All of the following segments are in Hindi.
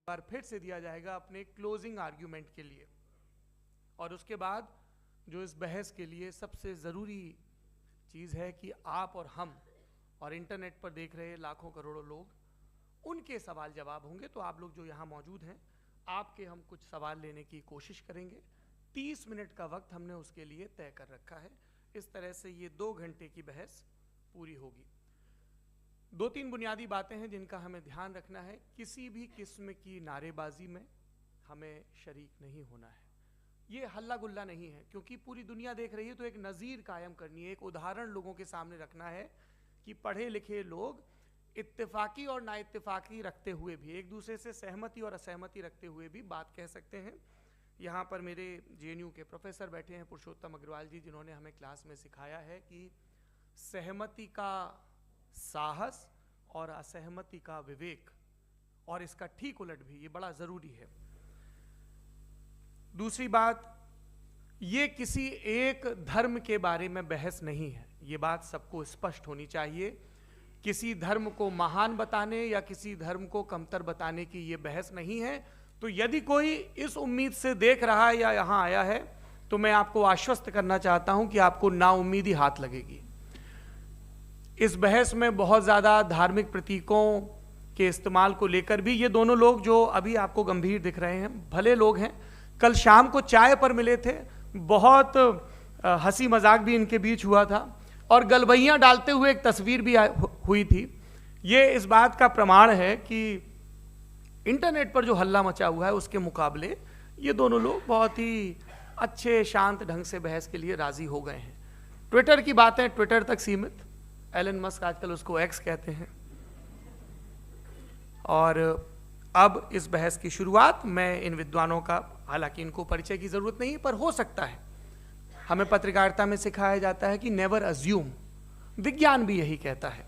बार फिर से दिया जाएगा अपने क्लोजिंग आर्ग्यूमेंट के लिए। और उसके बाद जो इस बहस के लिए सबसे ज़रूरी चीज़ है कि आप और हम और इंटरनेट पर देख रहे लाखों करोड़ों लोग, उनके सवाल जवाब होंगे। तो आप लोग जो यहाँ मौजूद हैं, आपके हम कुछ सवाल लेने की कोशिश करेंगे। 30 मिनट का वक्त हमने उसके लिए तय कर रखा है। इस तरह से ये 2 घंटे की बहस पूरी होगी। 2-3 बुनियादी बातें हैं जिनका हमें ध्यान रखना है। किसी भी किस्म की नारेबाजी में हमें शरीक नहीं होना है। ये हल्ला गुल्ला नहीं है, क्योंकि पूरी दुनिया देख रही है, तो एक नज़ीर कायम करनी है, एक उदाहरण लोगों के सामने रखना है कि पढ़े लिखे लोग इत्तेफाकी और नाइत्तेफाकी रखते हुए भी, एक दूसरे से सहमति और असहमति रखते हुए भी बात कह सकते हैं। यहाँ पर मेरे JNU के प्रोफेसर बैठे हैं, पुरुषोत्तम अग्रवाल जी, जिन्होंने हमें क्लास में सिखाया है कि सहमति का साहस और असहमति का विवेक, और इसका ठीक उलट भी, ये बड़ा ज़रूरी है। दूसरी बात, ये किसी एक धर्म के बारे में बहस नहीं है, ये बात सबको स्पष्ट होनी चाहिए। किसी धर्म को महान बताने या किसी धर्म को कमतर बताने की ये बहस नहीं है। तो यदि कोई इस उम्मीद से देख रहा है या यहाँ आया है, तो मैं आपको आश्वस्त करना चाहता हूं कि आपको नाउम्मीदी हाथ लगेगी। इस बहस में बहुत ज़्यादा धार्मिक प्रतीकों के इस्तेमाल को लेकर भी ये दोनों लोग जो अभी आपको गंभीर दिख रहे हैं, भले लोग हैं, कल शाम को चाय पर मिले थे, बहुत हंसी मजाक भी इनके बीच हुआ था, और गलबैयाँ डालते हुए एक तस्वीर भी हुई थी। ये इस बात का प्रमाण है कि इंटरनेट पर जो हल्ला मचा हुआ है उसके मुकाबले ये दोनों लोग बहुत ही अच्छे शांत ढंग से बहस के लिए राजी हो गए हैं। ट्विटर की बातें ट्विटर तक सीमित, एलन मस्क आजकल उसको एक्स कहते हैं। और अब इस बहस की शुरुआत मैं इन विद्वानों का, हालांकि इनको परिचय की जरूरत नहीं, पर हो सकता है, हमें पत्रकारिता में सिखाया जाता है कि नेवर अज्यूम, विज्ञान भी यही कहता है।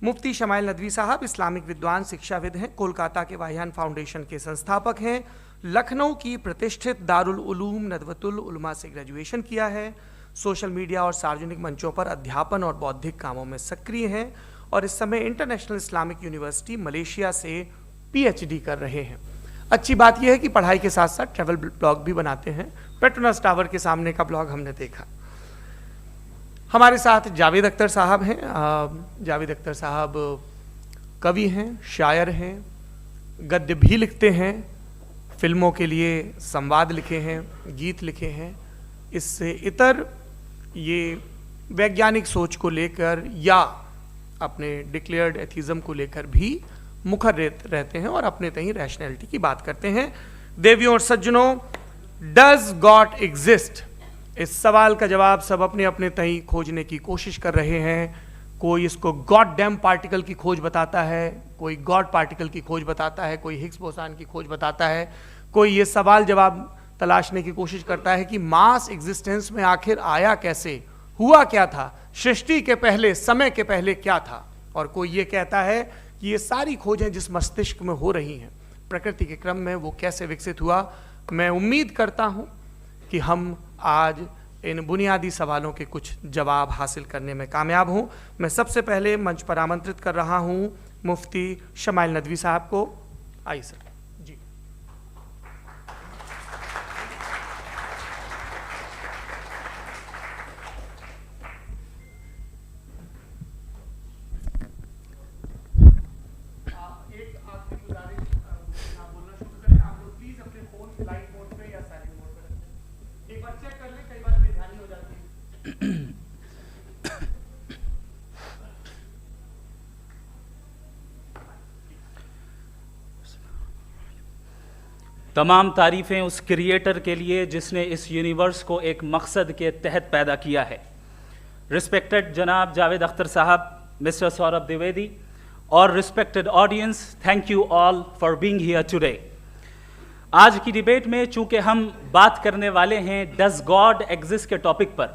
मुफ्ती शमाइल नदवी साहब इस्लामिक विद्वान, शिक्षाविद हैं, कोलकाता के वाहियान फाउंडेशन के संस्थापक हैं, लखनऊ की प्रतिष्ठित दारुल उलूम नदवतुल उलमा से ग्रेजुएशन किया है, सोशल मीडिया और सार्वजनिक मंचों पर अध्यापन और बौद्धिक कामों में सक्रिय हैं, और इस समय इंटरनेशनल इस्लामिक यूनिवर्सिटी मलेशिया से PhD कर रहे हैं। अच्छी बात यह है कि पढ़ाई के साथ साथ ट्रैवल ब्लॉग भी बनाते हैं। पेट्रोनस टावर के सामने का ब्लॉग हमने देखा। हमारे साथ जावेद अख्तर साहब हैं। जावेद अख्तर साहब कवि हैं, शायर हैं, गद्य भी लिखते हैं, फिल्मों के लिए संवाद लिखे हैं, गीत लिखे हैं। इससे इतर ये वैज्ञानिक सोच को लेकर या अपने डिक्लेयर्ड एथिज्म को लेकर भी मुखर रहते हैं और अपने तहीं रैशनैलिटी की बात करते हैं। देवियों और सज्जनों, डज गॉड एग्जिस्ट? इस सवाल का जवाब सब अपने अपने तहीं खोजने की कोशिश कर रहे हैं। कोई इसको गॉड डैम पार्टिकल की खोज बताता है, कोई गॉड पार्टिकल की खोज बताता है, कोई हिग्स बोसान की खोज बताता है, कोई ये सवाल जवाब तलाशने की कोशिश करता है कि मास एग्जिस्टेंस में आखिर आया कैसे, हुआ क्या था, सृष्टि के पहले, समय के पहले क्या था। और कोई ये कहता है कि ये सारी खोजें जिस मस्तिष्क में हो रही हैं प्रकृति के क्रम में, वो कैसे विकसित हुआ। मैं उम्मीद करता हूं कि हम आज इन बुनियादी सवालों के कुछ जवाब हासिल करने में कामयाब हों। मैं सबसे पहले मंच पर आमंत्रित कर रहा हूं मुफ्ती शमाइल नदवी साहब को। आइए सर जी। तमाम तारीफ़ें उस क्रिएटर के लिए जिसने इस यूनिवर्स को एक मकसद के तहत पैदा किया है। रिस्पेक्टेड जनाब जावेद अख्तर साहब, मिस्टर सौरभ द्विवेदी, और respected audience, thank you all for being here today. आज की डिबेट में चूंकि हम बात करने वाले हैं डज गॉड एग्जिस्ट के टॉपिक पर,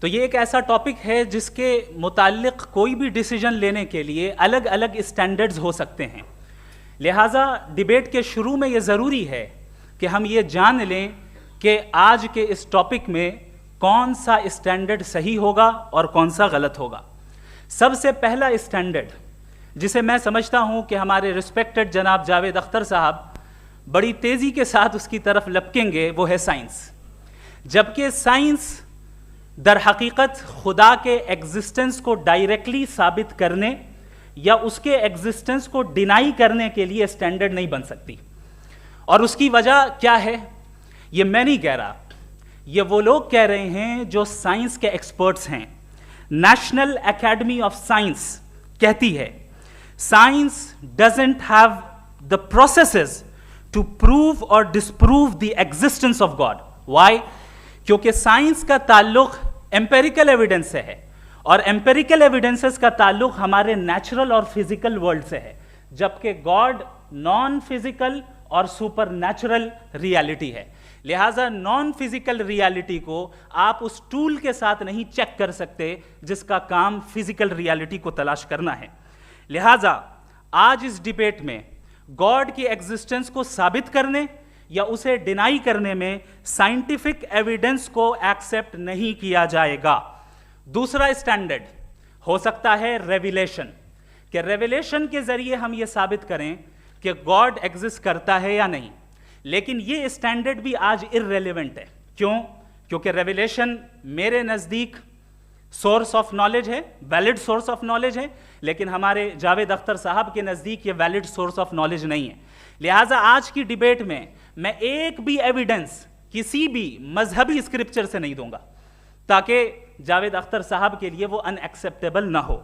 तो ये एक ऐसा टॉपिक है जिसके मुताल्लिक कोई भी डिसीजन लेने के लिए अलग अलग स्टैंडर्ड्स हो सकते हैं। लिहाजा डिबेट के शुरू में ये ज़रूरी है कि हम ये जान लें कि आज के इस टॉपिक में कौन सा स्टैंडर्ड सही होगा और कौन सा गलत होगा। सबसे पहला स्टैंडर्ड जिसे मैं समझता हूं कि हमारे रिस्पेक्टेड जनाब जावेद अख्तर साहब बड़ी तेजी के साथ उसकी तरफ लपकेंगे, वो है साइंस। जबकि साइंस दर हकीकत खुदा के एग्जिस्टेंस को डायरेक्टली साबित करने या उसके एग्जिस्टेंस को डिनाई करने के लिए स्टैंडर्ड नहीं बन सकती। और उसकी वजह क्या है, ये मैं नहीं कह रहा, ये वो लोग कह रहे हैं जो साइंस के एक्सपर्ट्स हैं। नेशनल एकेडमी ऑफ साइंस कहती है science doesn't have the processes to prove और disprove the existence of God. Why? क्योंकि साइंस का ताल्लुक एम्पेरिकल एविडेंस से है और एम्पेरिकल एविडेंसेस का ताल्लुक हमारे नेचुरल और फिजिकल वर्ल्ड से है, जबकि गॉड नॉन फिजिकल और सुपर नेचुरल रियलिटी है। लिहाजा नॉन फिजिकल रियलिटी को आप उस टूल के साथ नहीं चेक कर सकते जिसका काम फिजिकल रियलिटी को तलाश करना है। लिहाजा आज इस डिबेट में गॉड की एग्जिस्टेंस को साबित करने या उसे डिनाई करने में साइंटिफिक एविडेंस को एक्सेप्ट नहीं किया जाएगा। दूसरा स्टैंडर्ड हो सकता है रेविलेशन, कि रेविलेशन के जरिए हम यह साबित करें कि गॉड एग्जिस्ट करता है या नहीं। लेकिन यह स्टैंडर्ड भी आज इररेलेवेंट है। क्यों? क्योंकि रेविलेशन मेरे नजदीक सोर्स ऑफ नॉलेज है, वैलिड सोर्स ऑफ नॉलेज है, लेकिन हमारे जावेद अख्तर साहब के नजदीक ये वैलिड सोर्स ऑफ नॉलेज नहीं है। लिहाजा आज की डिबेट में मैं एक भी एविडेंस किसी भी मजहबी स्क्रिप्चर से नहीं दूंगा ताकि जावेद अख्तर साहब के लिए वो अनएक्सेप्टेबल ना हो।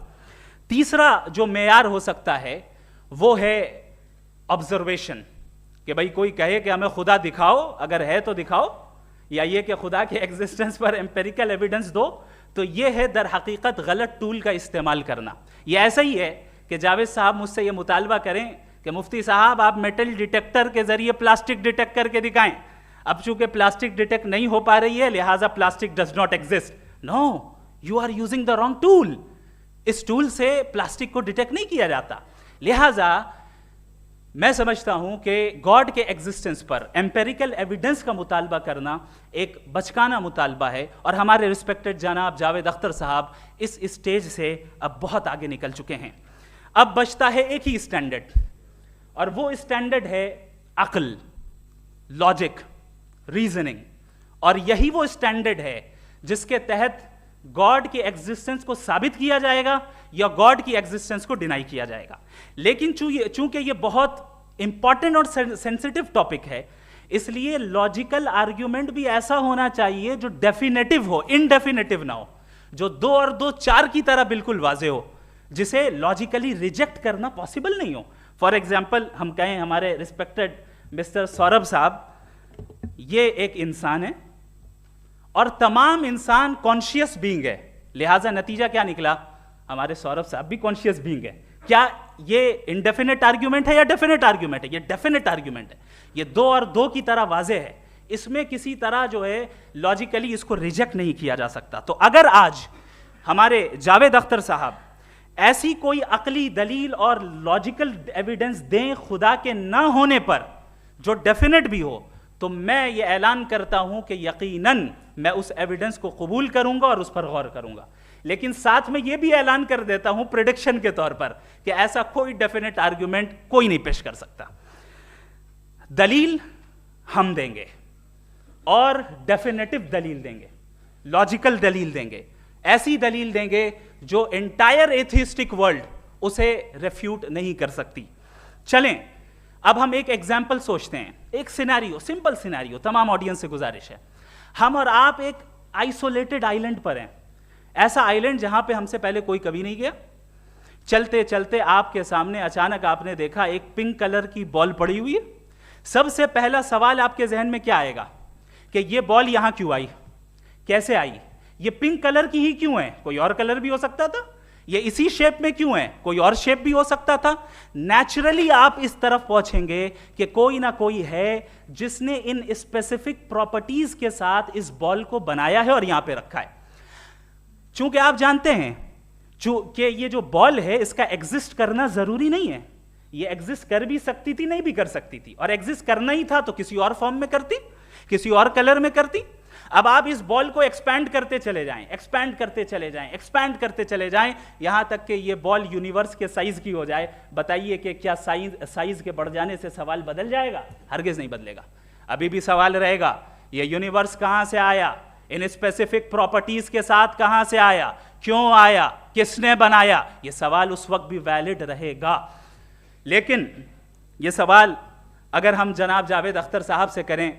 तीसरा जो मेयार हो सकता है वो है ऑब्जर्वेशन, कि भाई कोई कहे कि हमें खुदा दिखाओ, अगर है तो दिखाओ, या ये कि खुदा के एग्जिस्टेंस पर एम्पेरिकल एविडेंस दो, तो ये है दर हकीकत गलत टूल का इस्तेमाल करना। ये ऐसा ही है कि जावेद साहब मुझसे ये मुतालबा करें कि मुफ्ती साहब आप मेटल डिटेक्टर के जरिए प्लास्टिक डिटेक्ट करके दिखाएं। अब चूंकि प्लास्टिक डिटेक्ट नहीं हो पा रही है लिहाजा plastic does not exist. No, you are using the wrong tool. इस टूल से प्लास्टिक को डिटेक्ट नहीं किया जाता। लिहाजा मैं समझता हूं कि गॉड के एग्जिस्टेंस पर एम्पेरिकल एविडेंस का मुतालबा करना एक बचकाना मुतालबा है और हमारे रिस्पेक्टेड जनाब जावेद अख्तर साहब इस स्टेज से अब बहुत आगे निकल चुके हैं। अब बचता है एक ही स्टैंडर्ड, और वो स्टैंडर्ड है अक्ल, लॉजिक, रीजनिंग। और यही वो स्टैंडर्ड है जिसके तहत गॉड की एग्जिस्टेंस को साबित किया जाएगा या गॉड की एग्जिस्टेंस को डिनाई किया जाएगा। लेकिन चूंकि ये बहुत इंपॉर्टेंट और सेंसिटिव टॉपिक है, इसलिए लॉजिकल आर्ग्यूमेंट भी ऐसा होना चाहिए जो डेफिनेटिव हो, इनडेफिनेटिव ना हो, जो 2 और 2 4 की तरह बिल्कुल वाजे हो, जिसे लॉजिकली रिजेक्ट करना पॉसिबल नहीं हो। फॉर एग्जाम्पल हम कहें हमारे रिस्पेक्टेड मिस्टर सौरभ साहब, ये एक इंसान है और तमाम इंसान कॉन्शियस बीइंग है, लिहाजा नतीजा क्या निकला, हमारे सौरभ साहब भी कॉन्शियस बीइंग है। क्या ये इनडेफिनेट आर्ग्यूमेंट है या डेफिनेट आर्ग्यूमेंट है? ये डेफिनेट आर्ग्यूमेंट है। ये 2 और 2 की तरह वाजे है, इसमें किसी तरह जो है लॉजिकली इसको रिजेक्ट नहीं किया जा सकता। तो अगर आज हमारे जावेद अख्तर साहब ऐसी कोई अकली दलील और लॉजिकल एविडेंस दें खुदा के ना होने पर जो डेफिनेट भी हो, तो मैं ये ऐलान करता हूं कि यकीनन मैं उस एविडेंस को कबूल करूंगा और उस पर गौर करूंगा। लेकिन साथ में यह भी ऐलान कर देता हूं प्रेडिक्शन के तौर पर कि ऐसा कोई डेफिनेट आर्ग्यूमेंट कोई नहीं पेश कर सकता। दलील हम देंगे और डेफिनेटिव दलील देंगे, लॉजिकल दलील देंगे, ऐसी दलील देंगे जो एंटायर एथिस्टिक वर्ल्ड उसे रेफ्यूट नहीं कर सकती। चलें अब हम एक एग्जाम्पल सोचते हैं, एक सिनेरियो, सिंपल सिनेरियो, तमाम ऑडियंस से गुजारिश है, हम और आप एक आइसोलेटेड आइलैंड पर हैं, ऐसा आइलैंड जहां पे हमसे पहले कोई कभी नहीं गया। चलते चलते आपके सामने अचानक आपने देखा एक पिंक कलर की बॉल पड़ी हुई है। सबसे पहला सवाल आपके जहन में क्या आएगा कि ये बॉल यहां क्यों आई, कैसे आई, ये पिंक कलर की ही क्यों है, कोई और कलर भी हो सकता था, ये इसी शेप में क्यों है, कोई और शेप भी हो सकता था। नेचुरली आप इस तरफ पहुंचेंगे कि कोई ना कोई है जिसने इन स्पेसिफिक प्रॉपर्टीज के साथ इस बॉल को बनाया है और यहां पे रखा है। चूंकि आप जानते हैं कि ये जो बॉल है इसका एग्जिस्ट करना जरूरी नहीं है, ये एग्जिस्ट कर भी सकती थी, नहीं भी कर सकती थी, और एग्जिस्ट करना ही था तो किसी और फॉर्म में करती, किसी और कलर में करती। अब आप इस बॉल को एक्सपैंड करते चले जाएं, एक्सपैंड करते चले जाएं, एक्सपैंड करते चले जाएं, यहां तक कि ये बॉल यूनिवर्स के साइज की हो जाए। बताइए कि क्या साइज के बढ़ जाने से सवाल बदल जाएगा? हरगिज नहीं बदलेगा। अभी भी सवाल रहेगा, ये यूनिवर्स कहां से आया, इन स्पेसिफिक प्रॉपर्टीज के साथ कहां से आया, क्यों आया, किसने बनाया, ये सवाल उस वक्त भी वैलिड रहेगा। लेकिन ये सवाल अगर हम जनाब जावेद अख्तर साहब से करें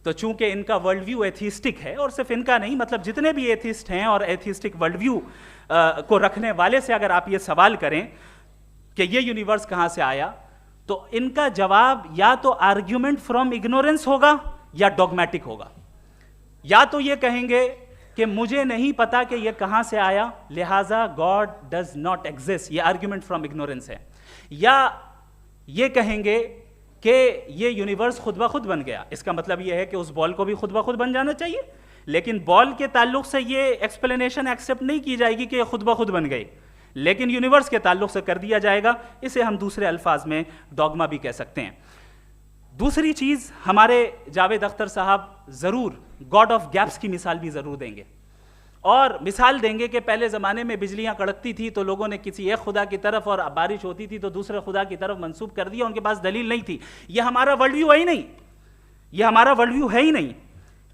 तो चूंकि इनका वर्ल्ड व्यू एथिस्टिक है, और सिर्फ इनका नहीं, मतलब जितने भी एथिस्ट हैं और एथिस्टिक वर्ल्ड व्यू को रखने वाले से अगर आप ये सवाल करें कि ये यूनिवर्स कहां से आया, तो इनका जवाब या तो आर्ग्यूमेंट फ्रॉम इग्नोरेंस होगा या डॉगमेटिक होगा। या तो ये कहेंगे कि मुझे नहीं पता कि ये कहां से आया, लिहाजा गॉड डज नॉट एग्जिस्ट, ये आर्ग्यूमेंट फ्रॉम इग्नोरेंस है। या ये कहेंगे कि ये यूनिवर्स खुद ब खुद बन गया, इसका मतलब ये है कि उस बॉल को भी खुद ब खुद बन जाना चाहिए, लेकिन बॉल के ताल्लुक से ये एक्सप्लेनेशन एक्सेप्ट नहीं की जाएगी कि ये खुद ब खुद बन गई, लेकिन यूनिवर्स के ताल्लुक से कर दिया जाएगा। इसे हम दूसरे अल्फाज में डॉगमा भी कह सकते हैं। दूसरी चीज, हमारे जावेद अख्तर साहब जरूर गॉड ऑफ गैप्स की मिसाल भी जरूर देंगे, और मिसाल देंगे कि पहले ज़माने में बिजलियां कड़कती थी तो लोगों ने किसी एक खुदा की तरफ, और बारिश होती थी तो दूसरे खुदा की तरफ मंसूब कर दिया, उनके पास दलील नहीं थी। यह हमारा वर्ल्ड व्यू है ही नहीं, यह हमारा वर्ल्ड व्यू है ही नहीं,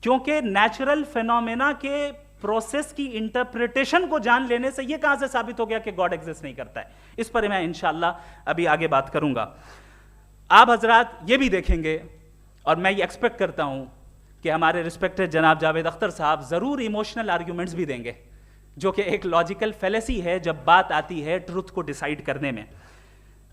क्योंकि नेचुरल फिनोमेना के प्रोसेस की इंटरप्रिटेशन को जान लेने से यह कहां से साबित हो गया कि गॉड एग्जिस्ट नहीं करता है। इस पर मैं इंशाअल्लाह अभी आगे बात करूंगा। आप हजरात ये भी देखेंगे, और मैं ये एक्सपेक्ट करता हूं कि हमारे रिस्पेक्टेड जनाब जावेद अख्तर साहब जरूर इमोशनल आर्ग्यूमेंट्स भी देंगे, जो कि एक लॉजिकल फेलेसी है जब बात आती है ट्रुथ को डिसाइड करने में।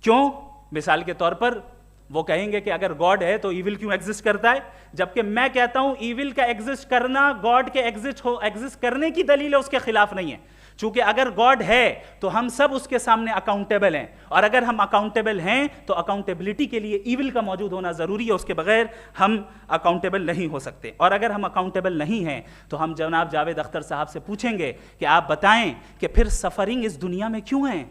क्यों? मिसाल के तौर पर वो कहेंगे कि अगर गॉड है तो ईविल क्यों एग्जिस्ट करता है, जबकि मैं कहता हूं ईविल का एग्जिस्ट करना गॉड के एग्जिस्ट करने की दलील है, उसके खिलाफ नहीं है। चूंकि अगर गॉड है तो हम सब उसके सामने अकाउंटेबल हैं, और अगर हम अकाउंटेबल हैं तो अकाउंटेबिलिटी के लिए ईविल का मौजूद होना जरूरी है, उसके बगैर हम अकाउंटेबल नहीं हो सकते। और अगर हम अकाउंटेबल नहीं हैं तो हम जनाब जावेद अख्तर साहब से पूछेंगे कि आप बताएं कि फिर सफरिंग इस दुनिया में क्यों है?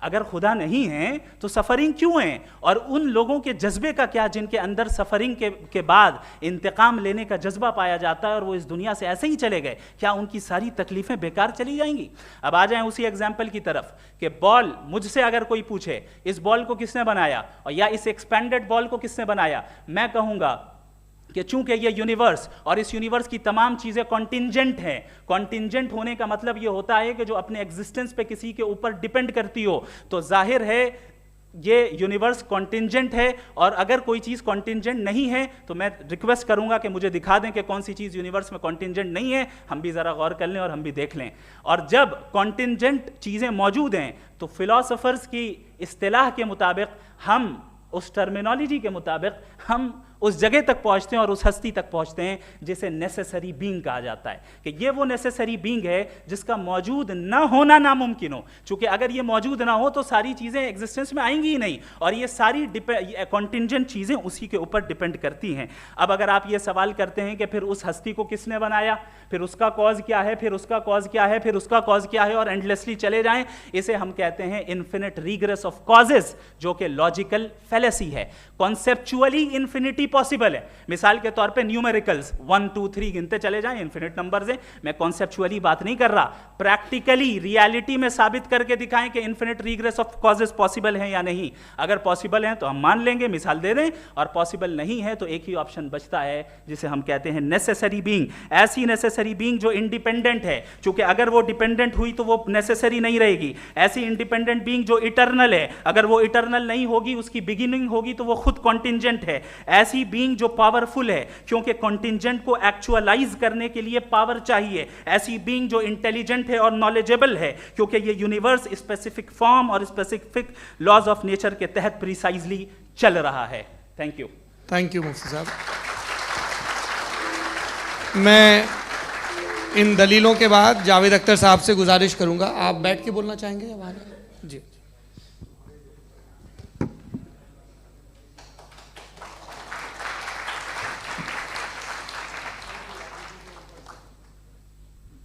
अगर खुदा नहीं है तो सफरिंग क्यों है? और उन लोगों के जज्बे का क्या जिनके अंदर सफरिंग के बाद इंतकाम लेने का जज्बा पाया जाता है और वो इस दुनिया से ऐसे ही चले गए, क्या उनकी सारी तकलीफें बेकार चली जाएंगी? अब आ जाएं उसी एग्जाम्पल की तरफ कि बॉल, मुझसे अगर कोई पूछे इस बॉल को किसने बनाया, और या इस एक्सपेंडेड बॉल को किसने बनाया, मैं कहूंगा कि चूंकि ये यूनिवर्स और इस यूनिवर्स की तमाम चीजें कॉन्टिंजेंट हैं। कॉन्टिंजेंट होने का मतलब ये होता है कि जो अपने एग्जिस्टेंस पे किसी के ऊपर डिपेंड करती हो, तो जाहिर है ये यूनिवर्स कॉन्टिंजेंट है। और अगर कोई चीज कॉन्टिंजेंट नहीं है तो मैं रिक्वेस्ट करूंगा कि मुझे दिखा दें कि कौन सी चीज यूनिवर्स में कॉन्टिंजेंट नहीं है, हम भी जरा गौर कर लें और हम भी देख लें। और जब कॉन्टिंजेंट चीजें मौजूद हैं तो फिलोसोफर्स की इस्तिलाह के मुताबिक, हम उस टर्मिनोलॉजी के मुताबिक हम उस जगह तक पहुंचते हैं और उस हस्ती तक पहुंचते हैं जिसे नेसेसरी बीइंग कहा जाता है, कि ये वो नेसेसरी बीइंग है जिसका मौजूद ना होना नामुमकिन हो। क्योंकि अगर ये मौजूद ना हो तो सारी चीजें एग्जिस्टेंस में आएंगी ही नहीं, और ये सारी कॉन्टिंजेंट चीजें उसी के ऊपर डिपेंड करती हैं। अब अगर आप ये सवाल करते हैं कि फिर उस हस्ती को किसने बनाया, फिर उसका कॉज क्या है, फिर उसका कॉज क्या है, फिर उसका कॉज क्या है, और एंडलेसली चले जाएं, इसे हम कहते हैं इन्फिनिट रिग्रेस ऑफ कॉजेस, जो कि लॉजिकल फेलेसी है। कॉन्सेप्चुअली इन्फिनिटी पॉसिबल है। मिसाल के तौर पे न्यूमेरिकल्स 1 2 3 गिनते चले जाएं, इन्फिनिट नंबर्स हैं। मैं कॉन्सेप्चुअली बात नहीं कर रहा, प्रैक्टिकली रियलिटी में साबित करके दिखाएं कि infinite regress of causes possible हैं या नहीं। अगर पॉसिबल हैं तो हम मान लेंगे, मिसाल दे दें, और पॉसिबल नहीं है तो एक ही ऑप्शन बचता है जिसे हम कहते हैं नेसेसरी बीइंग। ऐसी नेसेसरी बीइंग जो इंडिपेंडेंट है, क्योंकि अगर वो डिपेंडेंट हुई तो वो नेसेसरी नहीं रहेगी। ऐसी इंडिपेंडेंट बीइंग जो इटर्नल है, अगर वो इटर्नल नहीं होगी, उसकी बिगिनिंग होगी तो वो खुद कॉन्टिंजेंट है। ऐसी बीइंग जो पावरफुल है, क्योंकि कॉन्टिंजेंट को एक्चुअलाइज करने के लिए पावर चाहिए। ऐसी बीइंग जो इंटेलिजेंट है और नॉलेजेबल है, क्योंकि ये यूनिवर्स स्पेसिफिक फॉर्म और स्पेसिफिक लॉज ऑफ नेचर के तहत प्रिसाइजली चल रहा है। थैंक यू मुफ्ती साहब। मैं इन दलीलों के बाद जावेद अख्तर साहब से गुजारिश करूंगा, आप बैठ के बोलना चाहेंगे या बाहर? जी।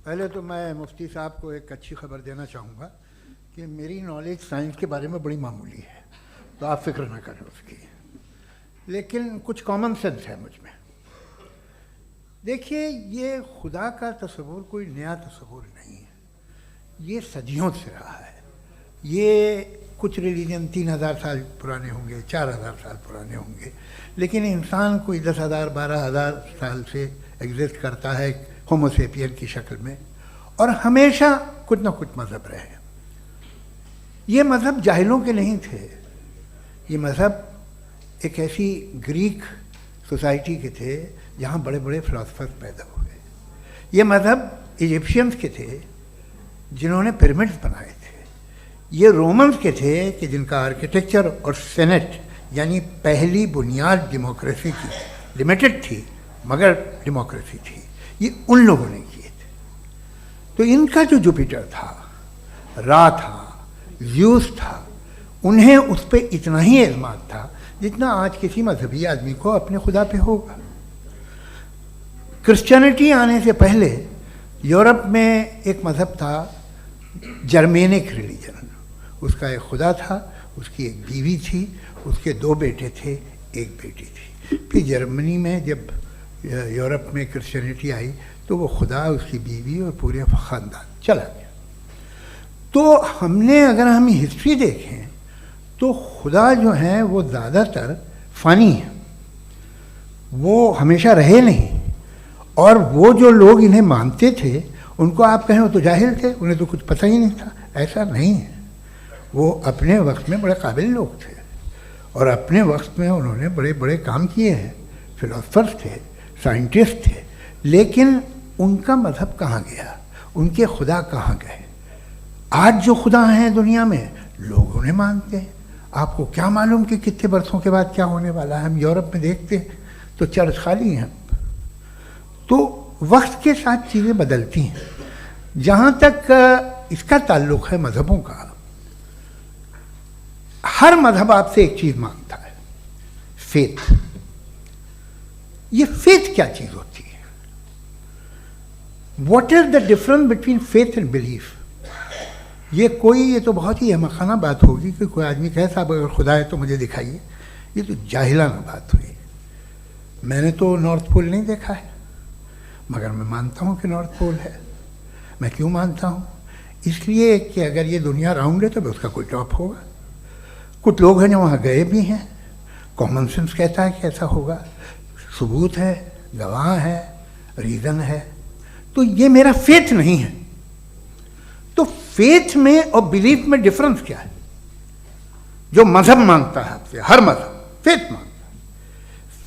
पहले तो मैं मुफ्ती साहब को एक अच्छी खबर देना चाहूँगा कि मेरी नॉलेज साइंस के बारे में बड़ी मामूली है, तो आप फिक्र ना करें उसकी, लेकिन कुछ कॉमन सेंस है मुझ में। देखिए, ये खुदा का तस्वुर कोई नया तस्वुर नहीं है, ये सदियों से रहा है। ये कुछ रिलीजन 3000 साल पुराने होंगे, 4000 साल पुराने होंगे, लेकिन इंसान कोई 10,000 12,000 साल से एग्जिस्ट करता है होमोसेपियन की शक्ल में, और हमेशा कुछ ना कुछ मज़हब रहे। ये मज़हब जाहिलों के नहीं थे, ये मज़हब एक ऐसी ग्रीक सोसाइटी के थे जहाँ बड़े बड़े फिलोसफर्स पैदा हुए। ये मज़हब इजिप्शियंस के थे जिन्होंने पिरामिड्स बनाए थे। ये रोमन्स के थे कि जिनका आर्किटेक्चर और सेनेट यानी पहली बुनियाद डेमोक्रेसी की लिमिटेड थी मगर डेमोक्रेसी थी, ये उन लोगों ने किए थे। तो इनका जो जुपिटर था, रा था, ज़्यूस था, उन्हें उस पर इतना ही एतमाद था जितना आज किसी मजहबी आदमी को अपने खुदा पे होगा। क्रिश्चियनिटी आने से पहले यूरोप में एक मज़हब था जर्मेनिक रिलीजन। उसका एक खुदा था, उसकी एक बीवी थी, उसके 2 बेटे थे, एक बेटी थी। फिर जर्मनी में जब यूरोप में क्रिश्चियनिटी आई तो वो खुदा, उसकी बीवी और पूरे ख़ानदान चला गया। तो हमने अगर हम हिस्ट्री देखें तो खुदा जो हैं वो ज़्यादातर फ़नी हैं, वो हमेशा रहे नहीं। और वो जो लोग इन्हें मानते थे उनको आप कहें वो तो जाहिल थे, उन्हें तो कुछ पता ही नहीं था, ऐसा नहीं है। वो अपने वक्त में बड़े काबिल लोग थे और अपने वक्त में उन्होंने बड़े बड़े काम किए हैं, फिलोसफर्स थे, साइंटिस्ट थे, लेकिन उनका मज़हब कहाँ गया, उनके खुदा कहाँ गए? आज जो खुदा हैं दुनिया में लोग उन्हें मानते हैं। आपको क्या मालूम कि कितने बरसों के बाद क्या होने वाला है? हम यूरोप में देखते हैं तो चर्च खाली हैं। तो वक्त के साथ चीज़ें बदलती हैं। जहाँ तक इसका ताल्लुक़ है मज़हबों का, हर मज़हब आपसे एक चीज़ मांगता है, फेथ। ये फेथ क्या चीज़ होती है? What is the difference between faith and belief? ये तो बहुत ही अहमक़ाना बात होगी कि कोई आदमी कहे साहब अगर खुदा है तो मुझे दिखाइए। ये तो जाहिलाना बात हुई। मैंने तो नॉर्थ पोल नहीं देखा है, मगर मैं मानता हूँ कि नॉर्थ पोल है। मैं क्यों मानता हूँ? इसलिए कि अगर ये दुनिया राउंड है तो उसका कोई टॉप होगा। कुछ लोग हैं जो वहाँ गए भी हैं, कॉमन सेंस कहता है कि ऐसा होगा, सबूत है, गवाह है, रीज़न है। तो ये मेरा फेथ नहीं है। तो फेथ में और बिलीफ में डिफरेंस क्या है? जो मज़हब मांगता है आपसे, हर मज़हब फेथ मांगता है।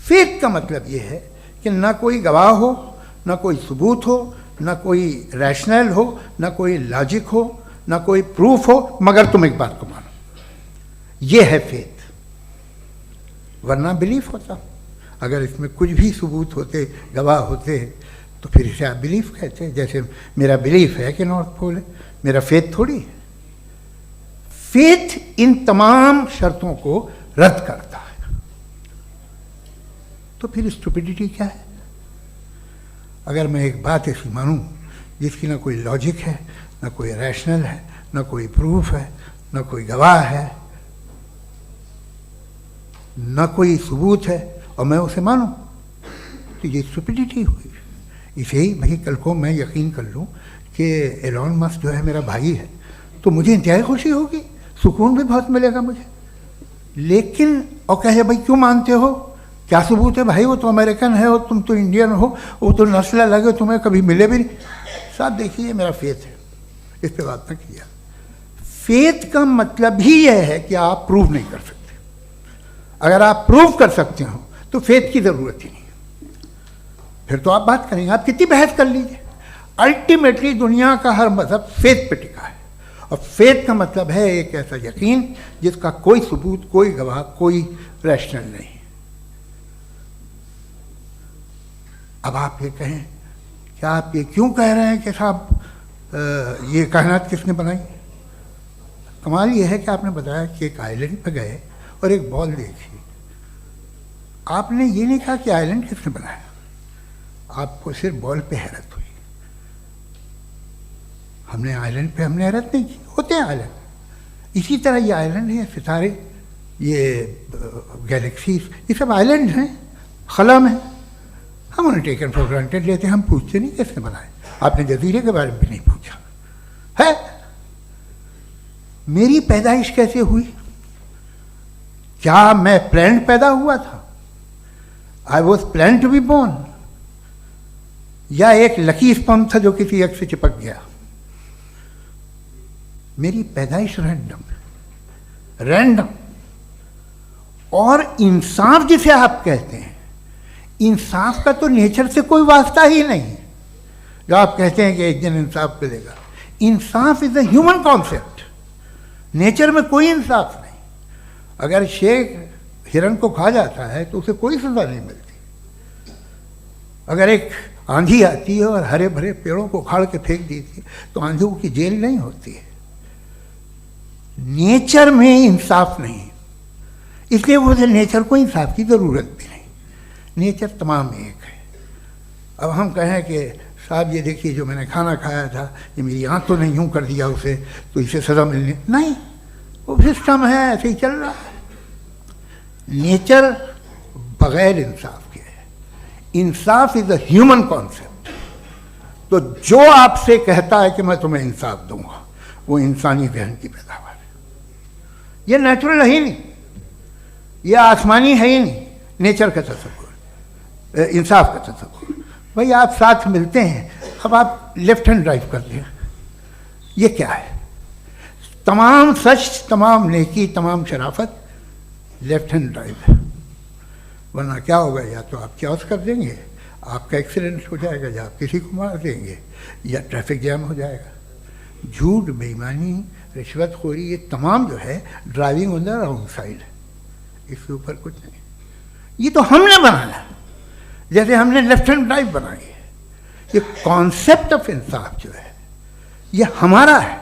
फेथ का मतलब ये है कि ना कोई गवाह हो, ना कोई सबूत हो, ना कोई रैशनल हो, ना कोई लॉजिक हो, ना कोई प्रूफ हो, मगर तुम एक बात को मानो। ये है फेथ। वरना बिलीफ होता। अगर इसमें कुछ भी सबूत होते, गवाह होते, तो फिर इसे आप बिलीफ कहते। जैसे मेरा बिलीफ है कि नॉर्थ पोल है, मेरा फेथ थोड़ी है। फेथ इन तमाम शर्तों को रद्द करता है। तो फिर स्टुपिडिटी क्या है? अगर मैं एक बात ऐसी मानूं जिसकी ना कोई लॉजिक है, ना कोई रैशनल है, ना कोई प्रूफ है, ना कोई गवाह है, ना कोई सबूत है, और मैं उसे मानूं, तो ये स्टुपिडिटी हुई। इसे ही भाई कल को मैं यकीन कर लूँ कि एलॉन मस्क जो है मेरा भाई है, तो मुझे इंतहाई खुशी होगी, सुकून भी बहुत मिलेगा मुझे। लेकिन और कहे भाई क्यों मानते हो, क्या सबूत है? भाई वो तो अमेरिकन है और तुम तो इंडियन हो, वो तो नस्ल अलग है, तुम्हें कभी मिले भी नहीं। साहब देखिए मेरा फेथ है, इस पर बात न किया। फेथ का मतलब ही यह है कि आप प्रूव नहीं कर सकते। अगर आप प्रूव कर सकते हो तो फेथ की ज़रूरत ही नहीं, फिर तो आप बात करेंगे, आप कितनी बहस कर लीजिए। अल्टीमेटली दुनिया का हर मज़हब फेथ पे टिका है, और फेथ का मतलब है एक ऐसा यकीन जिसका कोई सबूत, कोई गवाह, कोई रैशनल नहीं। अब आप ये कहें, क्या आप ये क्यों कह रहे हैं कि साहब ये कायनात किसने बनाई? कमाल ये है कि आपने बताया कि एक आइलैंड पे गए और एक बॉल देखी। आपने ये नहीं कहा कि आइलैंड किसने बनाया, आपको सिर्फ बॉल पे हैरत हुई। हमने आइलैंड पे हमने हैरत नहीं की, होते हैं आइलैंड। इसी तरह ये आइलैंड है, सितारे, ये गैलेक्सीज, ये सब आइलैंड हैं, खला में। हम उन्हें टेकन फॉर ग्रांटेड लेते हैं, हम पूछते नहीं कैसे बनाए। आपने जजीरे के बारे में भी नहीं पूछा है। मेरी पैदाइश कैसे हुई? क्या मैं प्लान्ड पैदा हुआ था? I was plan to be born, या एक लकी स्पर्म था जो किसी एग से चिपक गया? मेरी पैदाइश रैंडम। और इंसाफ जिसे आप कहते हैं, इंसाफ का तो नेचर से कोई वास्ता ही नहीं है। जो आप कहते हैं कि एक दिन इंसाफ मिलेगा, इंसाफ is a human concept, nature में कोई इंसाफ नहीं। अगर शेर हिरन को खा जाता है तो उसे कोई सजा नहीं मिलती। अगर एक आंधी आती है और हरे भरे पेड़ों को उखाड़ के फेंक देती है तो आंधियों की जेल नहीं होती है। नेचर में इंसाफ नहीं, इसलिए वो नेचर को इंसाफ की जरूरत भी नहीं। नेचर तमाम एक है। अब हम कहें कि साहब ये देखिए जो मैंने खाना खाया था ये मेरी आँख तो नहीं यूँ कर दिया उसे तो इसे सज़ा मिलनी नहीं, वो सिस्टम है, ऐसे ही चल रहा है। नेचर बगैर इंसाफ के है। इंसाफ इज अ ह्यूमन कॉन्सेप्ट। तो जो आपसे कहता है कि मैं तुम्हें इंसाफ दूंगा वो इंसानी जहन की पैदावार है। ये नेचुरल है ही नहीं, ये आसमानी है ही नहीं। नेचर का तसव्वुर, इंसाफ का तसव्वुर। भाई आप साथ मिलते हैं, अब आप लेफ्ट हैंड ड्राइव कर लें, ये क्या है? तमाम सच, तमाम नेकी, तमाम शराफत लेफ्ट हैंड ड्राइव है। वरना क्या होगा, या तो आप क्रॉस कर देंगे, आपका एक्सीडेंट हो जाएगा, या आप किसी को मार देंगे, या ट्रैफिक जैम हो जाएगा। झूठ, बेईमानी, रिश्वतखोरी, ये तमाम जो है driving on the wrong side है। इसके ऊपर कुछ नहीं। ये तो हमने बनाया, जैसे हमने लेफ्ट हैंड ड्राइव बनाई है। ये कॉन्सेप्ट ऑफ इंसाफ जो है ये हमारा है,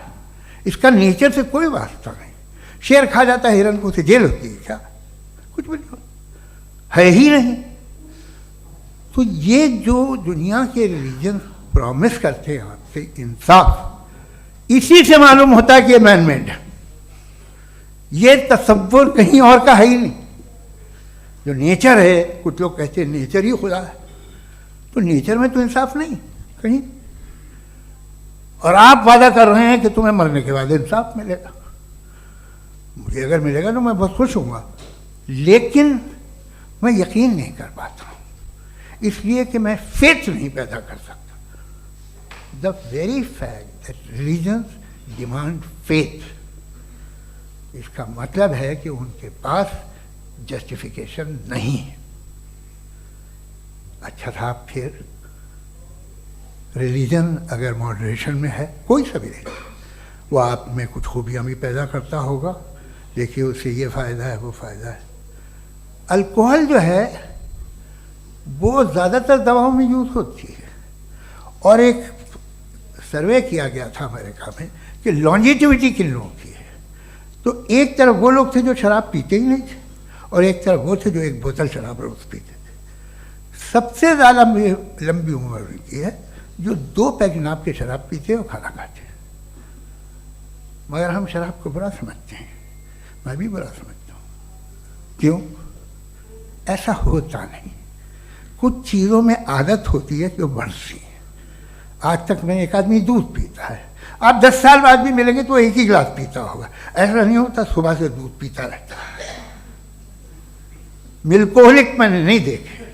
इसका नेचर से कोई वास्ता नहीं। शेर खा जाता है हिरन को, उसे जेल होती है क्या? कुछ भी नहीं, है ही नहीं। तो ये जो दुनिया के रिलीजन प्रॉमिस करते हैं आपसे इंसाफ, इसी से मालूम होता है कि ये मैन मेड है। ये तसव्वुर कहीं और का है ही नहीं। जो नेचर है, कुछ लोग कहते हैं नेचर ही खुदा है, तो नेचर में तो इंसाफ नहीं कहीं। और आप वादा कर रहे हैं कि तुम्हें मरने के बाद इंसाफ मिलेगा। मुझे अगर मिलेगा तो मैं बहुत खुश होऊंगा, लेकिन मैं यकीन नहीं कर पाता हूँ, इसलिए कि मैं फेथ नहीं पैदा कर सकता। The very fact that religions demand faith, इसका मतलब है कि उनके पास जस्टिफिकेशन नहीं है। अच्छा था, फिर रिलीजन अगर मॉडरेशन में है, कोई सा भी नहीं, वो आप में कुछ खूबियाँ भी पैदा करता होगा, देखिए उससे ये फ़ायदा है, वो फ़ायदा है। अल्कोहल जो है वो ज़्यादातर दवाओं में यूज़ होती है, और एक सर्वे किया गया था अमेरिका में कि लॉन्जिटिविटी किन लोगों की है। तो एक तरफ वो लोग थे जो शराब पीते ही नहीं थे, और एक तरफ वो थे जो एक बोतल शराब रोज़ पीते थे। सबसे ज़्यादा लंबी उम्र की है जो 2 पैक नाप के शराब पीते और खाना खाते हैं। मगर हम शराब को बुरा समझते हैं, मैं भी बुरा समझता हूँ। क्यों? ऐसा होता नहीं। कुछ चीज़ों में आदत होती है कि वो बढ़ती है। आज तक में एक आदमी दूध पीता है, आप 10 साल बाद भी मिलेंगे तो एक ही गिलास पीता होगा। ऐसा नहीं होता, सुबह से दूध पीता रहता है। मिल्कोहलिक मैंने नहीं देखे,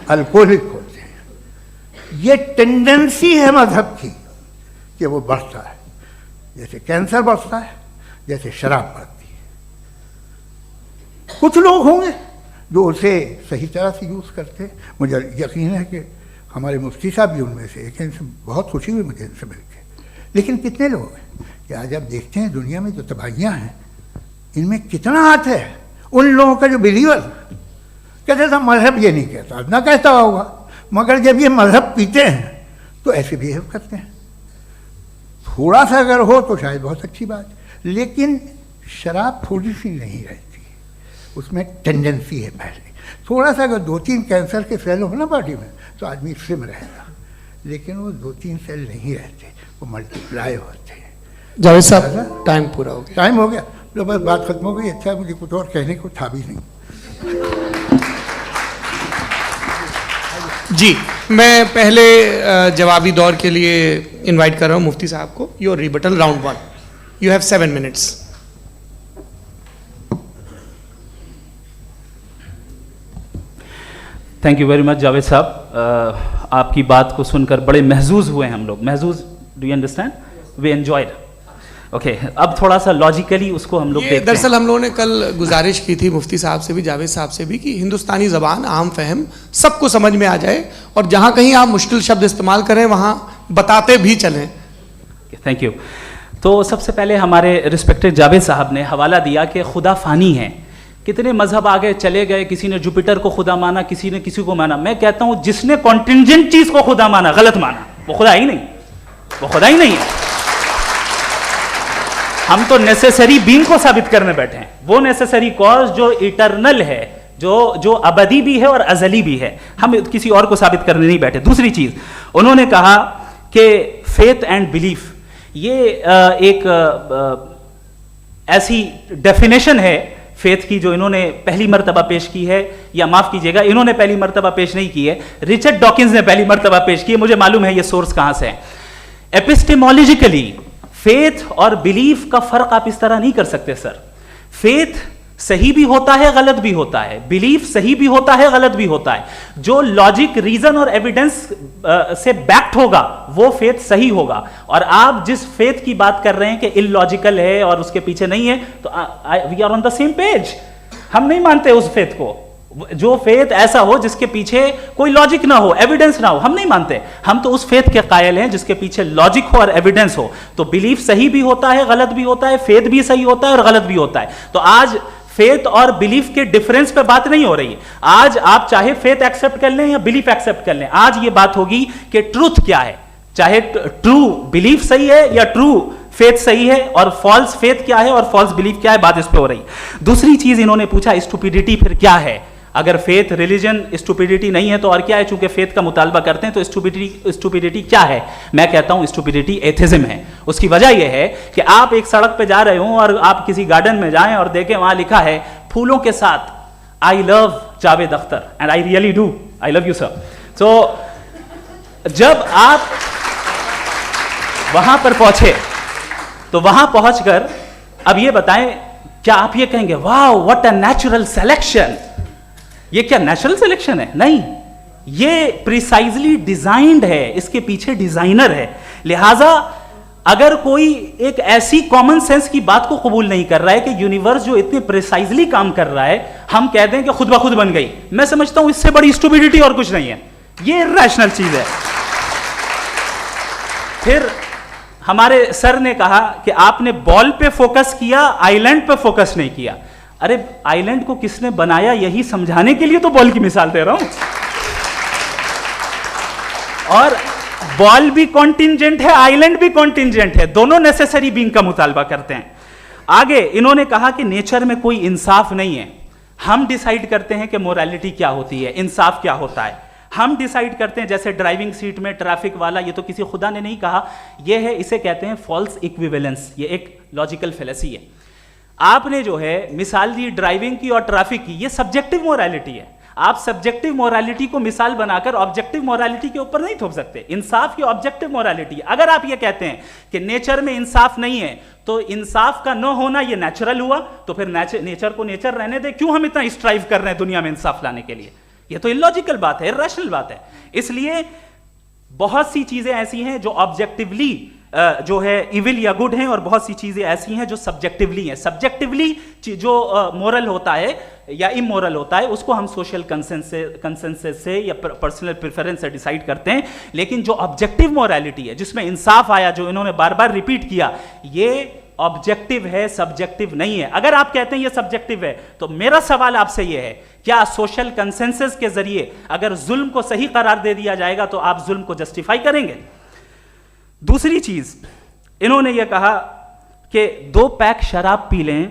अल्कोहलिक होते हैं। ये टेंडेंसी है मजहब की कि वो बढ़ता है, जैसे कैंसर बढ़ता है, जैसे शराब बढ़ती है। कुछ लोग होंगे जो उसे सही तरह से यूज़ करते हैं। मुझे यकीन है कि हमारे मुफ्ती साहब भी उनमें से एक हैं, इनसे बहुत खुशी हुई मुझे इनसे मिलकर। लेकिन कितने लोग हैं कि आज आप देखते हैं दुनिया में जो तबाहियाँ हैं, इनमें कितना हाथ है उन लोगों का जो बिलीवर कहते था मजहब ये नहीं कहता, ना कहता होगा, मगर जब ये मजहब पीते हैं तो ऐसे बिहेव करते हैं। थोड़ा सा अगर हो तो शायद बहुत अच्छी बात, लेकिन शराब थोड़ी सी नहीं रहती, उसमें टेंडेंसी है पहले। थोड़ा सा अगर 2-3 कैंसर के सेल हो ना बॉडी में तो आदमी स्लिम रहेगा, लेकिन वो 2-3 सेल नहीं रहते, वो मल्टीप्लाई होते हैं। जावेद साहब टाइम पूरा हो गया। टाइम हो गया, तो बस बात खत्म हो गई। अच्छा, मुझे कुछ और कहने को था भी नहीं। जी, मैं पहले जवाबी दौर के लिए इनवाइट कर रहा हूँ मुफ्ती साहब को। Your rebuttal round 1, you have 7 minutes। Thank you very much Javed साहब, आपकी बात को सुनकर बड़े महजूज हुए हम लोग। महजूज, do you understand? We enjoyed. Okay, अब थोड़ा सा लॉजिकली उसको हम लोग देखते हैं। दरअसल हम लोगों ने कल गुजारिश की थी मुफ्ती साहब से भी, जावेद साहब से भी, कि हिंदुस्तानी ज़बान आम फहम सबको समझ में आ जाए और जहाँ कहीं आप मुश्किल शब्द इस्तेमाल करें वहाँ बताते भी चलें। Thank you. तो सबसे पहले हमारे रिस्पेक्टेड जावेद साहब ने हवाला दिया कि खुदा फ़ानी है। कितने मजहब आगे चले गए, किसी ने जुपिटर को खुदा माना, किसी ने किसी को माना। मैं कहता हूँ जिसने कॉन्टिंजेंट चीज़ को खुदा माना, गलत माना, वो खुदा ही नहीं, वो खुदा ही नहीं है। हम तो नेसेसरी बीइंग को साबित करने बैठे हैं, वो नेसेसरी कॉज जो इटरनल है, जो अबदी भी है और अजली भी है। हम किसी और को साबित करने नहीं बैठे। दूसरी चीज उन्होंने कहा कि फेथ एंड बिलीफ, ये एक ऐसी डेफिनेशन है फेथ की जो इन्होंने पहली मर्तबा पेश की है, या माफ कीजिएगा इन्होंने पहली मर्तबा पेश नहीं की है, रिचर्ड डॉकिंस ने पहली मर्तबा पेश की है। मुझे मालूम है ये सोर्स कहां से है। एपिस्टेमोलॉजिकली फेथ और बिलीफ का फर्क आप इस तरह नहीं कर सकते सर। फेथ सही भी होता है, गलत भी होता है, बिलीफ सही भी होता है, गलत भी होता है। जो लॉजिक, रीजन और एविडेंस से बैक्ड होगा वो फेथ सही होगा। और आप जिस फेथ की बात कर रहे हैं कि इलॉजिकल है और उसके पीछे नहीं है, तो we are on the same page. हम नहीं मानते उस फेथ को, जो फेथ ऐसा हो जिसके पीछे कोई लॉजिक ना हो, एविडेंस ना हो, हम नहीं मानते। हम तो उस फेथ के कायल हैं जिसके पीछे लॉजिक हो और एविडेंस हो। तो बिलीफ सही भी होता है, गलत भी होता है, फेथ भी सही होता है और गलत भी होता है। तो आज फेथ और बिलीफ के डिफरेंस पे बात नहीं हो रही है। आज आप चाहे फेथ एक्सेप्ट कर लें या बिलीफ एक्सेप्ट कर लें, आज ये बात होगी कि ट्रूथ क्या है, चाहे ट्रू बिलीफ सही है या ट्रू फेथ सही है, और फॉल्स फेथ क्या है और फॉल्स बिलीफ क्या है, बात इस पे हो रही। दूसरी चीज इन्होंने पूछा स्टुपिडिटी फिर क्या है। अगर फेथ रिलीजन स्टुपिडिटी नहीं है तो और क्या है? चूंकि फेथ का मुतालबा करते हैं तो स्टुपिडिटी क्या है? मैं कहता हूं स्टुपिडिटी एथिज्म है। उसकी वजह यह है कि आप एक सड़क पे जा रहे हो और आप किसी गार्डन में जाएं और देखें वहां लिखा है फूलों के साथ I love Javed Akhtar, and I really do, I love you sir. तो जब आप वहां पर पहुंचे तो वहां पहुंचकर अब ये बताएं, क्या आप ये कहेंगे वाह व्हाट अ नेचुरल सिलेक्शन? ये क्या नेचुरल सिलेक्शन है? नहीं, ये प्रिसाइजली डिजाइंड है, इसके पीछे डिजाइनर है। लिहाजा अगर कोई एक ऐसी कॉमन सेंस की बात को कबूल नहीं कर रहा है कि यूनिवर्स जो इतने प्रिसाइजली काम कर रहा है, हम कह दें कि खुद ब खुद बन गई, मैं समझता हूं इससे बड़ी स्टुपिडिटी और कुछ नहीं है। ये रैशनल चीज है। फिर हमारे सर ने कहा कि आपने बॉल पे फोकस किया, आइलैंड पे फोकस नहीं किया। अरे आइलैंड को किसने बनाया यही समझाने के लिए तो बॉल की मिसाल दे रहा हूं। और बॉल भी कॉन्टिंजेंट है, आइलैंड भी कॉन्टिंजेंट है, दोनों नेसेसरी बीइंग का मुतालबा करते हैं। आगे इन्होंने कहा कि नेचर में कोई इंसाफ नहीं है। हम डिसाइड करते हैं कि मोरालिटी क्या होती है, इंसाफ क्या होता है। हम डिसाइड करते हैं, जैसे ड्राइविंग सीट में ट्रैफिक वाला, ये तो किसी खुदा ने नहीं कहा, ये है, इसे कहते हैं फॉल्स इक्विवेलेंस। ये एक लॉजिकल फेलेसी है। आपने जो है मिसाल दी ड्राइविंग की और ट्रैफिक की, ये सब्जेक्टिव मोरालिटी है। आप सब्जेक्टिव मोरालिटी को मिसाल बनाकर ऑब्जेक्टिव मोरालिटी के ऊपर नहीं थोप सकते। इंसाफ की ऑब्जेक्टिव मोरालिटी है। अगर आप ये कहते हैं कि नेचर में इंसाफ नहीं है तो इंसाफ का न होना ये नेचुरल हुआ, तो फिर नेचर को नेचर रहने दे। क्यों हम इतना स्ट्राइव कर रहे हैं दुनिया में इंसाफ लाने के लिए? ये तो इलॉजिकल बात है, इरैशनल बात है। इसलिए बहुत सी चीजें ऐसी हैं जो ऑब्जेक्टिवली जो है इविल या गुड हैं, और बहुत सी चीजें ऐसी हैं जो सब्जेक्टिवली हैं। सब्जेक्टिवली जो मोरल होता है या इमोरल होता है उसको हम सोशल कंसेंसस से या पर्सनल प्रेफरेंस से डिसाइड करते हैं। लेकिन जो ऑब्जेक्टिव मोरालिटी है जिसमें इंसाफ आया, जो इन्होंने बार बार रिपीट किया, ये ऑब्जेक्टिव है, सब्जेक्टिव नहीं है। अगर आप कहते हैं ये सब्जेक्टिव है तो मेरा सवाल आपसे ये है, क्या सोशल कंसेंसस के जरिए अगर जुल्म को सही करार दे दिया जाएगा तो आप जुल्म को जस्टिफाई करेंगे? दूसरी चीज इन्होंने ये कहा कि 2 पैक शराब पी लें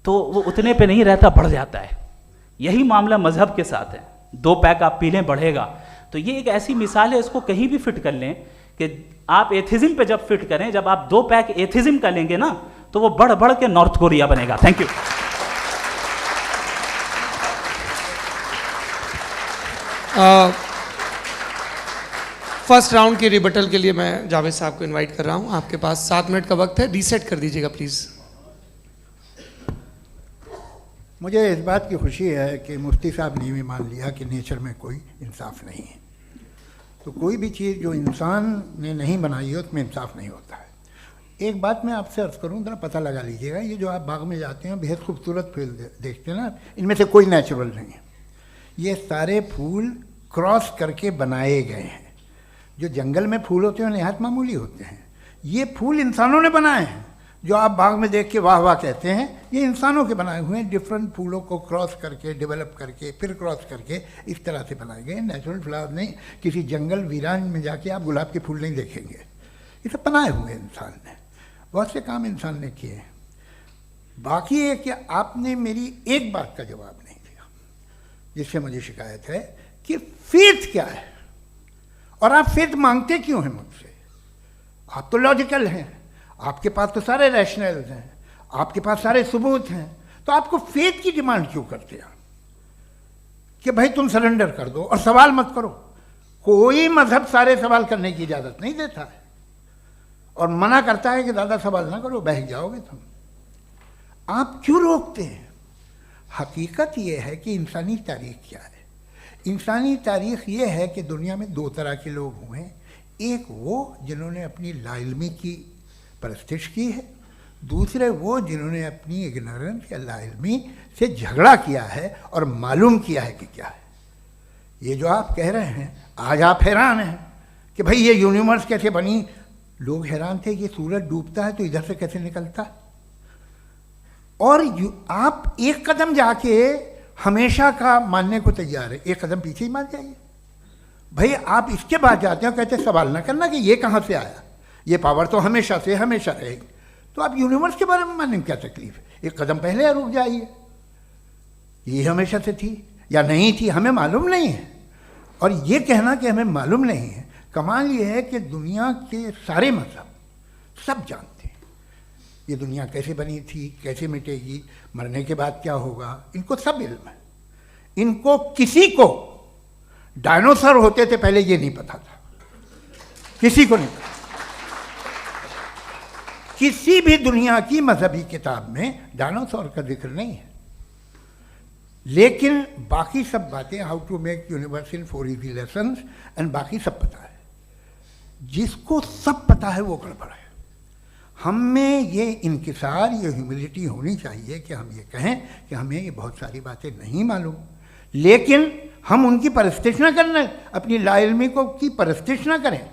तो वो उतने पे नहीं रहता, बढ़ जाता है। यही मामला मजहब के साथ है। 2 पैक आप पी लें बढ़ेगा। तो ये एक ऐसी मिसाल है, इसको कहीं भी फिट कर लें कि आप एथिज्म पे जब फिट करें, जब आप 2 पैक एथिज्म का लेंगे ना तो वो बढ़ बढ़ के नॉर्थ कोरिया बनेगा। Thank you. फर्स्ट राउंड की रिबटल के लिए मैं जावेद साहब को इनवाइट कर रहा हूं। आपके पास 7 मिनट का वक्त है, रीसेट कर दीजिएगा प्लीज। मुझे इस बात की खुशी है कि मुफ्ती साहब ने भी मान लिया कि नेचर में कोई इंसाफ नहीं है। तो कोई भी चीज़ जो इंसान ने नहीं बनाई है उसमें इंसाफ नहीं होता है। एक बात मैं आपसे अर्ज़ करूँ, ज़रा पता लगा लीजिएगा, ये जो आप बाग में जाते हैं बेहद खूबसूरत फूल देखते हैं ना, इनमें से कोई नेचुरल नहीं है। ये सारे फूल क्रॉस करके बनाए गए हैं। जो जंगल में फूल होते हैं नहायत मामूली होते हैं, ये फूल इंसानों ने बनाए हैं। जो आप बाग में देख के वाह वाह कहते हैं, ये इंसानों के बनाए हुए हैं। डिफरेंट फूलों को क्रॉस करके, डेवलप करके, फिर क्रॉस करके इस तरह से बनाए गए। नेचुरल फ्लावर नहीं। किसी जंगल वीरान में जाके आप गुलाब के फूल नहीं देखेंगे। ये सब बनाए हुए इंसान ने, बहुत से काम इंसान ने किए हैं। बाकी है कि आपने मेरी एक बात का जवाब नहीं दिया, जिससे मुझे शिकायत है कि फेथ क्या है और आप फेथ मांगते क्यों हैं मुझसे। आप तो लॉजिकल हैं, आपके पास तो सारे रैशनल्स हैं, आपके पास सारे सबूत हैं, तो आपको फेथ की डिमांड क्यों करते हैं कि भाई तुम सरेंडर कर दो और सवाल मत करो। कोई मजहब सारे सवाल करने की इजाज़त नहीं देता है और मना करता है कि ज़्यादा सवाल ना करो, बह जाओगे तुम। आप क्यों रोकते हैं? हकीकत यह है कि इंसानी तारीख क्या है। इंसानी तारीख ये है कि दुनिया में 2 तरह के लोग हुए हैं। एक वो जिन्होंने अपनी लाइल्मी की परस्तिश की है, दूसरे वो जिन्होंने अपनी इग्नोरेंस या लाइल्मी से झगड़ा किया है और मालूम किया है कि क्या है। ये जो आप कह रहे हैं, आज आप हैरान हैं कि भाई ये यूनिवर्स कैसे बनी। लोग हैरान थे कि सूरज डूबता है तो इधर से कैसे निकलता। और आप एक कदम जाके हमेशा का मानने को तैयार है, एक कदम पीछे ही मान जाइए। भाई आप इसके बाद जाते हो, कहते सवाल ना करना कि ये कहाँ से आया, ये पावर तो हमेशा से हमेशा रहेगी। तो आप यूनिवर्स के बारे में मानने में क्या तकलीफ है? एक कदम पहले रुक जाइए। ये हमेशा से थी या नहीं थी, हमें मालूम नहीं है। और ये कहना कि हमें मालूम नहीं है, कमाल ये है कि दुनिया के सारे मजहब सब जानते हैं ये दुनिया कैसे बनी थी, कैसे मिटेगी, मरने के बाद क्या होगा, इनको सब इल्म है। इनको किसी को डायनासोर होते थे पहले ये नहीं पता था, किसी को नहीं पता। किसी भी दुनिया की मजहबी किताब में डायनासोर का जिक्र नहीं है। लेकिन बाकी सब बातें, how to make universe in 4 easy lessons and बाकी सब पता है। जिसको सब पता है वो गड़बड़ है। हम में ये इंकिसार, ये ह्यूमिलिटी होनी चाहिए कि हम ये कहें कि हमें ये बहुत सारी बातें नहीं मालूम, लेकिन हम उनकी परस्तिश ना करें, अपनी लाइल्मी को की परस्तिश ना करें,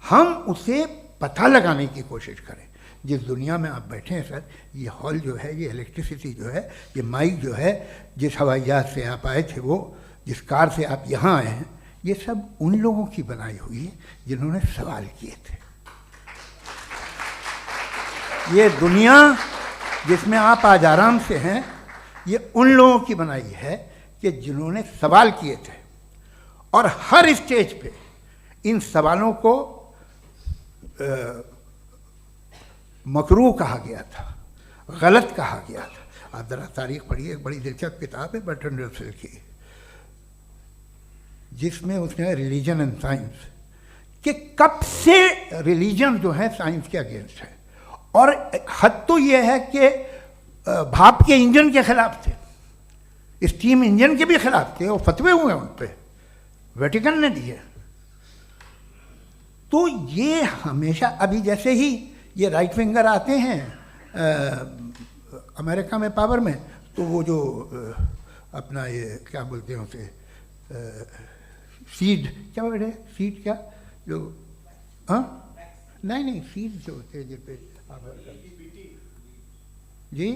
हम उसे पता लगाने की कोशिश करें। जिस दुनिया में आप बैठे हैं सर, ये हॉल जो है, ये इलेक्ट्रिसिटी जो है, ये माइक जो है, जिस हवाई जहाज से आप आए थे, वो जिस कार से आप यहाँ आए हैं, ये सब उन लोगों की बनाई हुई है जिन्होंने सवाल किए थे। ये दुनिया जिसमें आप आज आराम से हैं, ये उन लोगों की बनाई है कि जिन्होंने सवाल किए थे। और हर स्टेज पे इन सवालों को मकरूह कहा गया था, गलत कहा गया था। आप ज़रा तारीख पढ़िए, एक बड़ी दिलचस्प किताब है बर्ट्रैंड रसेल की, जिसमें उसने रिलीजन एंड साइंस कि कब से रिलीजन जो है साइंस के अगेंस्ट है। और हद तो ये है कि भाप के इंजन के खिलाफ थे, स्टीम इंजन के भी खिलाफ थे, और फतवे हुए उन पर, वेटिकन ने दिए। तो ये हमेशा, अभी जैसे ही ये राइट विंगर आते हैं अमेरिका में पावर में, तो वो जो अपना ये क्या बोलते हैं उसे, सीड क्या बोलते हैं, सीड क्या जो, हाँ नहीं सीड जो होते हैं जिस पे जी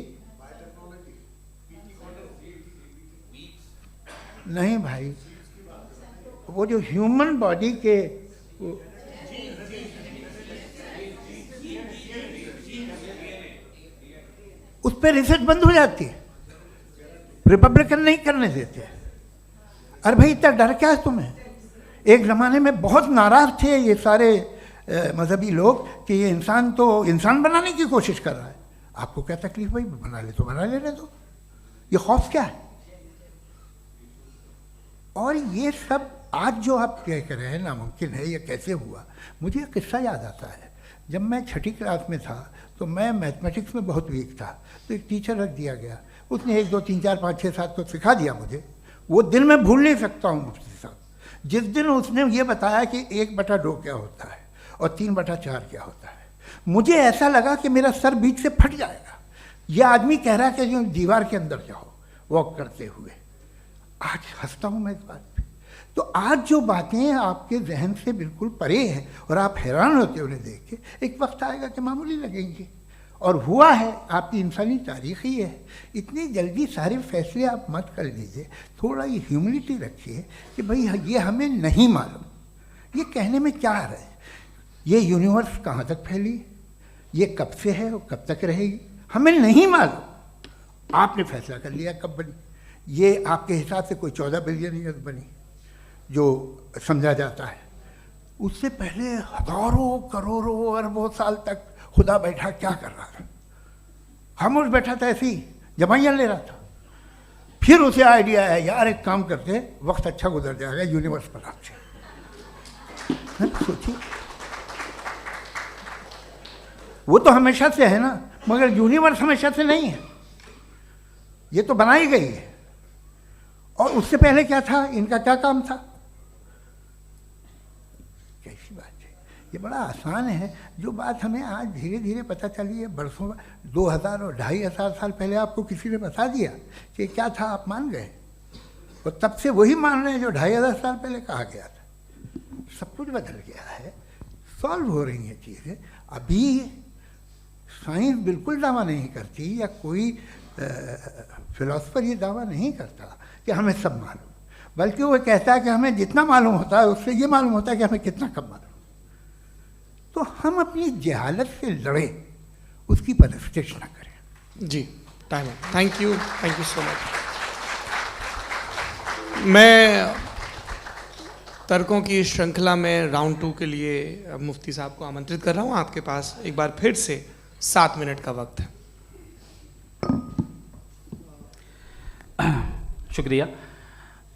नहीं भाई, वो जो ह्यूमन बॉडी के उस पर रिसर्च बंद हो जाती है, रिपब्लिकन नहीं करने देते। अरे भाई इतना डर क्या है तुम्हें? एक ज़माने में बहुत नाराज़ थे ये सारे मजहबी लोग कि ये इंसान तो इंसान बनाने की कोशिश कर रहा है। आपको क्या तकलीफ भाई, बना ले तो बना लेने दो, ये खौफ क्या है? और ये सब आज जो आप कह रहे हैं नामुमकिन है, ये कैसे हुआ? मुझे एक किस्सा याद आता है। जब मैं 6ठी क्लास में था तो मैं मैथमेटिक्स में बहुत वीक था, तो एक टीचर रख दिया गया, उसने 1 2 3 4 5 6 7 को सिखा दिया मुझे। वो दिन मैं भूल नहीं सकता हूँ मुफ्ती साहब, जिस दिन उसने ये बताया कि 1/2 क्या होता है और 3/4 क्या होता है, मुझे ऐसा लगा कि मेरा सर बीच से फट जाएगा। ये आदमी कह रहा है कि जो दीवार के अंदर जाओ वॉक करते हुए। आज हंसता हूँ मैं इस बात पे। तो आज जो बातें आपके जहन से बिल्कुल परे हैं और आप हैरान होते हो उन्हें देख के, एक वक्त आएगा कि मामूली लगेंगे। और हुआ है, आपकी इंसानी तारीख ही है। इतनी जल्दी सारे फैसले आप मत कर लीजिए, थोड़ा ये ह्यूमिलिटी रखिए कि भाई ये हमें नहीं मालूम। ये कहने में क्या आ रहा है? ये यूनिवर्स कहाँ तक फैली, ये कब से है और कब तक रहेगी, हमें नहीं मालूम। आपने फैसला कर लिया कब बनी। ये आपके हिसाब से कोई 14 बिलियन ईयर्स बनी जो समझा जाता है। उससे पहले हजारों करोड़ों अरबों साल तक खुदा बैठा क्या कर रहा था? खामोश बैठा था, ऐसी जमाइयाँ ले रहा था। फिर उसे आइडिया आया, यार एक काम करते, वक्त अच्छा गुजर जाएगा, यूनिवर्स पर आपसे सोचिए। वो तो हमेशा से है ना, मगर यूनिवर्स हमेशा से नहीं है, ये तो बनाई गई है। और उससे पहले क्या था, इनका क्या काम था? कैसी बात है, ये बड़ा आसान है। जो बात हमें आज धीरे धीरे पता चली है, बरसों 2000 और 2500 साल पहले आपको किसी ने बता दिया कि क्या था, आप मान गए, और तब से वही मान रहे हैं जो 2500 साल पहले कहा गया था। सब कुछ बदल गया है, सॉल्व हो रही हैं चीज़ें। अभी साइंस बिल्कुल दावा नहीं करती, या कोई फिलोसफर ये दावा नहीं करता कि हमें सब मालूम, बल्कि वो कहता है कि हमें जितना मालूम होता है उससे ये मालूम होता है कि हमें कितना कम मालूम। तो हम अपनी जहालत से लड़े, उसकी परस्तिश न करें। जी, टाइम है। Thank you so much. मैं तर्कों की श्रृंखला में राउंड 2 के लिए मुफ्ती साहब को आमंत्रित कर रहा हूँ। आपके पास एक बार फिर से 7 मिनट का वक्त है। शुक्रिया।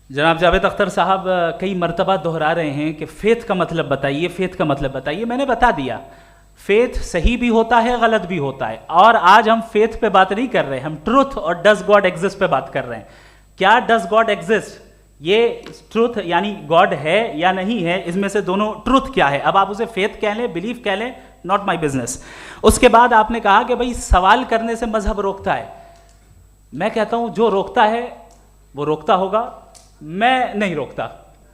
जनाब जावेद अख्तर साहब कई मर्तबा दोहरा रहे हैं कि फ़ेथ का मतलब बताइए, फ़ेथ का मतलब बताइए। मैंने बता दिया, फ़ेथ सही भी होता है, गलत भी होता है। और आज हम फ़ेथ पे बात नहीं कर रहे, हम ट्रुथ और डज गॉड एग्जिस्ट पे बात कर रहे हैं। क्या डज गॉड एग्जिस्ट, ये ट्रुथ यानी गॉड है या नहीं है, इसमें से दोनों ट्रुथ क्या है। अब आप उसे फेथ कह लें, बिलीफ कह लें, नॉट माई बिजनेस। उसके बाद आपने कहा कि भाई सवाल करने से मजहब रोकता है। मैं कहता हूं जो रोकता है वो रोकता होगा, मैं नहीं रोकता,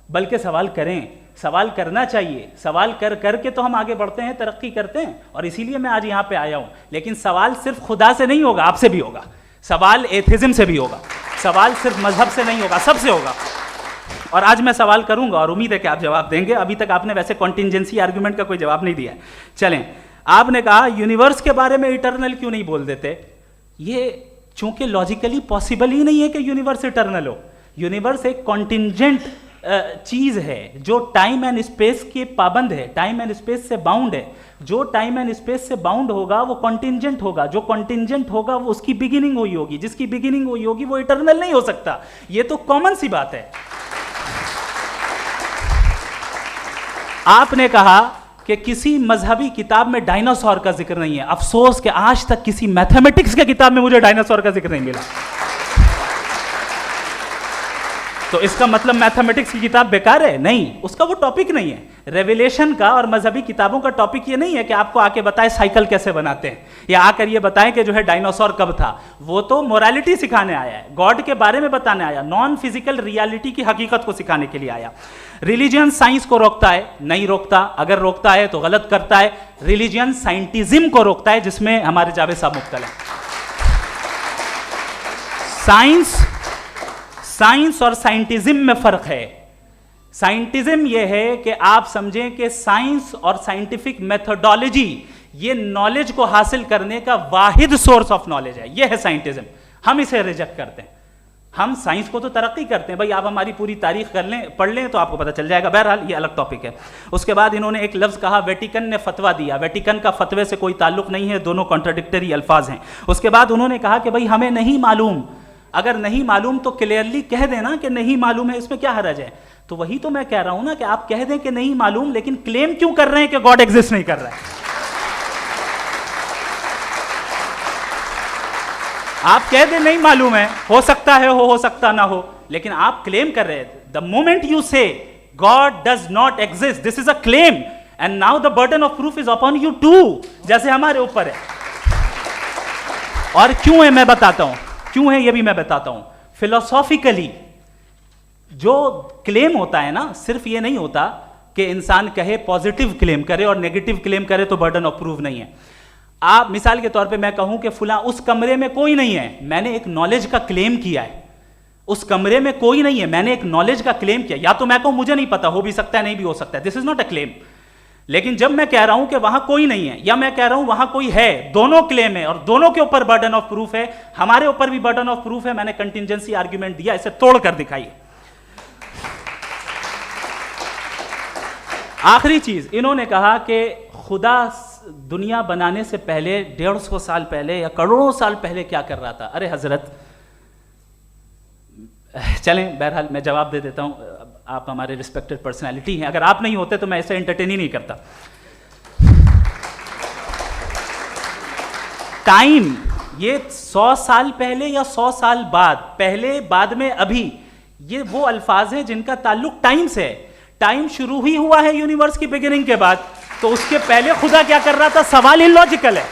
बल्कि सवाल करें, सवाल करना चाहिए। सवाल कर करके तो हम आगे बढ़ते हैं, तरक्की करते हैं, और इसीलिए मैं आज यहां पे आया हूं। लेकिन सवाल सिर्फ खुदा से नहीं होगा, आपसे भी होगा। सवाल एथिज्म से भी होगा, सवाल सिर्फ मजहब से नहीं होगा, सबसे होगा। और आज मैं सवाल करूंगा और उम्मीद है कि आप जवाब देंगे। अभी तक आपने वैसे कॉन्टिंजेंसी आर्गुमेंट का कोई जवाब नहीं दिया है। चलें, आपने कहा यूनिवर्स के बारे में इटर्नल क्यों नहीं बोल देते। ये चूंकि लॉजिकली पॉसिबल ही नहीं है कि यूनिवर्स इटर्नल हो। यूनिवर्स एक कॉन्टिंजेंट चीज है जो टाइम एंड स्पेस के पाबंद है, टाइम एंड स्पेस से बाउंड है। जो टाइम एंड स्पेस से बाउंड होगा वो कॉन्टिंजेंट होगा, जो कॉन्टिंजेंट होगा वो उसकी बिगिनिंग हुई होगी, जिसकी बिगिनिंग हुई होगी वो इटर्नल नहीं हो सकता। ये तो कॉमन सी बात है। आपने कहा कि किसी मजहबी किताब में डायनासोर का जिक्र नहीं है। अफसोस कि आज तक किसी मैथमेटिक्स के किताब में मुझे डायनासोर का जिक्र नहीं मिला। तो इसका मतलब मैथमेटिक्स की किताब बेकार है? नहीं, उसका वो टॉपिक नहीं है। रेवलेशन का और मजहबी किताबों का टॉपिक ये नहीं है कि आपको आके बताए साइकिल कैसे बनाते हैं, या आकर ये बताएं कि जो है डायनासोर कब था। वो तो मोरालिटी सिखाने आया है, गॉड के बारे में बताने आया, नॉन फिजिकल रियलिटी की हकीकत को सिखाने के लिए आया। रिलीजियन साइंस को रोकता है? नहीं रोकता। अगर रोकता है तो गलत करता है। रिलीजियन साइंटिज्म को रोकता है, जिसमें हमारे जावेद साहब मुब्तला है। साइंस और साइंटिज्म में फर्क है। साइंटिज्म यह है कि आप समझें कि साइंस और साइंटिफिक मेथोडोलॉजी ये नॉलेज को हासिल करने का वाहिद सोर्स ऑफ नॉलेज है। यह है साइंटिज्म। हम इसे रिजेक्ट करते हैं। हम साइंस को तो तरक्की करते हैं, भाई आप हमारी पूरी तारीख कर लें, पढ़ लें तो आपको पता चल जाएगा। बहरहाल ये अलग टॉपिक है। उसके बाद इन्होंने एक लफ्ज़ कहा, वेटिकन ने फतवा दिया। वेटिकन का फतवे से कोई ताल्लुक नहीं है, दोनों कॉन्ट्राडिक्टरी अल्फाज हैं। उसके बाद उन्होंने कहा कि भाई हमें नहीं मालूम। अगर नहीं मालूम तो क्लियरली कह देना कि नहीं मालूम है, इसमें क्या हर्ज है। तो वही तो मैं कह रहा हूं ना कि आप कह दें कि नहीं मालूम, लेकिन क्लेम क्यों कर रहे हैं कि गॉड एग्जिस्ट नहीं कर रहा है। आप कह दें नहीं मालूम है, हो सकता है हो सकता ना हो, लेकिन आप क्लेम कर रहे हैं। The moment you say God does not exist, this is a claim, and now the burden of proof is upon you too, जैसे हमारे ऊपर है। और क्यों है मैं बताता हूं, क्यों है ये भी मैं बताता हूं। फिलोसॉफिकली जो क्लेम होता है ना, सिर्फ ये नहीं होता कि इंसान कहे पॉजिटिव क्लेम करे और नेगेटिव क्लेम करे तो बर्डन ऑफ प्रूफ नहीं है। आप मिसाल के तौर पे मैं कहूं कि फुला उस कमरे में कोई नहीं है, मैंने एक नॉलेज का क्लेम किया है। उस कमरे में कोई नहीं है, मैंने एक नॉलेज का क्लेम किया। या तो मैं कहूं मुझे नहीं पता, हो भी सकता है नहीं भी हो सकता है, this is not a claim. लेकिन जब मैं कह रहा हूं कि वहां कोई नहीं है या मैं कह रहा हूं वहां कोई है, दोनों क्लेम है और दोनों के ऊपर बर्डन ऑफ प्रूफ है। हमारे ऊपर भी बर्डन ऑफ प्रूफ है, मैंने कंटिजेंसी आर्ग्यूमेंट दिया, इसे तोड़कर दिखाइए। आखिरी चीज, इन्होंने कहा कि खुदा दुनिया बनाने से पहले 150 साल पहले या करोड़ों साल पहले क्या कर रहा था। अरे हजरत, चलें बहरहाल मैं जवाब दे देता हूं, आप हमारे रिस्पेक्टेड पर्सनालिटी हैं, अगर आप नहीं होते तो मैं ऐसे एंटरटेन ही नहीं करता। टाइम, ये 100 साल पहले या 100 साल बाद, पहले बाद में अभी, ये वो अल्फाज हैं जिनका ताल्लुक टाइम से है। टाइम शुरू ही हुआ है यूनिवर्स की बिगिनिंग के बाद, तो उसके पहले खुदा क्या कर रहा था, सवाल इलॉजिकल है,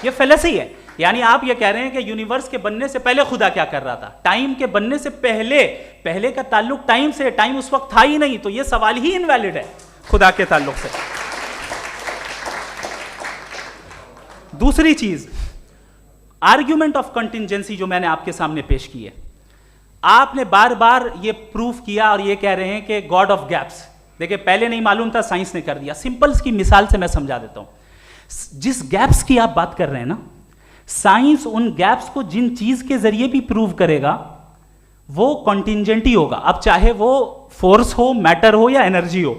ये फेलेसी है। यानी आप ये कह रहे हैं कि यूनिवर्स के बनने से पहले खुदा क्या कर रहा था, टाइम के बनने से पहले, पहले का ताल्लुक टाइम से, टाइम उस वक्त था ही नहीं, तो ये सवाल ही इनवैलिड है खुदा के ताल्लुक से। दूसरी चीज, आर्ग्यूमेंट ऑफ कंटिजेंसी जो मैंने आपके सामने पेश की है, आपने बार बार ये प्रूफ किया और ये कह रहे हैं कि गॉड ऑफ गैप्स। देखिए पहले नहीं मालूम था, साइंस ने कर दिया। सिंपल्स की मिसाल से मैं समझा देता हूं। जिस गैप्स की आप बात कर रहे हैं ना, साइंस उन गैप्स को जिन चीज के जरिए भी प्रूव करेगा वो कॉन्टिंजेंट ही होगा, अब चाहे वो फोर्स हो, मैटर हो या एनर्जी हो।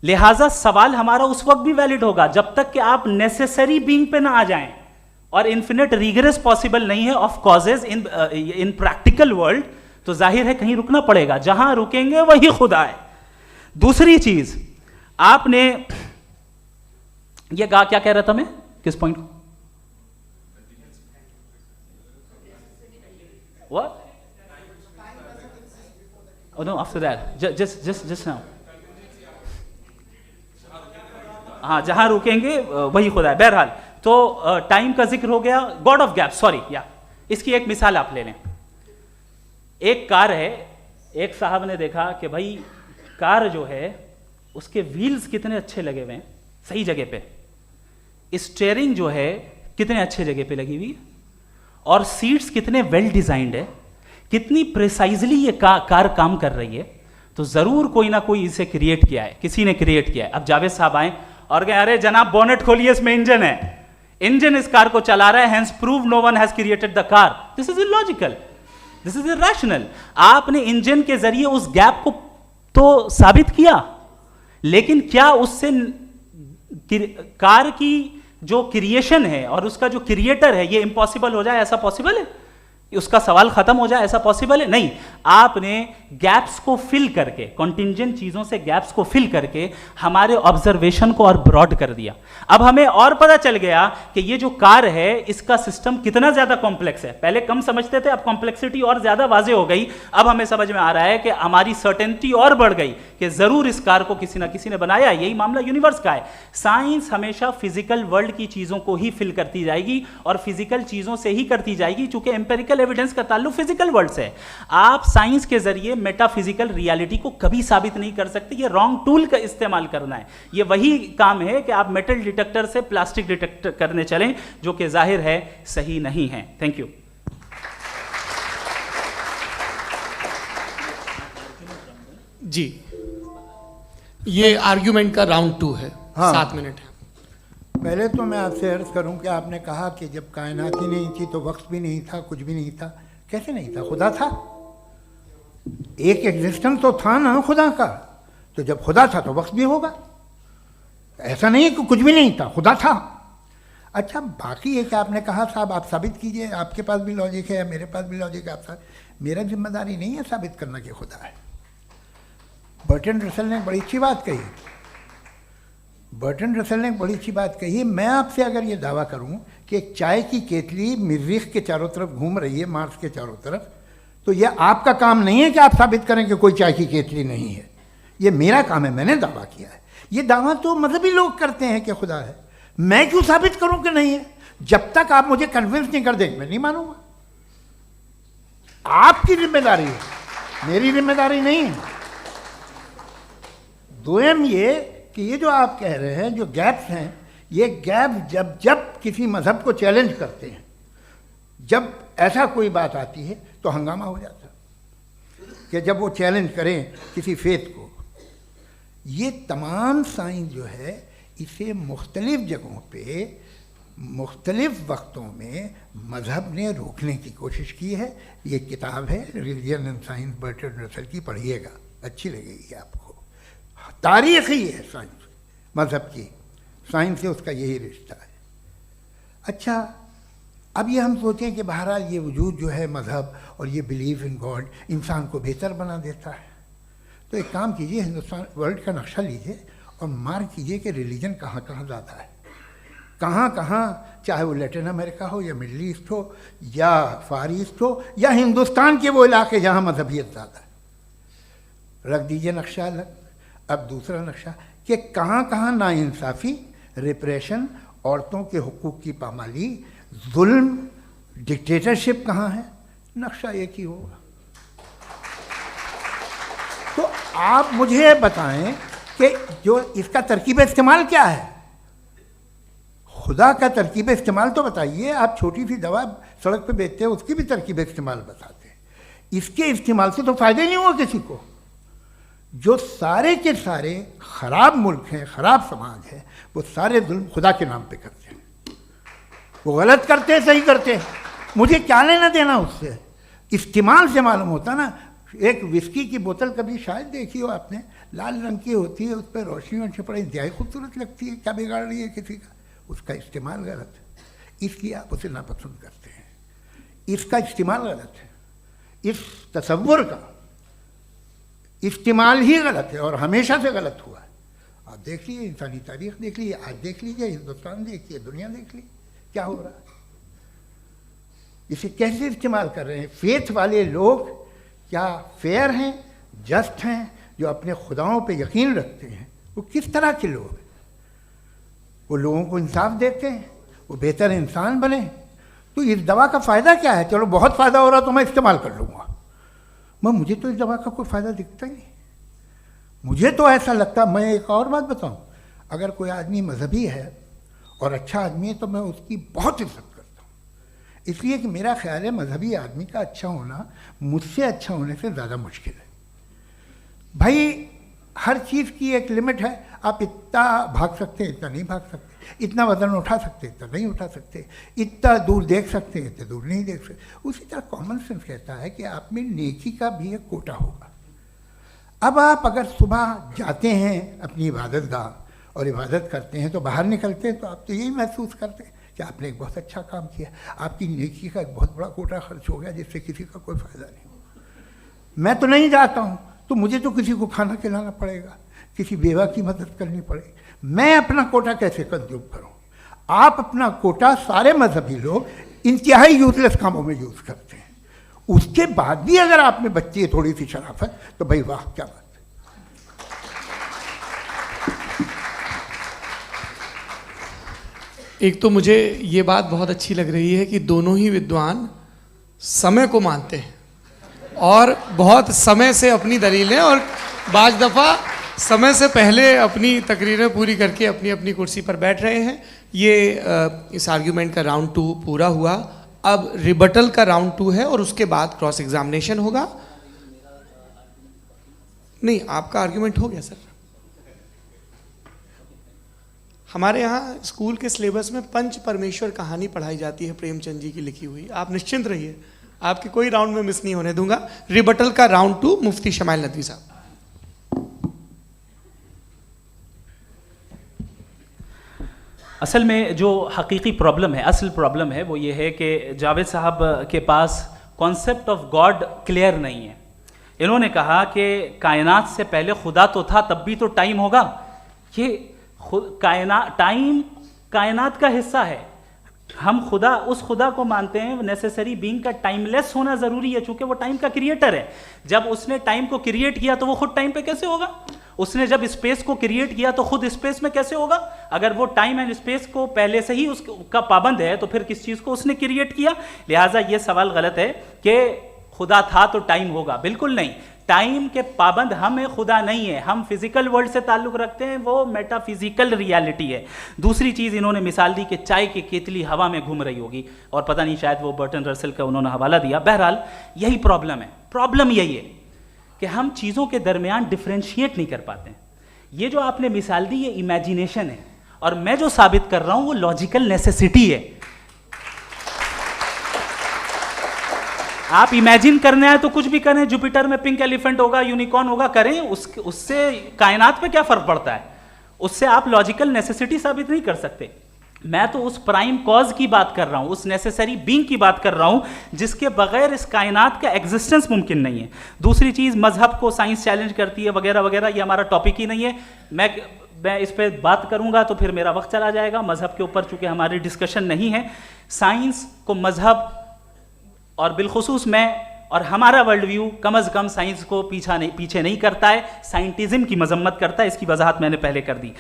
लिहाजा सवाल हमारा उस वक्त भी वैलिड होगा जब तक कि आप नेसेसरी बीइंग पे ना आ जाएं, और इन्फिनिट रिगरेस पॉसिबल नहीं है of causes in practical world, तो जाहिर है कहीं रुकना पड़ेगा, जहां रुकेंगे वही खुदा है। दूसरी चीज, आपने ये कहा, क्या कह रहा था मैं, किस पॉइंट को? What? Oh no, after that, just now. हाँ, जहां रुकेंगे वही खुदा है। बहरहाल, तो टाइम का जिक्र हो गया, गॉड ऑफ गैप, सॉरी, या इसकी एक मिसाल आप ले लें। एक कार है, एक साहब ने देखा कि भाई कार जो है उसके व्हील्स कितने अच्छे लगे हुए हैं, सही जगह पे, स्टीयरिंग जो है कितने अच्छे जगह पे लगी हुई है, और सीट्स कितने वेल डिजाइंड है, कितनी प्रिसाइजली ये कार काम कर रही है, तो जरूर कोई ना कोई इसे क्रिएट किया है, किसी ने क्रिएट किया है। अब जावेद साहब आए और कहे अरे जनाब बोनेट खोलिए, इसमें इंजन है, इंजन इस कार को चला रहा है, hence prove no one has created the car. This is illogical, this is irrational. आपने इंजन के जरिए उस गैप को तो साबित किया, लेकिन क्या उससे कार की जो क्रिएशन है और उसका जो क्रिएटर है ये इम्पॉसिबल हो जाए, ऐसा पॉसिबल है? उसका सवाल खत्म हो जाए, ऐसा पॉसिबल है? नहीं। आपने गैप्स को फिल करके, कॉन्टिंजेंट चीजों से गैप्स को फिल करके हमारे ऑब्जर्वेशन को और ब्रॉड कर दिया। अब हमें और पता चल गया कि ये जो कार है इसका सिस्टम कितना ज्यादा कॉम्प्लेक्स है। पहले कम समझते थे, अब कॉम्प्लेक्सिटी और ज्यादा वाजे हो गई। अब हमें समझ में आ रहा है कि हमारी सर्टेनिटी और बढ़ गई कि जरूर इस कार को किसी ना किसी ने बनाया। यही मामला यूनिवर्स का है। साइंस हमेशा फिजिकल वर्ल्ड की चीजों को ही फिल करती जाएगी और फिजिकल चीजों से ही करती जाएगी, चूंकि एम्पेरिकल एविडेंस का ताल्लुक फिजिकल वर्ल्ड से है। आप साइंस के जरिए मेटाफिजिकल रियलिटी को कभी साबित नहीं कर सकते। ये रॉन्ग टूल का इस्तेमाल करना है। ये वही काम है कि आप मेटल डिटेक्टर से प्लास्टिक डिटेक्टर करने चलें, जो कि जाहिर है सही नहीं है। Thank you. जी, ये आर्ग्यूमेंट का राउंड 2 है। हाँ। 7 मिनट है। पहले तो मैं आपसे अर्ज करूं कि आपने कहा कि जब कायनात ही नहीं थी तो वक्त भी नहीं था, कुछ भी नहीं था। कैसे नहीं था? खुदा था। एक एग्जिस्टेंस तो था ना खुदा का। तो जब खुदा था तो वक्त भी होगा। ऐसा नहीं है कि कुछ भी नहीं था, खुदा था। अच्छा, बाकी एक आपने कहा साहब आप साबित कीजिए, आपके पास भी लॉजिक है या मेरे पास भी लॉजिक है, आप मेरा जिम्मेदारी नहीं है साबित करना कि खुदा है। बर्टन रसल ने बड़ी अच्छी बात कही, बर्टन रसल ने बड़ी अच्छी बात कही। मैं आपसे अगर ये दावा करूं कि एक चाय की केतली मरीख के चारों तरफ घूम रही है, मार्स के चारों तरफ, तो ये आपका काम नहीं है कि आप साबित करें कि कोई चाय की केतली नहीं है। ये मेरा काम है, मैंने दावा किया है। ये दावा तो मजहबी लोग करते हैं कि खुदा है, मैं क्यों साबित करूं कि नहीं है? जब तक आप मुझे कन्विंस नहीं कर देंगे मैं नहीं मानूंगा। आपकी जिम्मेदारी है, मेरी जिम्मेदारी नहीं है। दोयम ये कि ये जो आप कह रहे हैं, जो गैप्स हैं, ये गैप जब जब किसी मजहब को चैलेंज करते हैं, जब ऐसा कोई बात आती है तो हंगामा हो जाता है कि जब वो चैलेंज करें किसी फेथ को। ये तमाम साइंस जो है इसे मुख्तलिफ जगहों पे मुख्तलिफ वक्तों में मज़हब ने रोकने की कोशिश की है। ये किताब है religion and science, Burton Russell की, पढ़िएगा, अच्छी लगेगी आपको। तारीख़ ही है साइंस, मज़हब की साइंस से उसका यही रिश्ता है। अच्छा, अब ये हम सोचें कि बहरहाल ये वजूद जो है मज़हब और ये बिलीव इन गॉड इंसान को बेहतर बना देता है, तो एक काम कीजिए, हिंदुस्तान वर्ल्ड का नक्शा लीजिए और मार्क कीजिए कि रिलीजन कहाँ कहाँ ज़्यादा है, कहाँ कहाँ, चाहे वो लैटिन अमेरिका हो या मिडल ईस्ट हो या फार ईस्ट हो या हिंदुस्तान के वो इलाके जहाँ मजहबियत ज़्यादा है। रख दीजिए नक्शा अलग। अब दूसरा नक्शा कि कहाँ कहाँ नाइंसाफ़ी, रिप्रेशन, औरतों के हुकूक की पामाली, जुल्म, डिक्टेटरशिप कहाँ है, नक्शा एक ही होगा। तो आप मुझे बताएं कि जो इसका तरकीब इस्तेमाल क्या है, खुदा का तरकीब इस्तेमाल तो बताइए। आप छोटी सी दवा सड़क पे बेचते हैं, उसकी भी तरकीब इस्तेमाल बताते हैं। इसके इस्तेमाल से तो फ़ायदा नहीं हुआ किसी को। जो सारे के सारे ख़राब मुल्क हैं, ख़राब समाज है, वो सारे जुल्म खुदा के नाम पे करते हैं। वो गलत करते हैं, सही करते हैं, मुझे क्या लेना देना उससे। इस्तेमाल से मालूम होता ना। एक विस्की की बोतल कभी शायद देखी हो आपने, लाल रंग की होती है, उस पर रोशनी और छपड़ा इंतहाई खूबसूरत लगती है, क्या बिगाड़ रही है किसी का? उसका इस्तेमाल गलत है, इसलिए आप उसे नापसंद करते हैं। इसका इस्तेमाल गलत है, इस तसव्वुर का इस्तेमाल ही गलत है और हमेशा से गलत हुआ है। आप देख लीजिए, इंसानी तारीख देख लीजिए, आज देख लीजिए, हिंदुस्तान देखिए, दुनिया देख लीजिए क्या हो रहा है। इसे कैसे इस्तेमाल कर रहे हैं फेथ वाले लोग? क्या फेयर हैं, जस्ट हैं, जो अपने खुदाओं पे यकीन रखते हैं? वो किस तरह के लोग हैं? वो लोगों को इंसाफ देते हैं, वो बेहतर इंसान बने। तो इस दवा का फ़ायदा क्या है? चलो बहुत फ़ायदा हो रहा तो मैं इस्तेमाल कर लूँगा, मैं मुझे तो इस दवा का कोई फ़ायदा दिखता ही नहीं। मुझे तो ऐसा लगता, मैं एक और बात बताऊँ, अगर कोई आदमी मजहबी है और अच्छा आदमी है तो मैं उसकी बहुत इज्जत करता हूँ, इसलिए कि मेरा ख्याल है मजहबी आदमी का अच्छा होना मुझसे अच्छा होने से ज़्यादा मुश्किल है। भाई हर चीज़ की एक लिमिट है। आप इतना भाग सकते हैं, इतना नहीं भाग सकते, इतना वज़न उठा सकते, इतना नहीं उठा सकते, इतना दूर देख सकते हैं, इतना दूर नहीं देख सकते। उसी तरह कॉमन सेंस कहता है कि आप में नेकी का भी एक कोटा होगा। अब आप अगर सुबह जाते हैं अपनी इबादत गाह और इबादत करते हैं तो बाहर निकलते हैं तो आप तो यही महसूस करते हैं कि आपने एक बहुत अच्छा काम किया, आपकी नेकी का एक बहुत बड़ा कोटा खर्च हो गया जिससे किसी का कोई फ़ायदा नहीं हो। मैं तो नहीं जाता हूँ तो मुझे तो किसी को खाना खिलाना पड़ेगा, किसी बेवा की मदद करनी पड़ेगी, मैं अपना कोटा कैसे कंज्यूम करूँ? आप अपना कोटा सारे मजहबी लोग इंतहाई यूजलेस कामों में यूज़ करते हैं। उसके बाद भी अगर आप में बच्ची है थोड़ी सी शराफत तो भाई वाह क्या बात है। एक तो मुझे ये बात बहुत अच्छी लग रही है कि दोनों ही विद्वान समय को मानते हैं और बहुत समय से अपनी दलीलें और बाज़ दफ़ा समय से पहले अपनी तकरीरें पूरी करके अपनी अपनी कुर्सी पर बैठ रहे हैं। ये इस आर्ग्यूमेंट का राउंड 2 पूरा हुआ। अब रिबटल का राउंड 2 है और उसके बाद क्रॉस एग्जामिनेशन होगा। नहीं, आपका आर्ग्यूमेंट हो गया सर। हमारे यहाँ स्कूल के सिलेबस में पंच परमेश्वर कहानी पढ़ाई जाती है, प्रेमचंद जी की लिखी हुई। आप निश्चिंत रहिए, आपके कोई राउंड में मिस नहीं होने दूंगा। रिबटल का राउंड 2, मुफ्ती शमाइल नदवी साहब। असल में जो हकीकी प्रॉब्लम है, असल प्रॉब्लम है वो ये है कि जावेद साहब के पास कॉन्सेप्ट ऑफ गॉड क्लियर नहीं है। इन्होंने कहा कि कायनात से पहले खुदा तो था, तब भी तो टाइम होगा। ये टाइम कायनात का हिस्सा है। हम खुदा, उस खुदा को मानते हैं, नेसेसरी बीइंग का टाइमलेस होना ज़रूरी है, चूंकि वो टाइम का क्रिएटर है। जब उसने टाइम को क्रिएट किया तो वो खुद टाइम पे कैसे होगा? उसने जब स्पेस को क्रिएट किया तो खुद स्पेस में कैसे होगा? अगर वो टाइम एंड स्पेस को पहले से ही उसका पाबंद है तो फिर किस चीज़ को उसने क्रिएट किया? लिहाजा ये सवाल गलत है कि खुदा था तो टाइम होगा। बिल्कुल नहीं, टाइम के पाबंद हम हैं, खुदा नहीं है। हम फिजिकल वर्ल्ड से ताल्लुक़ रखते हैं, वो मेटाफिजिकल रियलिटी है। दूसरी चीज़ इन्होंने मिसाल दी कि चाय की केतली हवा में घूम रही होगी, और पता नहीं शायद वो बर्टन रसल का उन्होंने हवाला दिया। बहरहाल यही प्रॉब्लम है। प्रॉब्लम यही है कि हम चीज़ों के दरमियान डिफ्रेंशिएट नहीं कर पाते। ये जो आपने मिसाल दी ये इमेजिनेशन है, और मैं जो साबित कर रहा हूँ वो लॉजिकल नेसेसिटी है। आप इमेजिन करने आए तो कुछ भी करें, जुपिटर में पिंक एलिफेंट होगा, यूनिकॉर्न होगा, करें, उससे कायनात पे क्या फ़र्क पड़ता है? उससे आप लॉजिकल नेसेसिटी साबित नहीं कर सकते। मैं तो उस प्राइम कॉज की बात कर रहा हूं, उस नेसेसरी बीइंग की बात कर रहा हूं जिसके बगैर इस कायनात का एग्जिस्टेंस मुमकिन नहीं है। दूसरी चीज़, मजहब को साइंस चैलेंज करती है वगैरह वगैरह, ये हमारा टॉपिक ही नहीं है। मैं इस पर बात करूंगा तो फिर मेरा वक्त चला जाएगा। मजहब के ऊपर चूंकि हमारी डिस्कशन नहीं है, साइंस को मजहब और बिलखुसूस मैं और हमारा वर्ल्ड व्यू कम अज़ कम साइंस को पीछे नहीं करता है, साइंटिज्म की मजम्मत करता है। इसकी वजाहत मैंने पहले कर दी।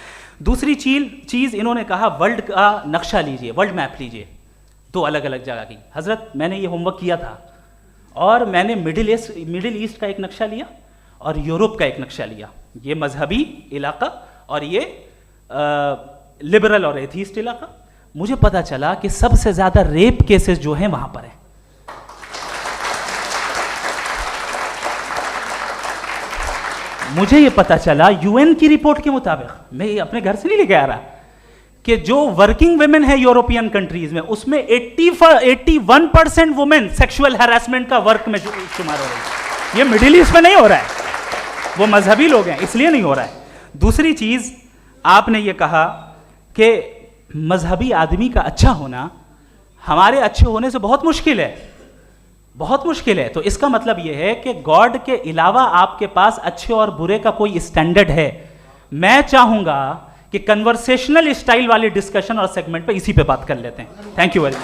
दूसरी चीज़ इन्होंने कहा वर्ल्ड का नक्शा लीजिए, वर्ल्ड मैप लीजिए, दो अलग अलग जगह की। हज़रत मैंने ये होमवर्क किया था, और मैंने मिडिल ईस्ट का एक नक्शा लिया और यूरोप का एक नक्शा लिया। ये मजहबी इलाका और ये लिबरल और एथीस्ट इलाका। मुझे पता चला कि सबसे ज़्यादा रेप केसेस जो हैं वहाँ पर हैं। मुझे ये पता चला यूएन की रिपोर्ट के मुताबिक, मैं ये अपने घर से नहीं लेके आ रहा, कि जो वर्किंग वुमेन है यूरोपियन कंट्रीज में, उसमें 81% वुमेन सेक्सुअल हैरेसमेंट का वर्क में शुमार हो रही है। ये मिडिल ईस्ट में नहीं हो रहा है, वो मजहबी लोग हैं इसलिए नहीं हो रहा है। दूसरी चीज, आपने ये कहा कि मजहबी आदमी का अच्छा होना हमारे अच्छे होने से बहुत मुश्किल है, बहुत मुश्किल है। तो इसका मतलब यह है कि गॉड के अलावा आपके पास अच्छे और बुरे का कोई स्टैंडर्ड है। मैं चाहूंगा कि कन्वर्सेशनल स्टाइल वाले डिस्कशन और सेगमेंट पे इसी पे बात कर लेते हैं। Thank you very much.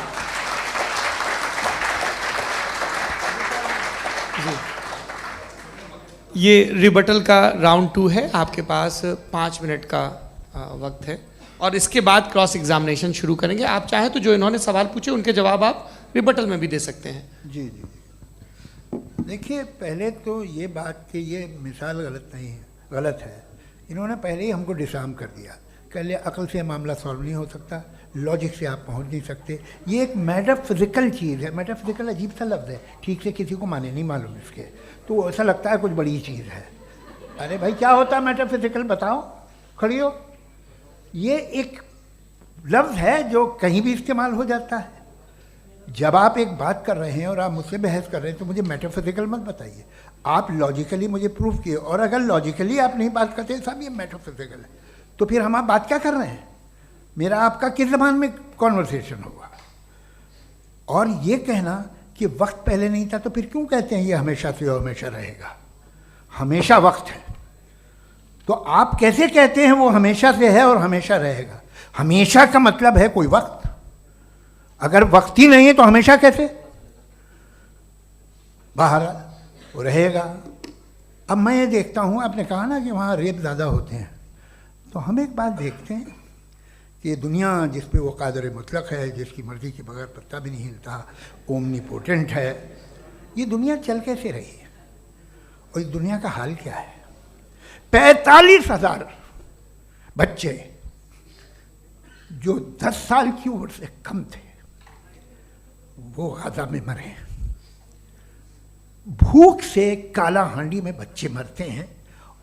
ये रिबटल का राउंड 2 है। आपके पास 5 मिनट का वक्त है, और इसके बाद क्रॉस एग्जामिनेशन शुरू करेंगे। आप चाहें तो जो इन्होंने सवाल पूछे उनके जवाब आप रिबटल में भी दे सकते हैं। जी जी, देखिए पहले तो ये बात कि ये मिसाल गलत नहीं है, गलत है। इन्होंने पहले ही हमको डिसार्म कर दिया, कह लिया अकल से मामला सॉल्व नहीं हो सकता, लॉजिक से आप पहुंच नहीं सकते। ये एक मेटाफिजिकल चीज़ है। मेटाफिजिकल अजीब सा लफ्ज़ है, ठीक से किसी को माने नहीं मालूम इसके, तो ऐसा लगता है कुछ बड़ी चीज़ है। अरे भाई क्या होता है मेटाफिजिकल, बताओ, खड़ी हो। ये एक लफ्ज़ है जो कहीं भी इस्तेमाल हो जाता है। जब आप एक बात कर रहे हैं और आप मुझसे बहस कर रहे हैं तो मुझे मेटाफिजिकल मत बताइए, आप लॉजिकली मुझे प्रूफ किए। और अगर लॉजिकली आप नहीं बात करते साहब ये मेटाफिजिकल है, तो फिर हम आप बात क्या कर रहे हैं? मेरा आपका किस ज़बान में कॉन्वर्सेशन होगा? और ये कहना कि वक्त पहले नहीं था, तो फिर क्यों कहते हैं ये हमेशा से और हमेशा रहेगा? हमेशा वक्त है, तो आप कैसे कहते हैं वो हमेशा से है और हमेशा रहेगा? हमेशा का मतलब है कोई वक्त, अगर वक्त ही नहीं है तो हमेशा कैसे? बाहर वो रहेगा। अब मैं ये देखता हूँ, आपने कहा ना कि वहाँ रेप ज़्यादा होते हैं, तो हम एक बात देखते हैं कि ये दुनिया जिस पे वो कादर मुतलक है, जिसकी मर्ज़ी के बगैर पत्ता भी नहीं हिलता, ओमनीपोटेंट है, ये दुनिया चल कैसे रही है? और इस दुनिया का हाल क्या है? 45,000 बच्चे जो 10 साल की उम्र से कम थे वो गाजा में मरे। भूख से काला हांडी में बच्चे मरते हैं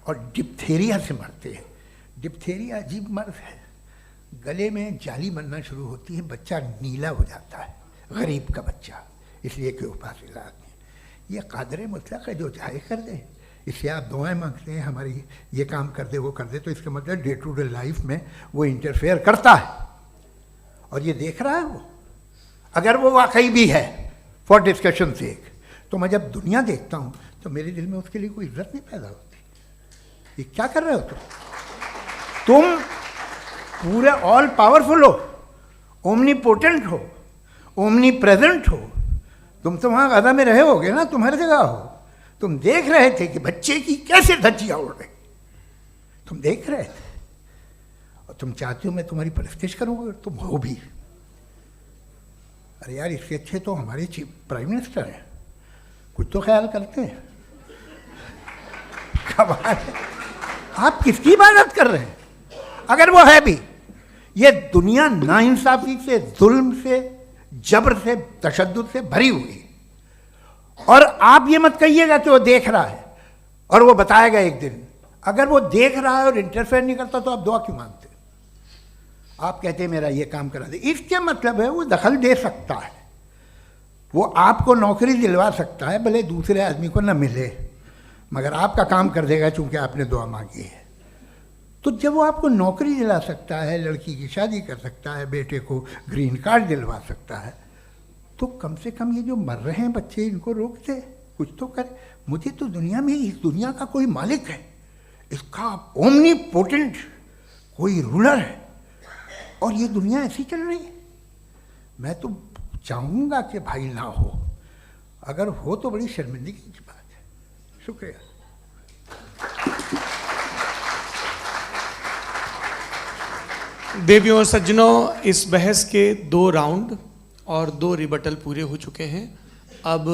और डिप्थेरिया से मरते हैं। डिप्थेरिया अजीब मर्ज है, गले में जाली बनना शुरू होती है, बच्चा नीला हो जाता है, गरीब का बच्चा, इसलिए कि उपास इलाज में। ये कादर मुतलक है जो चाहे कर दे, इससे आप दुआएं मांगते हैं हमारी ये काम कर दे वो कर दे, तो इसका मतलब डे टू डे लाइफ में वो इंटरफेयर करता है। और ये देख रहा है वो। अगर वो वाकई भी है फॉर डिस्कशन सेक, तो मैं जब दुनिया देखता हूँ तो मेरे दिल में उसके लिए कोई इज्जत नहीं पैदा होती। ये क्या कर रहे हो तुम पूरे ऑल पावरफुल हो, ओमनीपोटेंट हो, ओमनी प्रेजेंट हो। तुम तो वहाँ गाजा में रहे होगे ना, तुम हर जगह हो। तुम देख रहे थे कि बच्चे की कैसे धज्जियाँ उड़ रही, तुम देख रहे थे। और तुम चाहते हो मैं तुम्हारी परस्तिश करूँगा, तुम हो भी। अरे यार, इसके अच्छे तो हमारे चीफ प्राइम मिनिस्टर हैं, कुछ तो ख्याल करते हैं। कमाल है, आप किसकी इबादत कर रहे हैं? अगर वो है भी, ये दुनिया नाइंसाफी से, जुल्म से, जबर से, तशद्दुद से भरी हुई। और आप ये मत कहिएगा कि वो देख रहा है और वो बताएगा एक दिन। अगर वो देख रहा है और इंटरफेयर नहीं करता तो आप दुआ क्यों मांगते? आप कहते हैं मेरा ये काम करा दे, इसके मतलब है वो दखल दे सकता है, वो आपको नौकरी दिलवा सकता है, भले दूसरे आदमी को न मिले, मगर आपका काम कर देगा चूंकि आपने दुआ मांगी है। तो जब वो आपको नौकरी दिला सकता है, लड़की की शादी कर सकता है, बेटे को ग्रीन कार्ड दिलवा सकता है, तो कम से कम ये जो मर रहे हैं बच्चे, इनको रोक दे, कुछ तो करे। मुझे तो दुनिया में, इस दुनिया का कोई मालिक है, इसका ओमनीपोटेंट कोई रूलर है, और ये दुनिया ऐसी चल रही है। मैं तो चाहूँगा कि भाई ना हो, अगर हो तो बड़ी शर्मिंदगी की बात है। शुक्रिया। देवियों और सज्जनों, इस बहस के 2 राउंड और 2 रिबटल पूरे हो चुके हैं। अब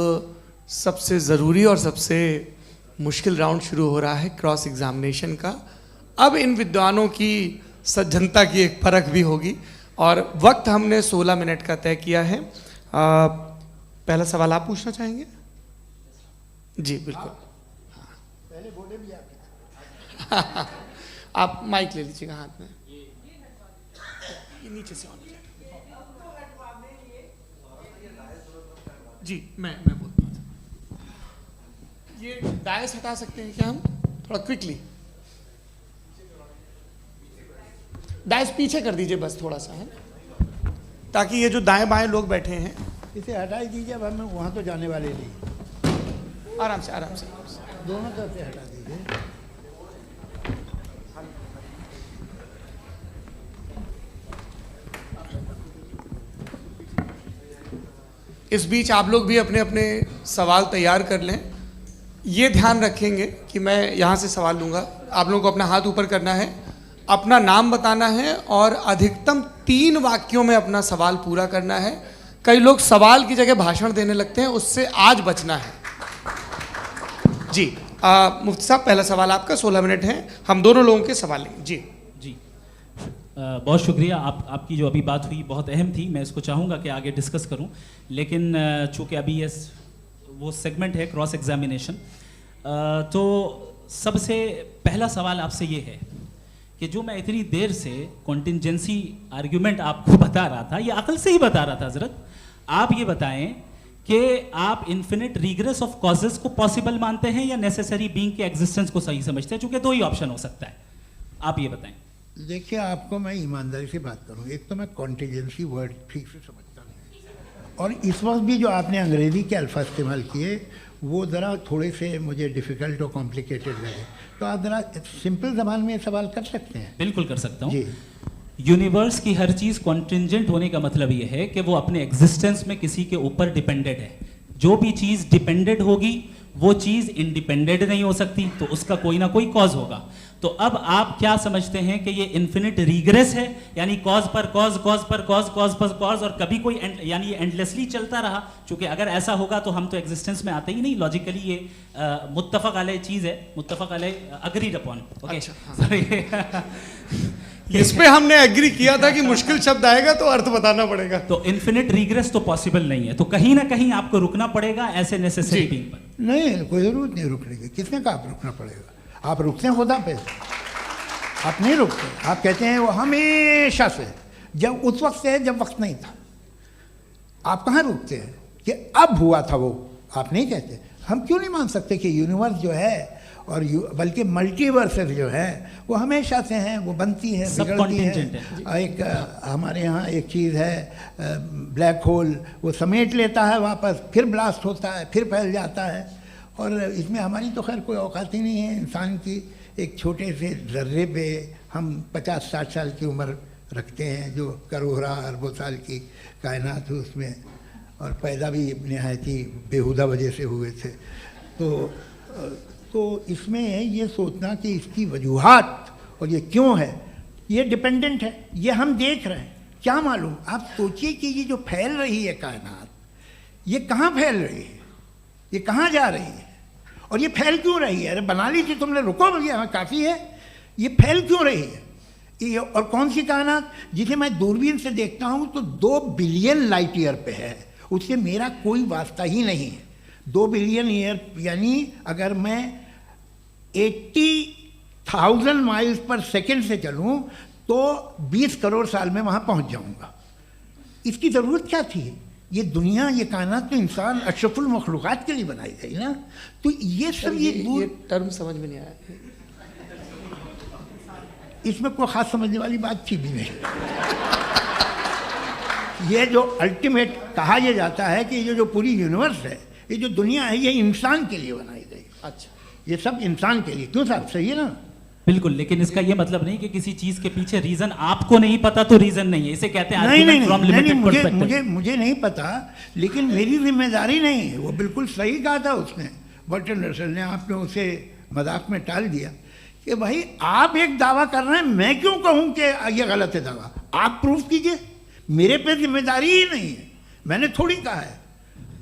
सबसे ज़रूरी और सबसे मुश्किल राउंड शुरू हो रहा है, क्रॉस एग्जामिनेशन का। अब इन विद्वानों की सज्जनता की एक परख भी होगी, और वक्त हमने 16 मिनट का तय किया है। पहला सवाल आप पूछना चाहेंगे? जी बिल्कुल। पहले बोले भी आप माइक ले लीजिएगा हाथ में, ये नीचे से ऑन हो जाएगा। जी मैं बोलता हूँ, ये डायस हटा सकते हैं क्या हम थोड़ा क्विकली? डायस पीछे कर दीजिए बस थोड़ा सा, है, ताकि ये जो दाएं बाएं लोग बैठे हैं, इसे हटा ही दीजिए। अब हम वहाँ तो जाने वाले नहीं। आराम से आराम से दोनों तरफ से हटा दीजिए। इस बीच आप लोग भी अपने अपने सवाल तैयार कर लें। ये ध्यान रखेंगे कि मैं यहाँ से सवाल लूँगा, आप लोगों को अपना हाथ ऊपर करना है, अपना नाम बताना है और अधिकतम 3 वाक्यों में अपना सवाल पूरा करना है। कई लोग सवाल की जगह भाषण देने लगते हैं, उससे आज बचना है। जी मुफ्ती साहब, पहला सवाल आपका, 16 मिनट हैं, हम दोनों लोगों के सवाल लेंगे। जी जी बहुत शुक्रिया। आपकी जो अभी बात हुई बहुत अहम थी, मैं इसको चाहूँगा कि आगे डिस्कस करूँ, लेकिन चूँकि अभी ये वो सेगमेंट है क्रॉस एग्जामिनेशन, तो सबसे पहला सवाल आपसे ये है कि जो मैं इतनी देर से कॉन्टिंजेंसी आर्ग्यूमेंट आपको बता रहा था, ये अकल से ही बता रहा था हजरत, आप ये बताएं कि आप इन्फिनिट रिग्रेस ऑफ कॉजेस को पॉसिबल मानते हैं या नेसेसरी बीइंग के एग्जिस्टेंस को सही समझते हैं? चूंकि 2 ही ऑप्शन हो सकता है, आप ये बताएं। देखिए, आपको मैं ईमानदारी से बात करूँ, एक तो मैं कॉन्टिजेंसी वर्ड ठीक से समझता नहीं, और इस वक्त भी जो आपने अंग्रेज़ी के अल्फाज इस्तेमाल किए वो ज़रा थोड़े से मुझे डिफ़िकल्ट और कॉम्प्लिकेटेड लगे, तो आप ज़रा सिंपल ज़बान में सवाल कर सकते हैं? बिल्कुल कर सकता हूँ जी। यूनिवर्स की हर चीज़ कॉन्टिंजेंट होने का मतलब ये है कि वो अपने एग्जिस्टेंस में किसी के ऊपर डिपेंडेड है। जो भी चीज़ डिपेंडेड होगी वो चीज़ इंडिपेंडेंट नहीं हो सकती, तो उसका कोई ना कोई कॉज होगा। तो अब आप क्या समझते हैं कि ये इन्फिनिट रिग्रेस है, यानी कॉज पर कॉज, कॉज पर कॉज, कॉज पर कॉज, और कभी कोई यानी ये एंडलेसली चलता रहा? क्योंकि अगर ऐसा होगा तो हम तो एग्जिस्टेंस में आते ही नहीं, लॉजिकली ये मुत्तफक अलैह चीज़ है, मुत्तफक अलैह अग्रीड अपॉन। इस पे हमने एग्री किया था कि मुश्किल शब्द आएगा तो अर्थ बताना पड़ेगा। तो इन्फिनिट रिग्रेस तो पॉसिबल नहीं है, तो कहीं ना कहीं आपको रुकना पड़ेगा ऐसे नेसेसरी बीइंग पर। नहीं, कोई ज़रूरत नहीं रुकने की। किसने कहा आप रुकना पड़ेगा? आप रुकते हैं खुदा पे, आप नहीं रुकते। आप कहते हैं वो हमेशा से, जब उस वक्त से जब वक्त नहीं था। आप कहाँ रुकते हैं कि अब हुआ था वो? आप नहीं कहते। हम क्यों नहीं मान सकते कि यूनिवर्स जो है और बल्कि मल्टीवर्सेस जो है वो हमेशा से हैं, वो बनती हैं, सब बिगड़ती contingent हैं। एक हमारे यहाँ एक चीज़ है ब्लैक होल, वो समेट लेता है वापस, फिर ब्लास्ट होता है, फिर फैल जाता है। और इसमें हमारी तो खैर कोई औकात ही नहीं है इंसान की। एक छोटे से ज़र्रे पे हम 50-60 साल की उम्र रखते हैं, जो करोड़ों अरबों साल की कायनात है उसमें, और पैदा भी नहायत ही बेहुदा वजह से हुए थे। तो इसमें ये सोचना कि इसकी वजूहात और ये क्यों है, ये डिपेंडेंट है, ये हम देख रहे हैं, क्या मालूम। आप सोचिए कि ये जो फैल रही है कायनात, ये कहाँ फैल रही है, ये कहाँ जा रही है, और ये फैल क्यों रही है। अरे बना ली थी तुमने, रुको भैया, काफ़ी है। ये फैल क्यों रही है, ये और कौन सी कायनात जिसे मैं दूरबीन से देखता हूँ तो 2 बिलियन लाइट ईयर पे है, उससे मेरा कोई वास्ता ही नहीं है। 2 बिलियन ईयर यानी अगर मैं 80,000 माइल्स पर सेकेंड से चलूँ तो 20 करोड़ साल में वहाँ पहुँच जाऊँगा। इसकी ज़रूरत क्या थी। ये दुनिया, ये कायनात तो इंसान अशरफुल मखलूक़ात के लिए बनाई गई ना। तो ये सब ये टर्म समझ में नहीं आया, इसमें कोई ख़ास समझने वाली बात थी भी नहीं। ये जो अल्टीमेट कहा यह जाता है कि ये जो पूरी यूनिवर्स है, ये जो दुनिया है, ये इंसान के लिए बनाई गई। अच्छा, ये सब इंसान के लिए। क्यों साहब, सही है ना। बिल्कुल, लेकिन इसका ये मतलब नहीं कि किसी चीज के पीछे रीजन आपको नहीं पता तो रीजन नहीं है, इसे कहते हैं नहीं, मुझे नहीं पता, लेकिन मेरी जिम्मेदारी नहीं है। वो बिल्कुल सही कहा था उसने, बर्टन रसल ने। आपने उसे मजाक में टाल दिया कि भाई आप एक दावा कर रहे हैं, मैं क्यों कहूँ कि ये गलत है दावा, आप प्रूफ कीजिए, मेरे पे जिम्मेदारी ही नहीं है, मैंने थोड़ी कहा है,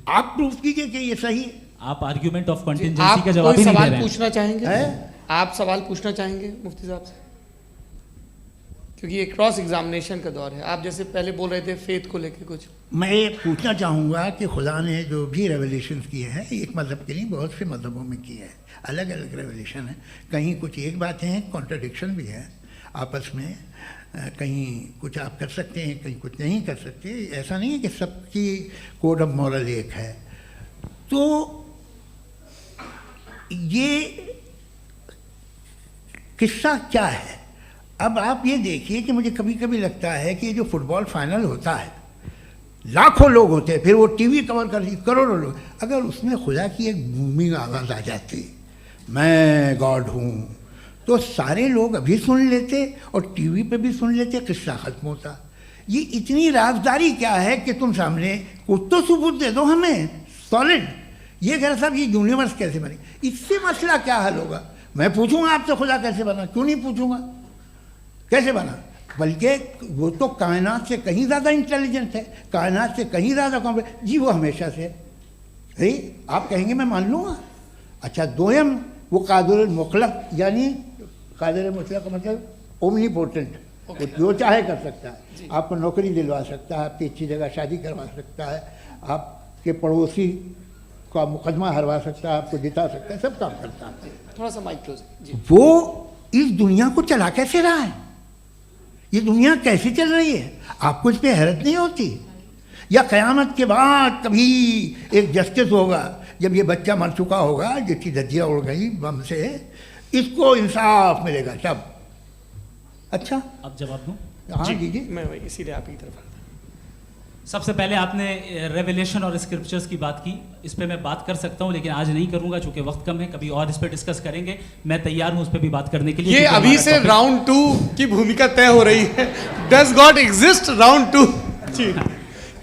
आप प्रूफ कीजिए कि ये सही है। आप आर्ग्यूमेंट ऑफ कंटिंजेंसी का जवाब ही नहीं दे सवाल रहे हैं। पूछना चाहेंगे? आप सवाल पूछना चाहेंगे मुफ्ती साहब से, क्योंकि ये क्रॉस एग्जामिनेशन का दौर है। आप जैसे पहले बोल रहे थे फेथ को लेके कुछ, मैं ये पूछना चाहूँगा कि खुदा ने जो भी रेवलेशन किए हैं, एक मज़हब के लिए बहुत से मज़हबों में किए हैं, अलग अलग रेवलेशन है। कहीं कुछ एक बातें हैं, कॉन्ट्रडिक्शन भी है आपस में, कहीं कुछ आप कर सकते हैं, कहीं कुछ नहीं कर सकते। ऐसा नहीं है कि सबकी कोड ऑफ मॉरल एक है। तो ये किस्सा क्या है। अब आप ये देखिए कि मुझे कभी कभी लगता है कि जो फुटबॉल फाइनल होता है, लाखों लोग होते हैं, फिर वो टीवी कवर कर, करोड़ों लोग, अगर उसमें खुदा की एक बूमिंग आवाज़ आ जाती, मैं गॉड हूँ, तो सारे लोग अभी सुन लेते और टीवी पे भी सुन लेते, किस्सा ख़त्म होता। ये इतनी राजदारी क्या है कि तुम सामने कुछ तो सबूत दे दो हमें सॉलिड। ये कह साहब ये यूनिवर्स कैसे बनी, इससे मसला क्या हल होगा। मैं पूछूंगा आपसे खुदा कैसे बना, क्यों नहीं पूछूंगा कैसे बना, बल्कि वो तो कायनात से कहीं ज़्यादा इंटेलिजेंट है, कायनात से कहीं ज़्यादा कॉम्प्लेक्स। जी वो हमेशा से है, आप कहेंगे मैं मान लूँगा। अच्छा, दोयम वो कादिर मुतलक, यानी कादिर मुतलक का मतलब ओमनीपोटेंट, वो जो चाहे कर सकता है। आपको नौकरी दिलवा सकता है, आपकी अच्छी जगह शादी करवा सकता है, आपके पड़ोसी का मुकदमा हरवा सकता है, आपको जिता सकता है, सब काम करता है। थोड़ा सा माइक क्लोज जी। वो इस दुनिया को चला कैसे रहा है, ये दुनिया कैसे चल रही है, आपको इस पर हैरत नहीं होती। या क़यामत के बाद कभी एक जस्टिस होगा, जब ये बच्चा मर चुका होगा, जिसकी धज्जियाँ उड़ गई बम से, इसको इंसाफ मिलेगा तब। अच्छा, अब जवाब दूं? हाँ जी, मैं वही इसीलिए आप की तरफ। सबसे पहले आपने रेवलेशन और स्क्रिप्चर्स की बात की, इस पे मैं बात कर सकता हूं, लेकिन आज नहीं करूंगा चूंकि वक्त कम है, कभी और इस पे डिस्कस करेंगे। मैं तैयार हूं उस पे भी बात करने के लिए। ये अभी से राउंड 2 की भूमिका तय हो रही है। डज गॉड एग्जिस्ट राउंड 2 जी।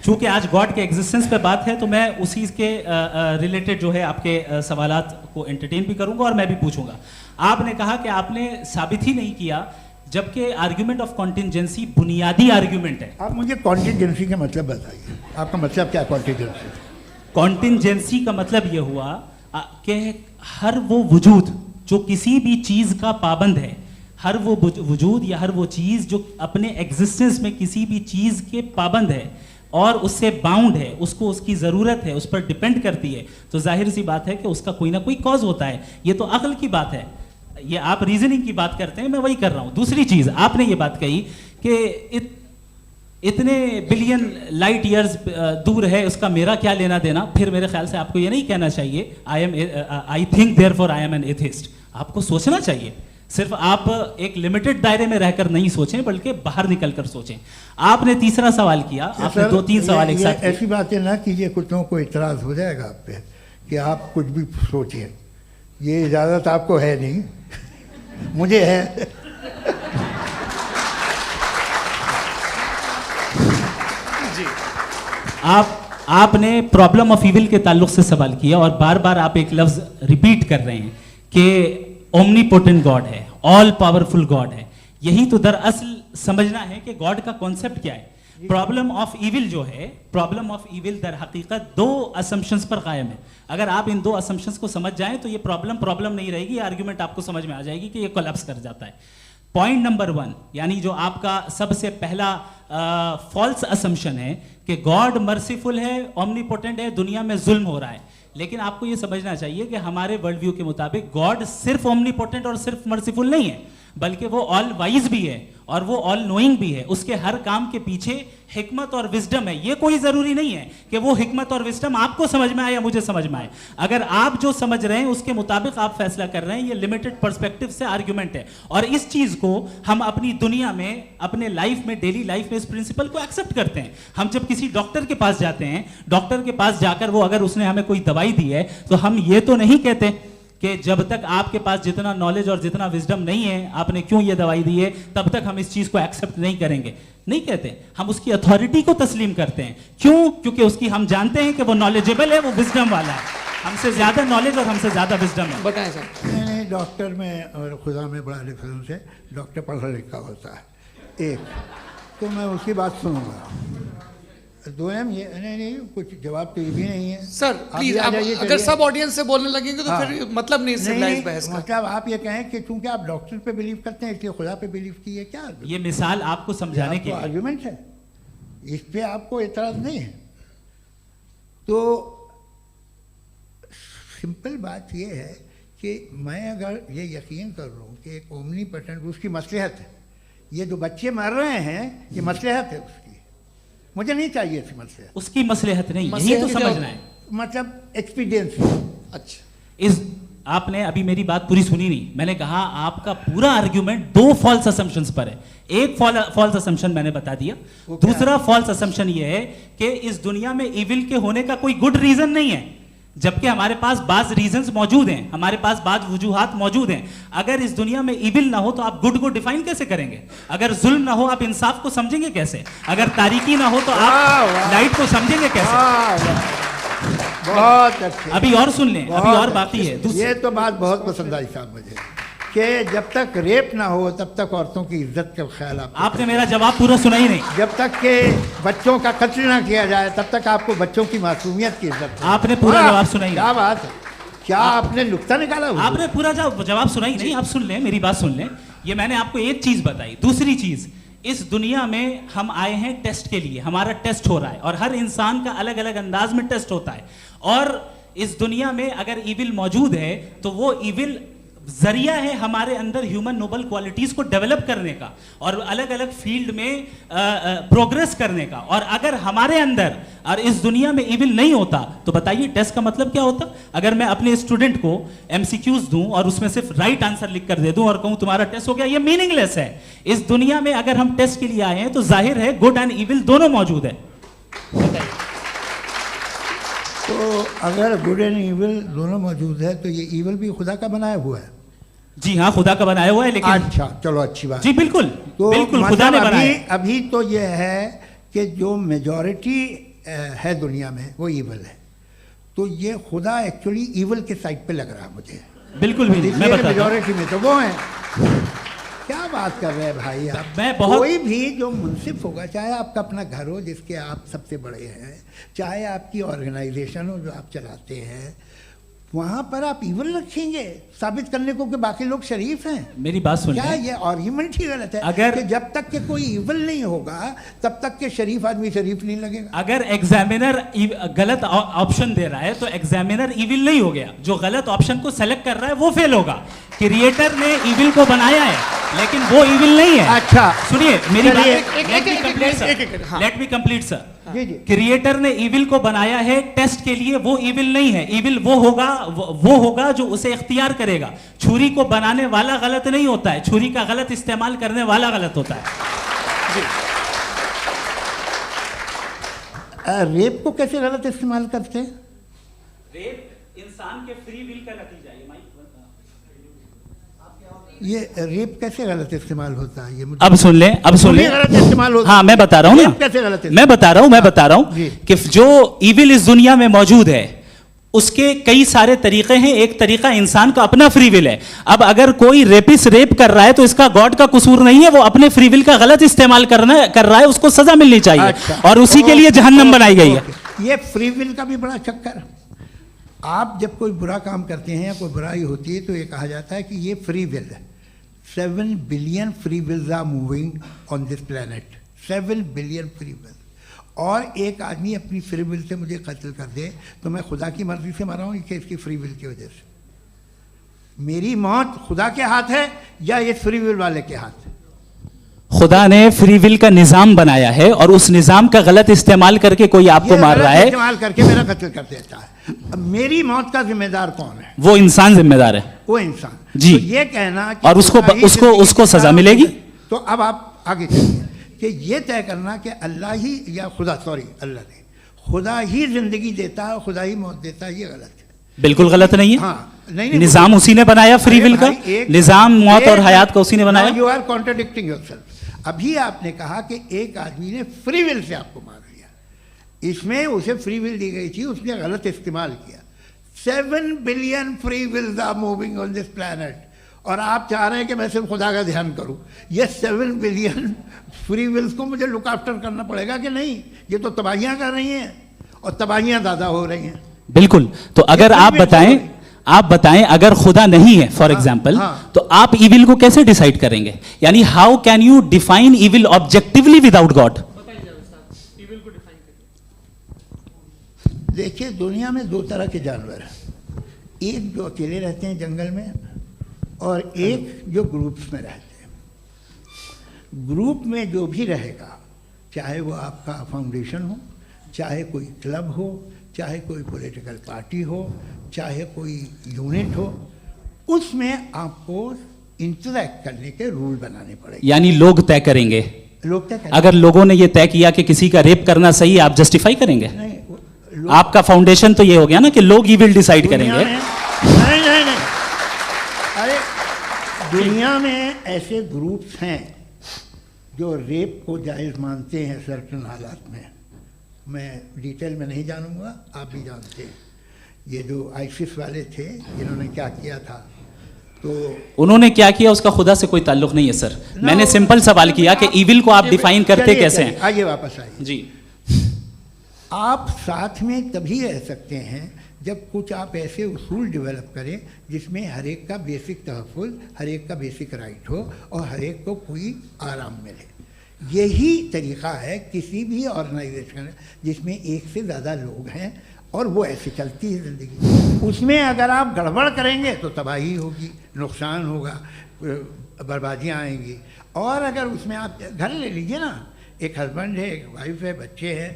चूंकि आज गॉड के एग्जिस्टेंस पे बात है, तो मैं उसी के रिलेटेड जो है आपके सवालात को एंटरटेन भी करूंगा और मैं भी पूछूंगा। आपने कहा कि आपने साबित ही नहीं किया, जबकि आर्ग्यूमेंट ऑफ कॉन्टिंजेंसी बुनियादी आर्ग्यूमेंट है। आप मुझे कॉन्टिंजेंसी का मतलब बताइए, आपका मतलब क्या कॉन्टिंजेंसी? कॉन्टिंजेंसी का मतलब यह हुआ कि हर वो वजूद जो किसी भी चीज का पाबंद है, हर वो वजूद या हर वो चीज जो अपने एग्जिस्टेंस में किसी भी चीज के पाबंद है और उससे बाउंड है, उसको उसकी ज़रूरत है, उस पर डिपेंड करती है, तो जाहिर सी बात है कि उसका कोई ना कोई कॉज होता है। ये तो अक्ल की बात है, ये आप रीजनिंग की बात करते हैं, मैं वही कर रहा हूँ। दूसरी चीज़, आपने ये बात कही कि इतने बिलियन लाइट ईयर्स दूर है, उसका मेरा क्या लेना देना। फिर मेरे ख्याल से आपको ये नहीं कहना चाहिए I think therefore I am an atheist. आपको सोचना चाहिए। सिर्फ आप एक लिमिटेड दायरे में रहकर नहीं सोचें, बल्कि बाहर निकलकर सोचें। आपने तीसरा सवाल किया, आपने 2-3 सवाल एक साथ। ऐसी बातें ना कीजिए, कुत्तों को इतराज हो जाएगा आप पे कि आप कुछ भी सोचिए। ये इजाज़त आपको है नहीं, मुझे है। जी, आपने प्रॉब्लम ऑफ इविल के ताल्लुक से सवाल किया और बार बार आप एक लफ्ज रिपीट कर रहे हैं कि ओमनीपोटेंट गॉड है, ऑल पावरफुल गॉड है। यही तो दरअसल समझना है कि गॉड का कॉन्सेप्ट क्या है। प्रॉब्लम ऑफ इविल जो है, प्रॉब्लम ऑफ इविल दर हकीकत 2 असम्पशंस पर कायम है। अगर आप इन 2 असम्पशंस को समझ जाएं तो ये प्रॉब्लम नहीं रहेगी, आर्ग्यूमेंट आपको समझ में आ जाएगी कि ये कोलैप्स कर जाता है। पॉइंट नंबर 1, यानी जो आपका सबसे पहला फॉल्स असम्पशन है कि गॉड मर्सीफुल है, ओमनीपोटेंट है, दुनिया में जुल्म हो रहा है। लेकिन आपको ये समझना चाहिए कि हमारे वर्ल्ड व्यू के मुताबिक गॉड सिर्फ ओमनीपोटेंट और सिर्फ मर्सीफुल नहीं है, बल्कि वो ऑल वाइज भी है और वो ऑल नोइंग भी है। उसके हर काम के पीछे हिकमत और विजडम है। ये कोई जरूरी नहीं है कि वो हिकमत और विजडम आपको समझ में आए या मुझे समझ में आए। अगर आप जो समझ रहे हैं उसके मुताबिक आप फैसला कर रहे हैं, ये लिमिटेड पर्सपेक्टिव से आर्ग्यूमेंट है। और इस चीज को हम अपनी दुनिया में, अपने लाइफ में, डेली लाइफ में इस प्रिंसिपल को एक्सेप्ट करते हैं। हम जब किसी डॉक्टर के पास जाते हैं, डॉक्टर के पास जाकर वो अगर उसने हमें कोई दवाई दी है तो हम ये तो नहीं कहते कि जब तक आपके पास जितना नॉलेज और जितना विजडम नहीं है, आपने क्यों ये दवाई दी है, तब तक हम इस चीज को एक्सेप्ट नहीं करेंगे। नहीं कहते, हम उसकी अथॉरिटी को तस्लीम करते हैं। क्यों? क्योंकि उसकी हम जानते हैं कि वो नॉलेजेबल है, वो विजडम वाला है, हमसे ज्यादा नॉलेज और हमसे ज्यादा विजडम है। बताएं सर। नहीं, डॉक्टर में और खुदा में बड़ा डिफरेंस है। डॉक्टर पढ़ा लिखा होता है, एक तो मैं उसकी बात सुनूंगा। 2 ये नहीं, कुछ जवाब तो ये भी नहीं है सर। प्लीज, अगर सब ऑडियंस से बोलने लगेंगे तो फिर मतलब नहीं सिविलाइज्ड बहस का। मतलब आप ये कहें कि चूंकि आप डॉक्टर पे बिलीव करते हैं इसलिए खुदा पे बिलीव किए, क्या ये मिसाल आपको समझाने के लिए आर्गुमेंट है, इस पे आपको एतराज नहीं है। तो सिंपल बात ये है कि मैं अगर ये यकीन कर रहा हूँ कि एक ओमनीपोटेंट, उसकी मसलहत है, ये जो बच्चे मर रहे हैं ये मसलहत है उसकी, मुझे नहीं चाहिए थी मसलहत। उसकी मसलहत नहीं, यही तो समझना है, मतलब एक्सपीरियंस। अच्छा, इस आपने अभी मेरी बात पूरी सुनी नहीं। मैंने कहा आपका पूरा आर्ग्यूमेंट 2 फॉल्स असम्पशंस पर है। एक फॉल्स असम्पशन मैंने बता दिया, दूसरा फॉल्स असम्पशन ये है कि इस दुनिया में इविल के होने का कोई गुड रीजन नहीं है, जबकि हमारे पास बाज रीजंस मौजूद हैं, हमारे पास बाज वजूहात मौजूद हैं। अगर इस दुनिया में इविल ना हो तो आप गुड को डिफाइन कैसे करेंगे? अगर जुल्म ना हो आप इंसाफ को समझेंगे कैसे? अगर तारीकी ना हो तो आप लाइट को समझेंगे कैसे? बहुत अच्छे। अभी और सुन लें, अभी और बाकी है। ये तो बात बहुत पसंद आई साहब मुझे कि जब तक रेप ना हो तब तक औरतों की इज्जत का ख्याल आपने मेरा जवाब पूरा सुना ही नहीं। जब तक के बच्चों का कत्ल ना किया जाए तब तक आपको बच्चों की मासूमियत की इज्जत। आपने पूरा जवाब सुना ही नहीं। क्या बात है, क्या आपने नुक्ता निकाला? आपने पूरा जवाब सुना ही नहीं। आप सुन लें, मेरी बात सुन लें। ये मैंने आपको एक चीज बताई। दूसरी चीज, इस दुनिया में हम आए हैं टेस्ट के लिए, हमारा टेस्ट हो रहा है और हर इंसान का अलग अलग अंदाज में टेस्ट होता है। और इस दुनिया में अगर इविल मौजूद है तो वो इविल जरिया है हमारे अंदर ह्यूमन नोबल क्वालिटीज को डेवलप करने का और अलग अलग फील्ड में प्रोग्रेस करने का। और अगर हमारे अंदर और इस दुनिया में इविल नहीं होता तो बताइए टेस्ट का मतलब क्या होता? अगर मैं अपने स्टूडेंट को एमसीक्यूज दूं और उसमें सिर्फ राइट आंसर लिख कर दे दूं और कहूं तुम्हारा टेस्ट हो गया, ये मीनिंगलेस है। इस दुनिया में अगर हम टेस्ट के लिए आए हैं तो जाहिर है गुड एंड इविल दोनों मौजूद है। बताइए। तो अगर गुड एंड इविल दोनों मौजूद है तो ये इविल भी खुदा का बनाया हुआ है? जी हाँ, खुदा का बनाया हुआ है। लेकिन अच्छा, चलो अच्छी बात। जी बिल्कुल, तो बिल्कुल खुदा ने बनाया। अभी तो ये है कि जो मेजॉरिटी है दुनिया में वो इविल है, तो ये खुदा एक्चुअली इविल के साइड पे लग रहा है मुझे। बिल्कुल भी नहीं, मैं बताता हूं। मेजॉरिटी में तो वो है। क्या बात कर रहे हैं भाई आप? कोई भी जो मुंसिफ होगा, चाहे आपका अपना घर हो जिसके आप सबसे बड़े हैं, चाहे आपकी ऑर्गेनाइजेशन हो जो आप चलाते हैं, वहां पर आप इविल रखेंगे साबित करने को कि बाकी लोग शरीफ हैं? मेरी बात सुनिए। क्या ये आर्ग्यूमेंट ही गलत है? अगर कि जब तक के कोई इविल नहीं होगा तब तक के शरीफ आदमी शरीफ नहीं लगेगा। अगर एग्जामिनर गलत ऑप्शन दे रहा है तो एग्जामिनर इविल नहीं हो गया, जो गलत ऑप्शन को सेलेक्ट कर रहा है वो फेल होगा। क्रिएटर ने इविल को बनाया है, लेकिन वो इविल नहीं है। अच्छा, सुनिए मेरी बात, चलिए, लेट मी कंप्लीट सर। जी जी। क्रिएटर ने इविल को बनाया है टेस्ट के लिए, वो इविल नहीं है। इविल वो होगा जो उसे इख्तियार करेगा। छुरी को बनाने वाला गलत नहीं होता है, छुरी का गलत इस्तेमाल करने वाला गलत होता है। रेप को कैसे गलत इस्तेमाल करते हैं? रेप इंसान के फ्री विल का नतीजा है। ये रेप कैसे गलत इस्तेमाल होता है? ये मुझे अब सुन ले, अब सुन ले। गलत इस्तेमाल होता हाँ मैं बता रहा हूँ ना, कैसे गलत इस्तेमाल? मैं बता रहा हूँ कि जो इविल इस दुनिया में मौजूद है उसके कई सारे तरीके हैं। एक तरीका इंसान का अपना फ्री विल है। अब अगर कोई रेपिस्ट रेप कर रहा है तो इसका गॉड का कसूर नहीं है, वो अपने फ्री विल का गलत इस्तेमाल कर रहा है, उसको सजा मिलनी चाहिए। अच्छा, और उसी के लिए जहन्नम बनाई गई है। ये फ्री विल का भी बड़ा चक्कर। आप जब कोई बुरा काम करते हैं या कोई बुराई होती है तो ये कहा जाता है कि ये फ्री विल है। 7 billion free wills are moving on this planet. 7 billion free will. और एक आदमी अपनी फ्री विल से मुझे कत्ल कर दे तो मैं खुदा की मर्जी से मरा हूँ कि इसकी फ्री विल की वजह से? मेरी मौत खुदा के हाथ है या ये फ्री विल वाले के हाथ है? खुदा ने फ्री विल का निजाम बनाया है और उस निजाम का गलत इस्तेमाल करके कोई आपको मार रहा है, इस्तेमाल करके मेरा कत्ल कर देता है। अब मेरी मौत का जिम्मेदार कौन है? वो इंसान जिम्मेदार है। वो इंसान जी। तो ये कहना कि और उसको सजा मिलेगी। तो अब आप आगे चलिए कि ये तय करना कि अल्लाह ही या अल्लाह ने खुदा ही जिंदगी देता है, खुदा ही मौत देता है, ये गलत है। बिल्कुल गलत नहीं है। हाँ, नहीं, निजाम उसी ने बनाया फ्री विल का, निजाम मौत और हयात का उसी ने बनाया। You are contradicting yourself. अभी आपने कहा कि एक आदमी ने फ्री विल से आपको मार दिया, इसमें उसे फ्री विल दी गई थी, उसने गलत इस्तेमाल किया। 7 billion free wills are moving on this planet और आप चाह रहे हैं कि मैं सिर्फ खुदा का ध्यान करूं। ये 7 बिलियन फ्री विल्स को मुझे लुक आफ्टर करना पड़ेगा कि नहीं? ये तो तबाहियां कर रही हैं और तबाहियां ज़्यादा हो रही हैं। बिल्कुल। तो अगर आप बताएं अगर खुदा नहीं है फॉर एग्जाम्पल, तो आप इविल को कैसे डिसाइड करेंगे? यानी how can you define evil objectively without God? देखिए, दुनिया में 2 तरह के जानवर हैं। एक जो अकेले रहते हैं जंगल में और एक जो ग्रुप्स में रहते हैं। ग्रुप में जो भी रहेगा, चाहे वो आपका फाउंडेशन हो, चाहे कोई क्लब हो, चाहे कोई पॉलिटिकल पार्टी हो, चाहे कोई यूनिट हो, उसमें आपको इंटरैक्ट करने के रूल बनाने पड़ेंगे। यानी लोग तय करेंगे। लोग तय करेंगे। अगर लोगों ने ये तय किया कि किसी का रेप करना सही है, आप जस्टिफाई करेंगे? नहीं, आपका फाउंडेशन तो ये हो गया ना कि लोग ही विल डिसाइड करेंगे। नहीं, अरे दुनिया में ऐसे ग्रुप्स हैं जो रेप को जायज़ मानते हैं सर्टेन हालात में। मैं डिटेल में नहीं जानूंगा, आप भी जानते हैं। ये जो आईसिस वाले थे, इन्होंने क्या किया था, तो उन्होंने क्या किया उसका खुदा से कोई ताल्लुक नहीं है सर। मैंने सिंपल सवाल किया कि इविल को आप डिफाइन करते कैसे हैं? आइए वापस आइए जी। आप साथ में तभी रह सकते हैं जब कुछ आप ऐसे उसूल डेवलप करें जिसमें हर एक का बेसिक तहफ़्फ़ुज़, हर एक का बेसिक राइट हो और हर एक को कोई आराम मिले। यही तरीक़ा है किसी भी ऑर्गेनाइजेशन जिसमें एक से ज़्यादा लोग हैं और वो ऐसे चलती है ज़िंदगी। उसमें अगर आप गड़बड़ करेंगे तो तबाही होगी, नुकसान होगा, बर्बादियाँ आएंगी। और अगर उसमें आप घर ले लीजिए ना, एक हस्बैंड है, एक वाइफ है, बच्चे हैं,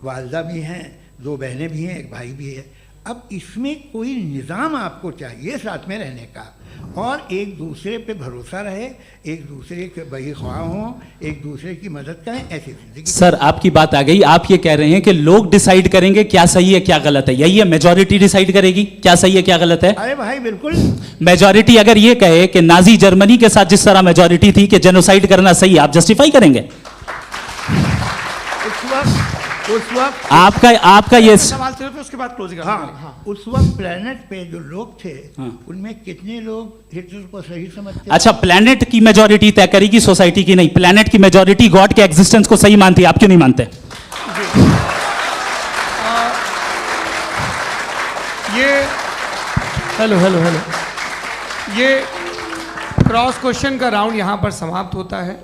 वालदा भी हैं, 2 बहनें भी हैं, एक भाई भी है। अब इसमें कोई निज़ाम आपको चाहिए साथ में रहने का, और एक दूसरे पे भरोसा रहे, एक दूसरे के बहीख्वाह हों, एक दूसरे की मदद करें, ऐसी जिंदगी। सर आपकी बात आ गई। आप ये कह रहे हैं कि लोग डिसाइड करेंगे क्या सही है क्या गलत है, यही है? मेजॉरिटी डिसाइड करेगी क्या सही है क्या गलत है? अरे भाई बिल्कुल। मेजॉरिटी अगर ये कहे कि नाजी जर्मनी के साथ जिस तरह मेजॉरिटी थी कि जेनोसाइड करना सही, आप जस्टिफाई करेंगे? उस वक्त आपका ये सवाल सिर्फ उसके बाद क्लोजिंग। हाँ, उस वक्त प्लेनेट पे जो लोग थे, उनमें कितने लोग हिटलर को सही समझते? अच्छा, प्लेनेट की मेजॉरिटी तय करेगी, सोसाइटी की नहीं। प्लेनेट की मेजॉरिटी गॉड के एग्जिस्टेंस को सही मानती है, आप क्यों नहीं मानते? हेलो ये क्रॉस क्वेश्चन का राउंड यहाँ पर समाप्त होता है।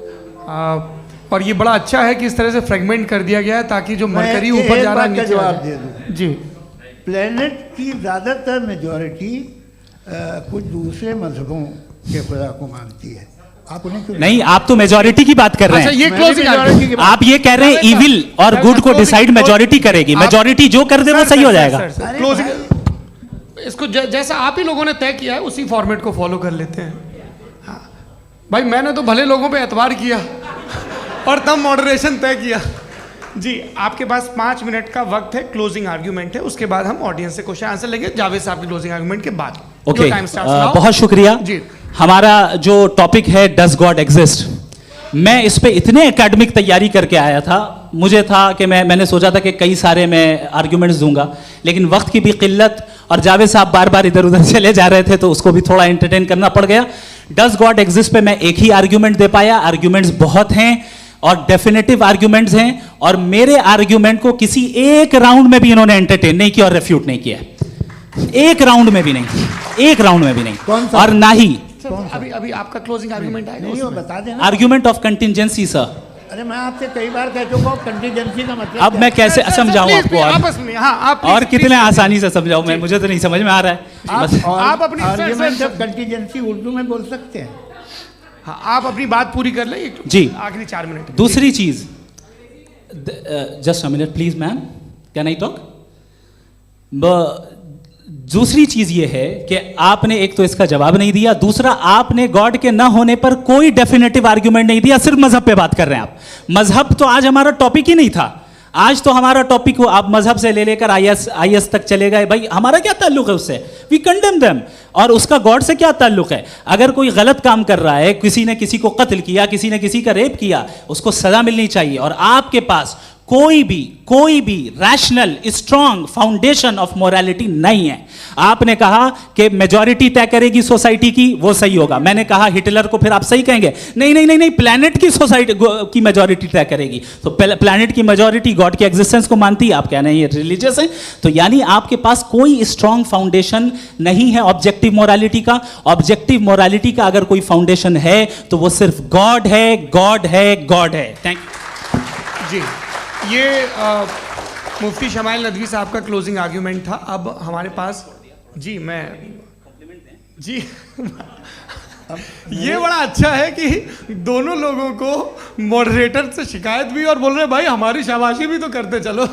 और ये बड़ा अच्छा है कि इस तरह से फ्रेगमेंट कर दिया गया है ताकि जो मरकरी ऊपर जा रहा है नीचे जवाब दे दूं। जी। प्लेनेट की ज़्यादातर मेजॉरिटी कुछ दूसरे मजहबों के खुदा को मानती है, आप उन्हें क्यों नहीं? आप तो मेजॉरिटी की बात कर रहे हैं। अच्छा, ये मैंने क्लोजिंग majority की बात- आप ये कह रहे हैं इविल और गुड को डिसाइड मेजॉरिटी करेगी, मेजॉरिटी जो कर दे वो सही हो जाएगा। क्लोजिंग इसको जैसा आप ही लोगों ने तय किया है उसी फॉर्मेट को फॉलो कर लेते हैं। हाँ भाई, मैंने तो भले लोगों पे एतबार किया और तब मॉडरेशन तय किया। जी, आपके पास 5 मिनट का वक्त है, क्लोजिंग आर्ग्यूमेंट है, उसके बाद हम ऑडियंस से क्वेश्चन आंसर लेंगे जावेद साहब की क्लोजिंग आर्ग्यूमेंट के बाद। ओके, टाइम स्टार्ट्स बहुत शुक्रिया जी। हमारा जो टॉपिक है डज गॉड एग्जिस्ट, मैं इस पे इतने एकेडमिक तैयारी करके आया था, मुझे था कि मैंने सोचा था कि कई सारे मैं आर्ग्यूमेंट्स दूंगा, लेकिन वक्त की भी किल्लत और जावेद साहब बार बार इधर उधर चले जा रहे थे तो उसको भी थोड़ा एंटरटेन करना पड़ गया। डज गॉड एग्जिस्ट पे मैं एक ही आर्ग्यूमेंट दे पाया, आर्ग्यूमेंट्स बहुत हैं और डेफिनेटिव आर्ग्यूमेंट्स हैं, और मेरे आर्ग्यूमेंट को किसी एक राउंड में भी इन्होंने एंटरटेन नहीं किया और रेफ्यूट नहीं किया, एक राउंड में भी नहीं, एक राउंड में भी नहीं। कौन सा? और ना ही अभी अभी आपका क्लोजिंग आर्ग्यूमेंट आएगा नहीं, वो उसमें। बता देना। Argument of contingency sir. अरे मैं आपसे कई बार कह चुका हूँ कंटीजेंसी का मतलब अब क्या मैं है? कैसे सर, समझाऊं प्लीज, आपको? आपस में हाँ, आप और प्लीज, कितने प्लीज, आसानी से समझाऊं मैं, मुझे तो नहीं समझ में आ रहा है बस। आप अपनी- sir, argument sir, of contingency Urdu में बोल सकते हैं। हाँ, आप अपनी बात पूरी कर लें जी। आखिरी 4 मिनट। दूसरी चीज, just a minute please ma'am, can I talk? दूसरी चीज ये है कि आपने एक तो इसका जवाब नहीं दिया, दूसरा आपने गॉड के ना होने पर कोई डेफिनेटिव आर्ग्यूमेंट नहीं दिया, सिर्फ मजहब पे बात कर रहे हैं आप। मजहब तो आज हमारा टॉपिक ही नहीं था, आज तो हमारा टॉपिक हो, आप मजहब से ले लेकर आईएस तक चले गए। भाई हमारा क्या ताल्लुक है उससे? We condemn them. और उसका गॉड से क्या ताल्लुक है? अगर कोई गलत काम कर रहा है, किसी ने किसी को कत्ल किया, किसी ने किसी का रेप किया, उसको सजा मिलनी चाहिए। और आपके पास कोई भी rational strong foundation of morality नहीं है। आपने कहा कि मेजॉरिटी तय करेगी सोसाइटी की, वो सही होगा। मैंने कहा हिटलर को फिर आप सही कहेंगे, नहीं नहीं नहीं नहीं, प्लैनेट की सोसाइटी की मेजॉरिटी तय करेगी। तो प्लैनेट की मेजॉरिटी गॉड की एग्जिस्टेंस को मानती है, आप कह रहे हैं ये रिलीजियस है। तो यानी आपके पास कोई स्ट्रॉन्ग फाउंडेशन नहीं है ऑब्जेक्टिव मोरालिटी का। ऑब्जेक्टिव मोरालिटी का अगर कोई फाउंडेशन है तो वो सिर्फ गॉड है, गॉड है, गॉड है। थैंक यू जी। ये मुफ्ती शमाइल नदवी साहब का क्लोजिंग आर्ग्यूमेंट था। अब हमारे पास जी जी ये बड़ा अच्छा है कि दोनों लोगों को मॉडरेटर से शिकायत भी और बोल रहे भाई हमारी शाबाशी भी तो करते चलो।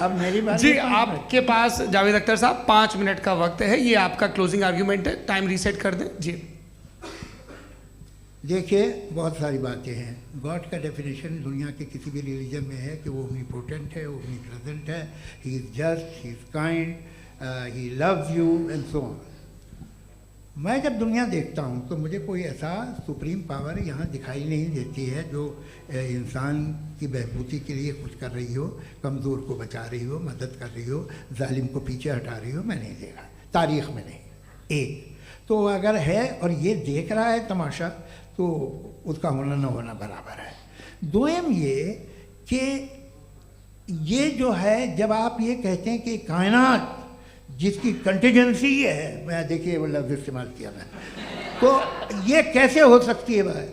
अब मेरी बात जी, आपके पास जावेद अख्तर साहब 5 मिनट का वक्त है, ये आपका क्लोजिंग आर्ग्यूमेंट है, टाइम रीसेट कर दें जी। देखिए, बहुत सारी बातें हैं। गॉड का डेफिनेशन दुनिया के किसी भी रिलीजन में है कि वो ओमनीपोटेंट है, ओमनीप्रेजेंट है, he is just, he is kind, he loves you and so on. मैं जब दुनिया देखता हूँ तो मुझे कोई ऐसा सुप्रीम पावर यहाँ दिखाई नहीं देती है जो इंसान की बहबूदी के लिए कुछ कर रही हो, कमज़ोर को बचा रही हो, मदद कर रही हो, जालिम को पीछे हटा रही हो। मैं नहीं देखा, तारीख़ में नहीं। एक तो अगर है और ये देख रहा है तमाशा, तो उसका होना न होना बराबर है। दोयम ये कि ये जो है, जब आप ये कहते हैं कि कायनात जिसकी कंटीजेंसी है, मैं देखिए वो लफ्ज़ इस्तेमाल किया मैं, तो ये कैसे हो सकती है भाई?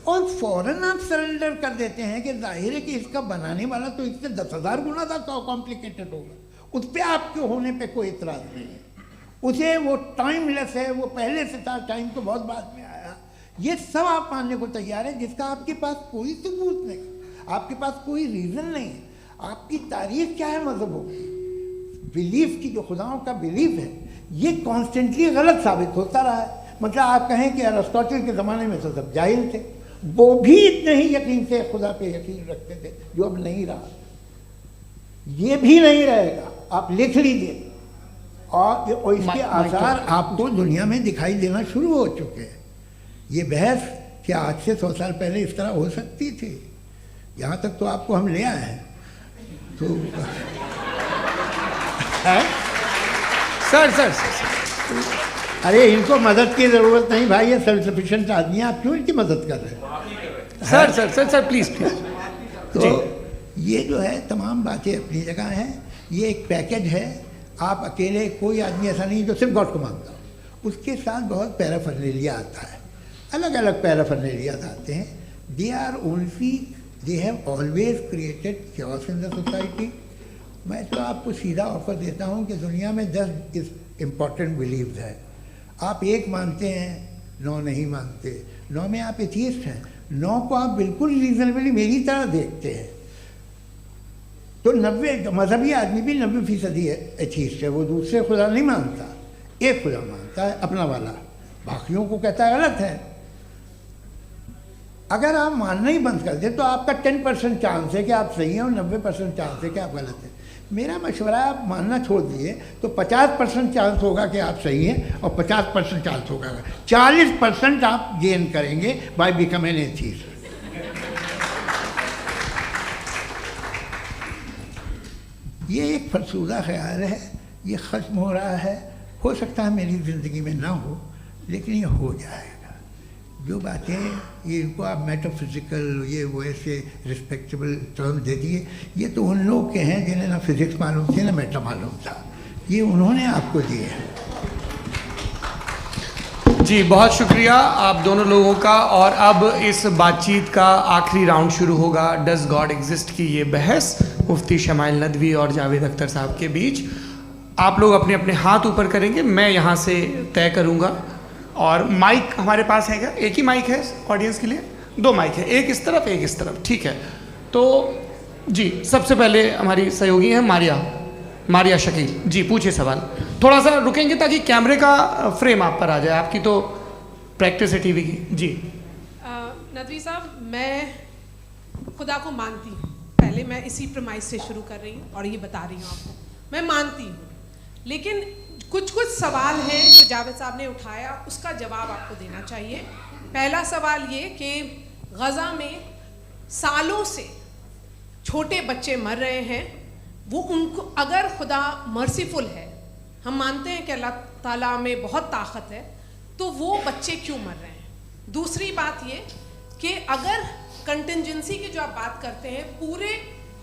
और फ़ौरन आप सरेंडर कर देते हैं कि जाहिर है कि इसका बनाने वाला तो इससे 10,000 गुना ज़्यादा कॉम्प्लिकेटेड होगा। उस पर आपके होने पे कोई इतराज़ नहीं है। उसे वो टाइमलेस है, वो पहले से था, टाइम तो बहुत बाद में आया। ये सब आप मानने को तैयार है जिसका आपके पास कोई सबूत नहीं, आपके पास कोई रीज़न नहीं है। आपकी तारीख क्या है मज़हबों की? बिलीफ की, जो खुदाओं का बिलीफ है, ये कॉन्स्टेंटली गलत साबित होता रहा है। मतलब आप कहें कि अरिस्टोटल के ज़माने में तो सब जाहिल थे, वो भी इतने ही यकीन से खुदा पे यकीन रखते थे, जो अब नहीं रहा। ये भी नहीं रहेगा, आप लिख लीजिए। और इसके आसार आपको दुनिया में दिखाई देना शुरू हो चुके हैं। ये बहस क्या आज से 100 साल पहले इस तरह हो सकती थी? यहाँ तक तो आपको हम ले आए हैं। तो सर अरे इनको मदद की ज़रूरत नहीं भाई, ये सेल्फ सफिशिएंट आदमी है, आप क्यों इनकी मदद कर रहे हैं? Sir please. तो ये जो है तमाम बातें अपनी जगह हैं। ये एक पैकेज है। आप अकेले, कोई आदमी ऐसा नहीं जो सिर्फ गॉड को मानता हो, उसके साथ बहुत पैराफर्नेलिया आता है, अलग अलग पैराफर्नेलियाज आते हैं। They are only, they have always created chaos in the society. मैं तो आपको सीधा ऑफर देता हूँ कि दुनिया में 10 इम्पॉर्टेंट बिलीव्स है। आप 1 मानते हैं, 9 नहीं मानते, 9 में आप एथियस्ट हैं, 9 को आप बिल्कुल रीजनेबली मेरी तरह देखते हैं। तो 90 मजहबी आदमी भी 90% एथियस्ट है, वो दूसरे खुदा नहीं मानता, एक खुदा मानता है अपना वाला, बाकियों को कहता है गलत है। अगर आप मानना ही बंद कर दें तो आपका 10% चांस है कि आप सही हैं और 90% चांस है कि आप गलत हैं। मेरा मशवरा है आप मानना छोड़ दिए तो 50% चांस होगा कि आप सही हैं और 50% चांस होगा, 40% आप गेन करेंगे बाय बिकमिंग एथियस्ट। ये एक फरसूदा ख्याल है, ये ख़त्म हो रहा है, हो सकता है मेरी ज़िंदगी में ना हो, लेकिन ये हो जाएगा। जो बातें ये इनको आप मेटाफिज़िकल ये वो ऐसे रिस्पेक्टेबल टर्म दे दिए, ये तो उन लोग के हैं जिन्हें ना फिज़िक्स मालूम थी ना मेटा मालूम था, ये उन्होंने आपको दिए हैं। जी बहुत शुक्रिया आप दोनों लोगों का। और अब इस बातचीत का आखिरी राउंड शुरू होगा, डज गॉड एग्जिस्ट की ये बहस मुफ्ती शमाइल नदवी और जावेद अख्तर साहब के बीच। आप लोग अपने अपने हाथ ऊपर करेंगे, मैं यहाँ से तय करूँगा। और माइक हमारे पास है क्या? एक ही माइक है ऑडियंस के लिए? 2 माइक है, एक इस तरफ एक इस तरफ, ठीक है। तो जी सबसे पहले हमारी सहयोगी हैं मारिया शकील जी, पूछिए सवाल। थोड़ा सा रुकेंगे ताकि कैमरे का फ्रेम आप पर आ जाए, आपकी तो प्रैक्टिस है टीवी की। जी नदवी साहब, मैं खुदा को मानती हूँ, पहले मैं इसी प्रमाइस से शुरू कर रही हूँ और ये बता रही हूँ आपको, मैं मानती हूँ, लेकिन कुछ सवाल हैं जो जावेद साहब ने उठाया, उसका जवाब आपको देना चाहिए। पहला सवाल ये कि गज़ा में सालों से छोटे बच्चे मर रहे हैं, वो उनको अगर खुदा मर्सीफुल है, हम मानते हैं कि अल्लाह ताला में बहुत ताकत है, तो वो बच्चे क्यों मर रहे हैं? दूसरी बात ये कि अगर कंटिजेंसी की जो आप बात करते हैं, पूरे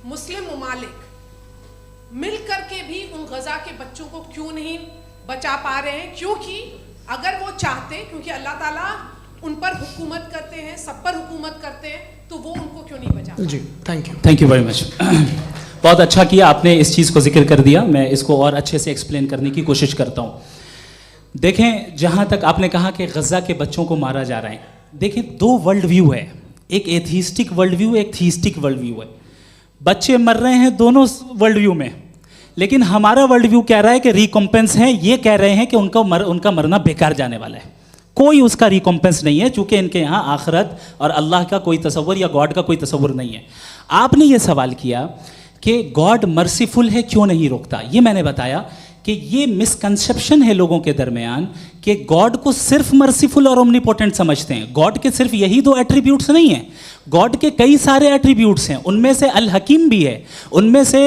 मुस्लिम ममालिक मिल कर के भी उन गज़ा के बच्चों को क्यों नहीं बचा पा रहे हैं? क्योंकि अगर वो चाहते, क्योंकि अल्लाह ताला उन पर हुकूमत करते हैं, सब पर हुकूमत करते हैं, तो वो उनको क्यों नहीं बचा? जी थैंक यू वेरी मच। बहुत अच्छा किया आपने इस चीज़ को जिक्र कर दिया, मैं इसको और अच्छे से एक्सप्लेन करने की कोशिश करता हूँ। देखें, जहाँ तक आपने कहा कि गज़ा के बच्चों को मारा जा रहा है, देखें 2 वर्ल्ड व्यू है, एक एथिस्टिक वर्ल्ड व्यू, एक थीस्टिक वर्ल्ड व्यू है। बच्चे मर रहे हैं दोनों वर्ल्ड व्यू में, लेकिन हमारा वर्ल्ड व्यू कह रहा है कि रिकॉम्पेंस है, ये कह रहे हैं कि उनका मरना बेकार जाने वाला है, कोई उसका रिकॉम्पेंस नहीं है, चूंकि इनके यहाँ आखिरत और अल्लाह का कोई तसव्वुर या गॉड का कोई तसव्वुर नहीं है। आपने ये सवाल किया कि गॉड मर्सीफुल है, क्यों नहीं रोकता? ये मैंने बताया कि ये मिसकंसेप्शन है लोगों के दरमियान कि गॉड को सिर्फ मर्सीफुल और ओमनीपोटेंट समझते हैं। गॉड के सिर्फ यही 2 एट्रीब्यूट्स नहीं हैं, गॉड के कई सारे एट्रीब्यूट्स हैं, उनमें से अल हकीम भी है, उनमें से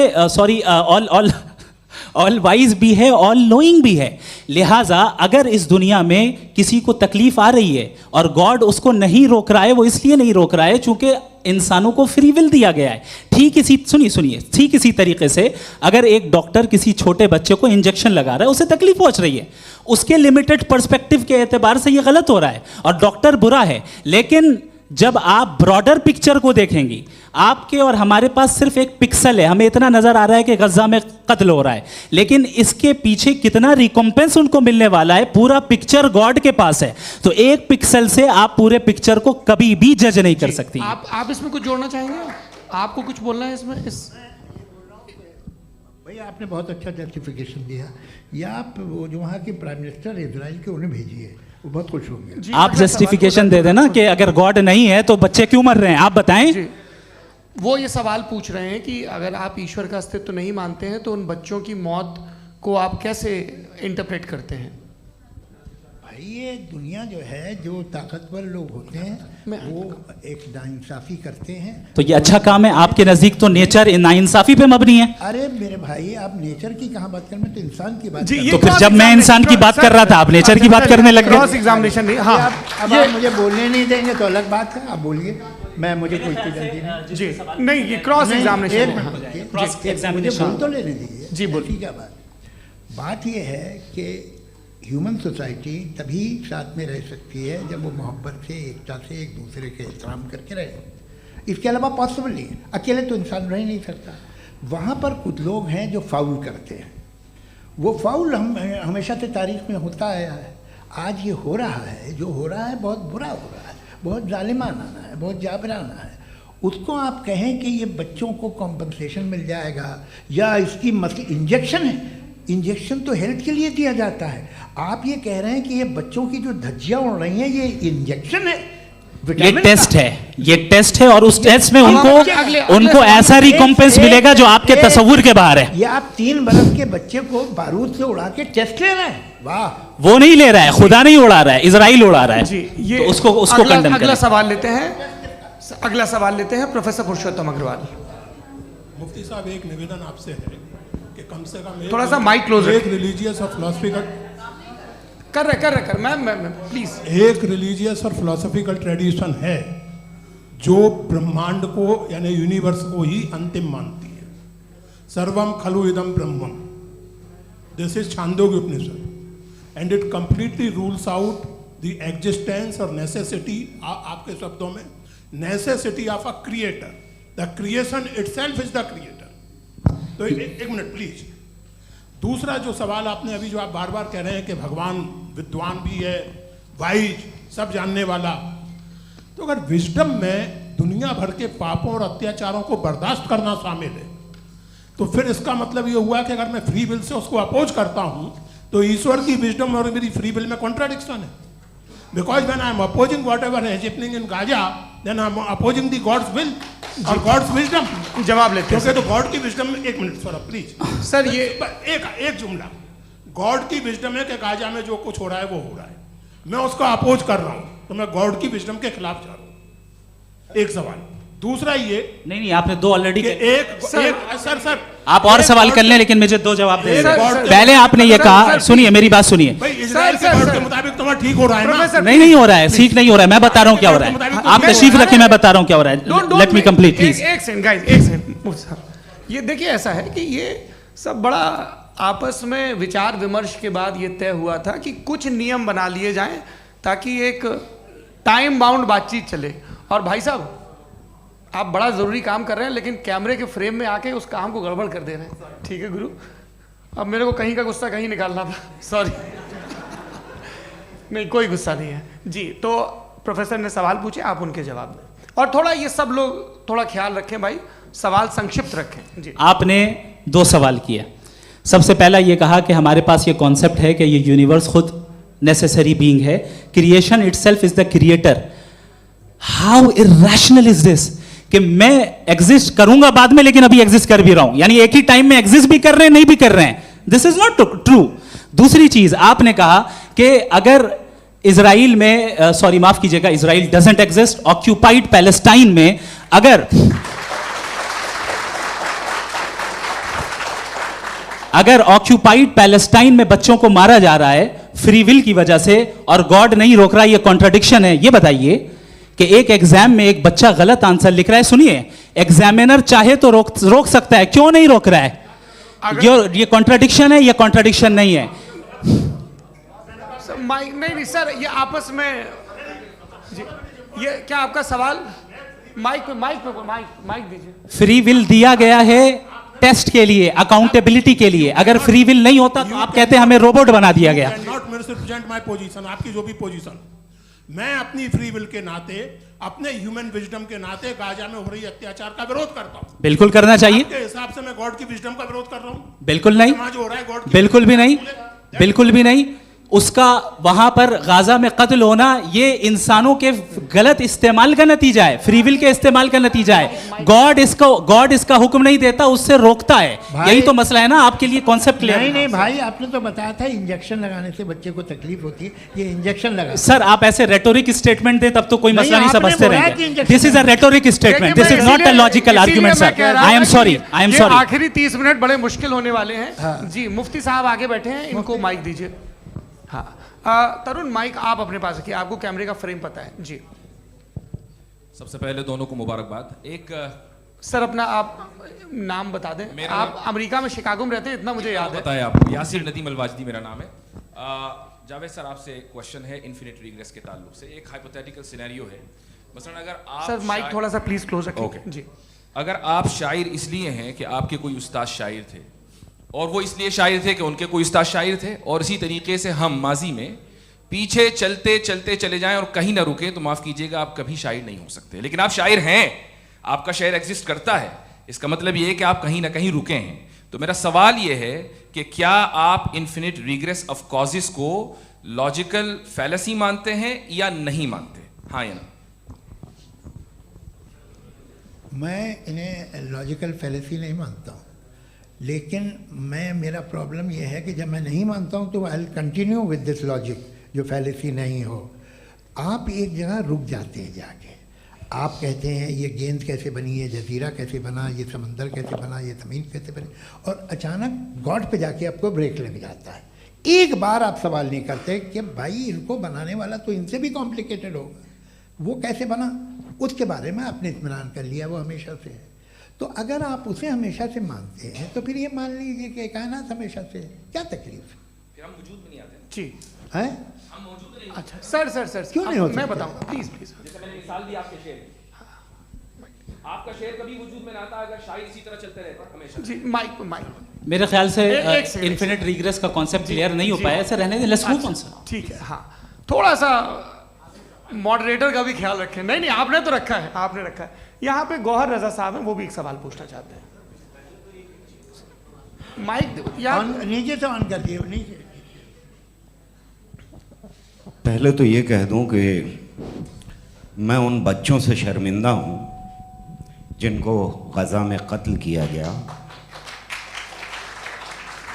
ऑल वाइज भी है, ऑल नोइंग भी है। लिहाजा अगर इस दुनिया में किसी को तकलीफ आ रही है और गॉड उसको नहीं रोक रहा है, वो इसलिए नहीं रोक रहा है चूंकि इंसानों को फ्री विल दिया गया है। ठीक इसी तरीके से अगर एक डॉक्टर किसी छोटे बच्चे को इंजेक्शन लगा रहा है, उसे तकलीफ पहुंच रही है, उसके लिमिटेड पर्सपेक्टिव के एतबार से ये गलत हो रहा है और डॉक्टर बुरा है। लेकिन जब आप ब्रॉडर पिक्चर को देखेंगी, आपके और हमारे पास सिर्फ एक पिक्सल है, हमें इतना नजर आ रहा है कि गजा में कत्ल हो रहा है, लेकिन इसके पीछे कितना रिकॉम्पेंस उनको मिलने वाला है, पूरा पिक्चर गॉड के पास है। तो एक पिक्सल से आप पूरे पिक्चर को कभी भी जज नहीं कर सकती। आप इसमें कुछ जोड़ना चाहेंगे? आपको कुछ बोलना है इसमें? भैया आपने बहुत अच्छा जस्टिफिकेशन दिया, या आप वो जो वहाँ के प्राइम मिनिस्टर इजराइल के उन्हें भेजिए, वो बहुत खुश होंगे। आप जस्टिफिकेशन दे देना कि अगर गॉड नहीं है तो बच्चे क्यों मर रहे हैं, आप बताएं। वो ये सवाल पूछ रहे हैं कि अगर आप ईश्वर का अस्तित्व नहीं मानते हैं तो उन बच्चों की मौत को आप कैसे इंटरप्रेट करते हैं? भाई ये दुनिया जो है, जो ताकतवर लोग होते हैं वो एक नाइंसाफ़ी करते हैं। तो ये अच्छा काम है आपके नज़दीक, तो नेचर नाइंसाफ़ी पे मबनी है। अरे मेरे भाई, आप नेचर की कहाँ बात कर रहे हैं, तो इंसान की बात जी, कर। तो फिर जब मैं इंसान की बात कर रहा था, आप नेचर की बात करने लग गए। क्रॉस एग्जामिनेशन नहीं। हाँ, अब आप मुझे बोलने नहीं देंगे तो अलग बात है, आप बोलिए, मुझे कोई जल्दी नहीं। जी नहीं, ये क्रॉस एग्जामिनेशन मुझे बोल तो लेने दीजिए। जी बोलिए। क्या बात ये है कि ह्यूमन सोसाइटी तभी साथ में रह सकती है जब वो मोहब्बत से, एकता से, एक दूसरे के एहतराम करके रहे। इसके अलावा पॉसिबल नहीं है, अकेले तो इंसान रह ही नहीं सकता। वहाँ पर कुछ लोग हैं जो फाउल करते हैं, वो फाउल हम हमेशा से तारीख में होता आया है। आज ये हो रहा है, जो हो रहा है बहुत बुरा हो रहा है, बहुत जालिमाना है, बहुत जाबराना है। उसको आप कहें कि ये बच्चों को कॉम्पनसेशन मिल जाएगा या इसकी इंजेक्शन है, इंजेक्शन तो हेल्थ के लिए दिया जाता है। आप ये कह रहे हैं कि ये बच्चों की जो धज्जियां उड़ रही हैं ये इंजेक्शन है, ये टेस्ट है, ये टेस्ट है और उस टेस्ट में उनको अगले ऐसा रिकॉम्पेंस मिलेगा जो आपके तस्वुर के बाहर है। ये आप 3 बरस के बच्चे को बारूद से उड़ा के टेस्ट ले रहे हैं, वाह। वो नहीं ले रहा है, खुदा नहीं उड़ा रहा है, इजराइल उड़ा रहा है। जी, ये तो उसको कंडेम अगला करें। सवाल लेते हैं, अगला सवाल लेते हैं प्रोफेसर पुरुषोत्तम अग्रवाल। मुफ्ती साहब, एक निवेदन आपसे है कि कम से कम थोड़ा सा माइक क्लोज एक रिलीजियस और फिलोसफिकल कर मैं प्लीज। एक रिलीजियस और फिलोसफिकल ट्रेडिशन है जो ब्रह्मांड को यानी यूनिवर्स को ही अंतिम मानती है। सर्वम खलु इदम ब्रह्मम, this is Chandogya Upanishad and it completely rules out the existence और नेसेसिटी, आपके शब्दों में necessity of a creator. The creation itself is the creator. तो एक मिनट प्लीज। दूसरा जो सवाल आपने अभी, जो आप बार बार कह रहे हैं कि भगवान विद्वान भी है, वाइज, सब जानने वाला, तो अगर विजडम में दुनिया भर के पापों और अत्याचारों को बर्दाश्त करना शामिल है, तो फिर इसका मतलब ये हुआ कि अगर मैं फ्री विल से उसको अपोज करता हूं तो ईश्वर की विजडम और मेरी फ्री विल में कॉन्ट्राडिक्शन है। Because when I am opposing whatever is happening in Gaza, then I am opposing the God's will और गॉड्स विजडम। जवाब लेते हैं क्योंकि तो गॉड की विजडम में, एक मिनट सर प्लीज सर, ये एक जुमला, गॉड की विजडम है कि गाजा में जो कुछ हो रहा है वो हो रहा है, मैं उसको अपोज कर रहा हूं, तो मैं गॉड की विजडम के खिलाफ जा रहा हूं। एक सवाल। दूसरा ये नहीं, आपने 2 ऑलरेडी। सर आप और सवाल कर लें, लेकिन मुझे 2 जवाब दे सर, दीजिए। सर, पहले आपने ये कहा, सुनिए मेरी बात सुनिए। भाई इजराइल के गॉड के मुताबिक तुम्हारा ठीक हो रहा है ना? नहीं हो रहा है, ठीक नहीं हो रहा है, मैं बता रहा हूँ क्या हो रहा है। आप तशरीफ रखें, मैं बता रहा हूँ क्या हो रहा है। Let me complete please. एक सेकंड गाइस, एक सेकंड। ये देखिए, ऐसा है कि ये सब बड़ा आपस में विचार विमर्श के बाद ये तय हुआ था कि कुछ नियम बना लिए जाएं ताकि एक टाइम बाउंड बातचीत चले। और भाई साहब, आप बड़ा ज़रूरी काम कर रहे हैं, लेकिन कैमरे के फ्रेम में आके उस काम को गड़बड़ कर दे रहे हैं। ठीक है गुरु, अब मेरे को कहीं का गुस्सा कहीं निकालना था, सॉरी। नहीं, कोई गुस्सा नहीं है जी। तो प्रोफेसर ने सवाल पूछे, आप उनके जवाब दें, और थोड़ा ये सब लोग थोड़ा ख्याल रखें भाई, सवाल संक्षिप्त रखें जी। आपने 2 सवाल किया। सबसे पहला ये कहा कि हमारे पास ये कॉन्सेप्ट है कि ये यूनिवर्स खुद नेसेसरी बीइंग है, creation itself is the creator. How irrational is this कि मैं एग्जिस्ट करूंगा बाद में, लेकिन अभी एग्जिस्ट कर भी रहा हूं, यानी एक ही टाइम में एग्जिस्ट भी कर रहे हैं, नहीं भी कर रहे हैं। This is not true. दूसरी चीज, आपने कहा कि अगर इजराइल में, सॉरी माफ कीजिएगा, Israel doesn't exist, occupied Palestine में अगर ऑक्यूपाइड पैलेस्टाइन में बच्चों को मारा जा रहा है फ्री विल की वजह से और गॉड नहीं रोक रहा, ये कॉन्ट्रडिक्शन है। ये बताइए कि एक एग्जाम में एक बच्चा गलत आंसर लिख रहा है, सुनिए, एग्जामिनर चाहे तो रोक सकता है, क्यों नहीं रोक रहा है? ये कॉन्ट्रडिक्शन है या कॉन्ट्रडिक्शन नहीं है? माइक नहीं सर, ये आपस में जी, ये क्या आपका सवाल? माइक दीजिए। फ्री विल दिया गया है टेस्ट के लिए, अकाउंटेबिलिटी के लिए। अगर फ्री विल नहीं होता तो आप कहते हैं हमें रोबोट बना दिया गया। नॉट मिसरिप्रेजेंट माय पोजीशन, आपकी जो भी पोजीशन, मैं अपनी फ्री विल के नाते, अपने ह्यूमन विजडम के नाते गाजा में हो रही अत्याचार का विरोध करता हूं। बिल्कुल करना चाहिए। आपके हिसाब से मैं गॉड की विजडम का विरोध कर रहा हूं? बिल्कुल नहीं, जो हो रहा है गॉड, बिल्कुल भी नहीं, बिल्कुल भी नहीं। उसका वहां पर गाजा में कत्ल होना ये इंसानों के गलत इस्तेमाल का नतीजा है, फ्री विल के इस्तेमाल का नतीजा है। गॉड इसका हुक्म नहीं देता, उससे रोकता है। यही तो मसला है ना, आपके लिए कॉन्सेप्ट क्लियर? नहीं भाई, आपने तो बताया था इंजेक्शन लगाने से बच्चे को तकलीफ होती है, ये इंजेक्शन लगा। सर आप ऐसे रेटोरिक स्टेटमेंट दे तब तो कोई मसला नहीं समझते रहेंगे। This is a rhetoric statement, this is not a logical argument sir. I am sorry, I am sorry. आखिरी 30 मिनट बड़े मुश्किल होने वाले हैं जी। मुफ्ती साहब आगे बैठे हैं, इनको माइक दीजिए। हाँ तरुण, माइक आप अपने पास रखिए, आपको कैमरे का फ्रेम पता है जी। सबसे पहले दोनों को मुबारकबाद। एक सर अपना आप नाम बता दें। आप अमेरिका में शिकागो में रहते हैं, इतना मुझे याद है। बताया आपको, यासिर नदीम अलवाजदी मेरा नाम है। जावेद सर, आपसे एक क्वेश्चन है इन्फिनिट रिग्रेस के ताल्लुक से। एक हाइपोथेटिकल सिनेरियो है, मसलन अगर आप सर माइक थोड़ा सा प्लीज क्लोज रखिए जी। अगर आप शायर इसलिए हैं कि आपके कोई उस्ताद शायर थे, और वो इसलिए शायर थे कि उनके कोई उस्ताद शायर थे, और इसी तरीके से हम माजी में पीछे चलते चलते चले जाएं और कहीं ना रुके, तो माफ कीजिएगा आप कभी शायर नहीं हो सकते। लेकिन आप शायर हैं, आपका शेर एग्जिस्ट करता है, इसका मतलब ये है कि आप कहीं ना कहीं रुके हैं। तो मेरा सवाल ये है कि क्या आप इन्फिनिट रिग्रेस ऑफ कॉजेस को लॉजिकल फैलेसी मानते हैं या नहीं मानते? हाँ या ना? मैं इन्हें लॉजिकल फैलेसी नहीं मानता हूँ, लेकिन मेरा प्रॉब्लम यह है कि जब मैं नहीं मानता हूँ तो I will continue with this logic जो फैलेसी नहीं हो। आप एक जगह रुक जाते हैं जाके, आप कहते हैं ये गेंद कैसे बनी, ये जजीरा कैसे बना, ये समंदर कैसे बना, ये ज़मीन कैसे बनी, और अचानक गॉड पे जाके आपको ब्रेक लग जाता है। एक बार आप सवाल नहीं करते कि भाई इनको बनाने वाला तो इनसे भी कॉम्प्लिकेटेड होगा, वो कैसे बना, उसके बारे में आपने इत्मीनान कर लिया, वो हमेशा से है। तो अगर आप उसे हमेशा से मानते हैं तो फिर ये मान लीजिए कि कायनात हमेशा से है, क्या तकलीफ है? फिर हम वजूद में नहीं आते जी हैं? हम मौजूद नहीं। अच्छा सर क्यों नहीं हो मैं सकते? बताऊंगा, प्लीज प्लीज। जैसे मैंने मिसाल दी आपके शेर की, आपका शेर कभी वजूद में ना आता अगर शायर इसी तरह चलते रहते हमेशा। जी माइक मेरे ख्याल से एक सेकंड, इन्फिनिट रिग्रेस का कॉन्सेप्ट क्लियर नहीं हो पाया, ऐसे रहने दें, लेट्स मूव ऑन सर। ठीक है। हाँ, थोड़ा सा मॉडरेटर का भी ख्याल रखें। नहीं आपने तो रखा है, आपने रखा है। यहाँ पे गौहर रजा साहब हैं, वो भी एक सवाल पूछना चाहते हैं। माइक यार नीचे से ऑन कर दिए, नीचे। पहले तो ये कह दूं कि मैं उन बच्चों से शर्मिंदा हूं जिनको गज़ा में कत्ल किया गया,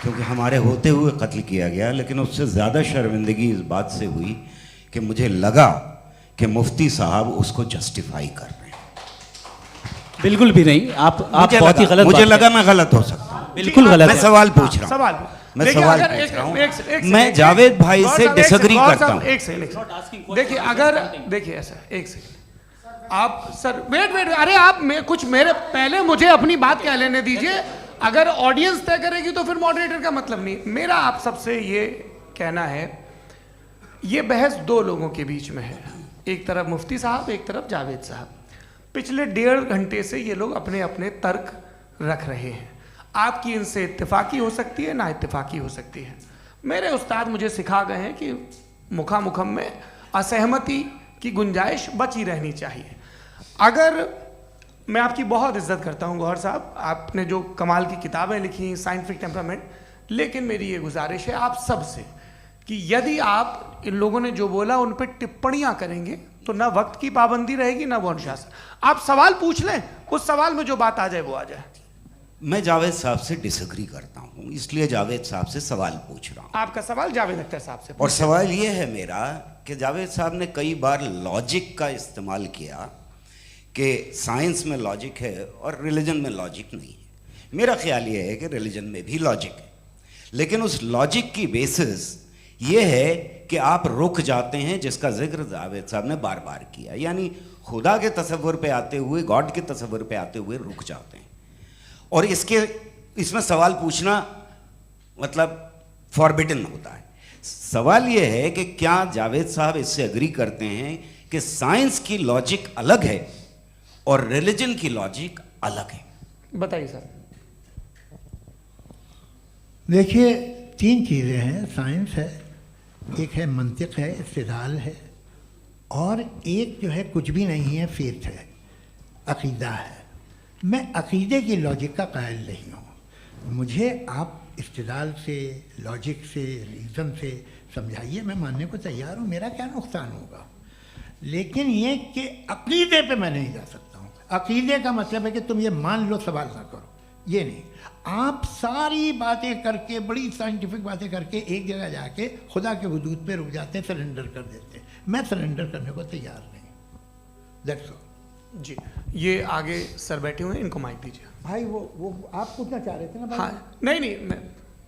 क्योंकि हमारे होते हुए कत्ल किया गया। लेकिन उससे ज़्यादा शर्मिंदगी इस बात से हुई कि मुझे लगा कि मुफ्ती साहब उसको जस्टिफाई कर रहे हैं। बिल्कुल भी नहीं, आप बहुत ही गलत। मुझे लगा मैं गलत हो सकता हूं, बिल्कुल गलत मैं है। सवाल पूछ रहा हूं, सवाल मैं देखिए, सवाल अगर पूछ रहा हूं। एक मैं जावेद भाई से डिसएग्री करता हूं। एक सेकंड देखिए, अगर देखिए ऐसा, एक सेकंड आप सर वेट, अरे आप कुछ मेरे पहले मुझे अपनी बात कह लेने दीजिए। अगर ऑडियंस तय करेगी तो फिर मॉडरेटर का मतलब नहीं। मेरा आप सबसे ये कहना है, ये बहस दो लोगों के बीच में है, एक तरफ मुफ्ती साहब, एक तरफ जावेद साहब। पिछले 1.5 घंटे से ये लोग अपने अपने तर्क रख रहे हैं। आपकी इनसे इत्तेफाकी हो सकती है, ना इत्तेफाकी हो सकती है। मेरे उस्ताद मुझे सिखा गए हैं कि मुखामुखम में असहमति की गुंजाइश बची रहनी चाहिए। अगर मैं आपकी बहुत इज्जत करता हूं गौहर साहब, आपने जो कमाल की किताबें लिखी, साइंटिफिक टेम्परामेंट, लेकिन मेरी ये गुजारिश है आप सब से कि यदि आप इन लोगों ने जो बोला उन पर टिप्पणियां करेंगे तो ना वक्त की पाबंदी रहेगी, ना वो अनुशासन। आप सवाल पूछ लें, उस सवाल में जो बात आ जाए वो आ जाए। मैं जावेद साहब से डिसएग्री करता हूं, इसलिए जावेद साहब से सवाल पूछ रहा हूं। आपका सवाल जावेद अख्तर साहब से। और सवाल ये है मेरा कि जावेद साहब ने कई बार लॉजिक का इस्तेमाल किया कि साइंस में लॉजिक है और रिलीजन में लॉजिक नहीं है। मेरा ख्याल ये है कि रिलीजन में भी लॉजिक है, लेकिन उस लॉजिक की बेसिस ये है कि आप रुक जाते हैं, जिसका जिक्र जावेद साहब ने बार बार किया, यानी खुदा के तसव्वुर पे आते हुए, गॉड के तसव्वुर पे आते हुए रुक जाते हैं। और इसमें सवाल पूछना मतलब फॉरबिडन होता है। सवाल ये है कि क्या जावेद साहब इससे एग्री करते हैं कि साइंस की लॉजिक अलग है और रिलीजन की लॉजिक अलग है? बताइए सर। देखिए, 3 चीज़ें हैं। साइंस है, एक है मंतिक है, इस्तिदलाल है, और एक जो है कुछ भी नहीं है, फेथ है, अकीदा है। मैं अकीदे की लॉजिक का कायल नहीं हूँ। मुझे आप इस्तिदलाल से, लॉजिक से, रीज़न से समझाइए, मैं मानने को तैयार हूँ, मेरा क्या नुकसान होगा। लेकिन ये कि अकीदे पे मैं नहीं जा सकता हूँ। अकीदे का मतलब है कि तुम ये मान लो, सवाल ना करो, ये नहीं। आप सारी बातें करके, बड़ी साइंटिफिक बातें करके एक जगह जाके खुदा के वजूद पे रुक जाते हैं, सरेंडर कर देते हैं। मैं सरेंडर करने को तैयार नहीं। दैट्स ऑल जी। ये आगे सर बैठे हुए हैं, इनको माइक दीजिए। भाई। वो आप पूछना चाह रहे थे ना भाई? हाँ, नहीं मैं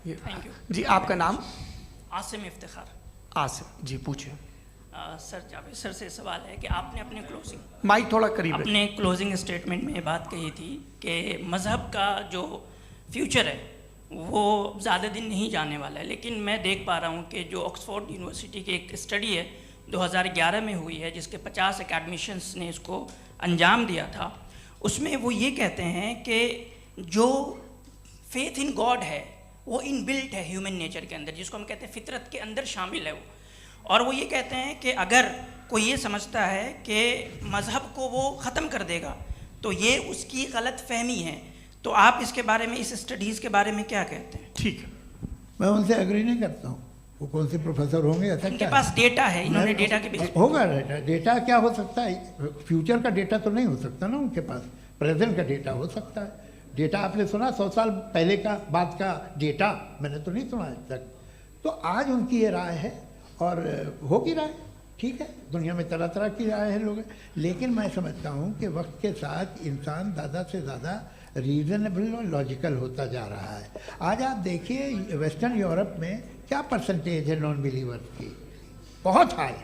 ये थैंक यू जी। आपका नाम? आसिम इफ्तिखार। आसिफ जी, पूछिए। सर, जावेद सर से सवाल है कि आपने अपने क्लोजिंग माइक थोड़ा करीब रखिए। अपने क्लोजिंग स्टेटमेंट में बात कही थी कि मज़हब का जो फ्यूचर है वो ज़्यादा दिन नहीं जाने वाला है। लेकिन मैं देख पा रहा हूँ कि जो ऑक्सफोर्ड यूनिवर्सिटी की एक स्टडी है 2011 में हुई है, जिसके 50 एकेडमिशियंस ने इसको अंजाम दिया था, उसमें वो ये कहते हैं कि जो फेथ इन गॉड है वो इनबिल्ट है ह्यूमन नेचर के अंदर, जिसको हम कहते हैं फितरत के अंदर शामिल है वो। और वो ये कहते हैं कि अगर कोई ये समझता है कि मज़हब को वो ख़त्म कर देगा तो ये उसकी गलत फहमी है। तो आप इसके बारे में, इस स्टडीज़ के बारे में क्या कहते हैं? ठीक है, मैं उनसे एग्री नहीं करता हूँ। वो कौन से प्रोफेसर होंगे, ऐसा उनके क्या पास डेटा है, इन्होंने डेटा के बेस होगा। डेटा क्या हो सकता है? फ्यूचर का डेटा तो नहीं हो सकता ना उनके पास, प्रेजेंट का डेटा हो सकता है। डेटा आपने सुना 100 साल पहले का बाद का डेटा? मैंने तो नहीं सुना आज तक। तो आज उनकी ये राय है और होगी राय, ठीक है। दुनिया में तरह तरह की राय है लोग, लेकिन मैं समझता हूँ कि वक्त के साथ इंसान ज़्यादा से ज़्यादा रीज़नेबल और लॉजिकल होता जा रहा है। आज आप देखिए वेस्टर्न यूरोप में क्या परसेंटेज है नॉन बिलीवर्स की, बहुत हाई।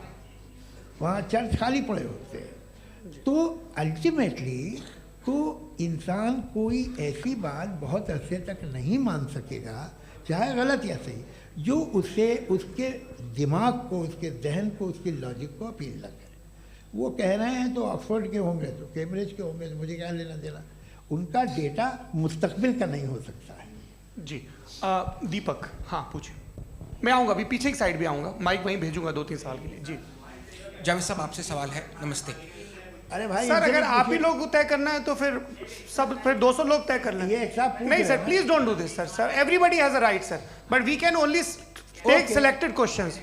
वहाँ चर्च खाली पड़े होते हैं। तो अल्टीमेटली तो इंसान कोई ऐसी बात बहुत अरसे तक नहीं मान सकेगा, चाहे गलत या सही, जो उससे उसके दिमाग को, उसके जहन को, उसके लॉजिक को अपील न करे। वो कह रहे हैं तो ऑक्सफोर्ड के होंगे तो कैम्ब्रिज के होंगे, तो मुझे क्या लेना देना। उनका डेटा मुस्तकबिल का नहीं हो सकता है। जी दीपक, हाँ पूछिए। मैं आऊँगा, अभी पीछे की साइड भी आऊँगा, माइक वहीं भेजूंगा 2-3 साल के लिए। जी जावेद साहब, आपसे सवाल है। नमस्ते। अरे भाई सर, अगर आप ही लोग को तय करना है तो फिर 200 लोग तय कर लें। ये एक साथ नहीं sir, please don't do this sir. Everybody has a right sir, but we can only take selected questions.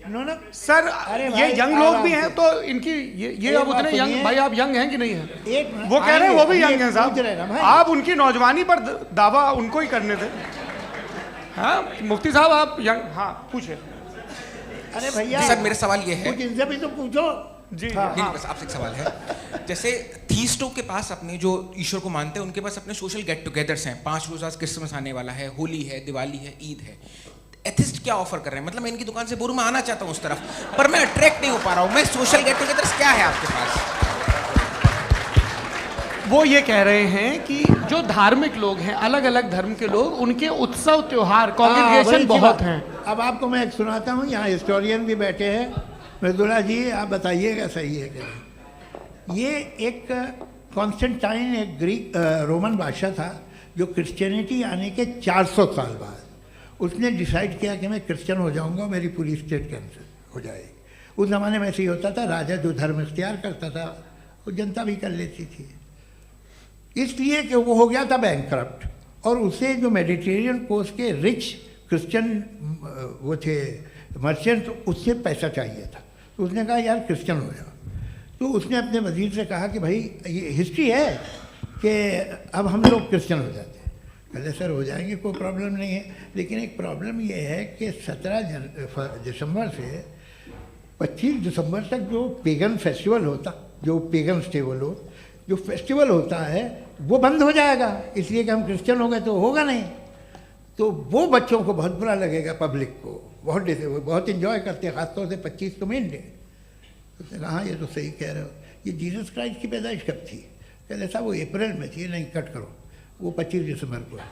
No sir, ये यंग लोग भी हैं तो इनकी ये अब उतने बात यंग, सुनिए। भाई आप यंग हैं कि नहीं हैं? एक मिनट, वो कह रहे हैं वो भी आइए, यंग हैं पूछ रहे हैं ना साहब, भाई। आप उनकी नौजवानी पर दावा उनको ही करने थे। हाँ मुफ्ती साहब आप यंग, हाँ पूछे। अरे भैया सर, मेरा सवाल ये है। कुछ इनसे भी तो पूछो। जी नहीं, बस आपसे एक सवाल है। जैसे थीस्टों के पास अपने जो ईश्वर को मानते हैं उनके पास अपने सोशल गेट टुगेदर्स हैं। 5 रोज़ आज क्रिसमस आने वाला है, होली है, दिवाली है, ईद है। एथिस्ट क्या ऑफर कर रहे हैं? मतलब मैं इनकी दुकान से बोलूँ, मैं आना चाहता हूँ उस तरफ, पर मैं अट्रैक्ट नहीं हो पा रहा हूँ। मैं सोशल गेट टुगेदर्स क्या है आपके पास? वो ये कह रहे हैं कि जो धार्मिक लोग हैं, अलग अलग धर्म के लोग, उनके उत्सव त्योहार, कॉन्ग्रेगेशन बहुत हैं। अब आपको मैं एक सुनाता हूँ, यहाँ हिस्टोरियन भी बैठे हैं। मृदुला जी आप बताइएगा सही है क्या? ये एक कॉन्स्टेंटाइन, एक ग्रीक रोमन बादशाह था जो क्रिश्चियनिटी आने के 400 साल बाद उसने डिसाइड किया कि मैं क्रिश्चियन हो जाऊंगा, मेरी पूरी स्टेट कैंसिल हो जाएगी। उस ज़माने में ऐसे ही होता था, राजा जो धर्म इख्तियार करता था वो जनता भी कर लेती थी। इसलिए कि वो हो गया था बैंकक्रप्ट, और उसे जो मेडिटेरियन कोस्ट के रिच क्रिश्चियन वो थे मर्चेंट, उससे पैसा चाहिए था। तो उसने कहा यार क्रिश्चियन हो जाओ। तो उसने अपने वजीर से कहा कि भाई ये हिस्ट्री है कि अब हम लोग क्रिश्चियन हो जाते हैं। कहते सर हो जाएंगे, कोई प्रॉब्लम नहीं है, लेकिन एक प्रॉब्लम ये है कि 17 दिसंबर से 25 दिसंबर तक जो पेगन फेस्टिवल होता, जो पेगन स्टेबल हो, जो फेस्टिवल होता है वो बंद हो जाएगा, इसलिए कि हम क्रिश्चियन हो गए तो होगा नहीं। तो वो बच्चों को बहुत बुरा लगेगा, पब्लिक को बहुत इन्जॉय करते हैं, ख़ासतौर से 25 को मेन डे। उसने कहा हाँ ये तो सही कह रहे हो। ये जीसस क्राइस्ट की पैदाइश कब थी? कहते साहब वो अप्रैल में थी। नहीं कट करो, वो 25 दिसंबर को है।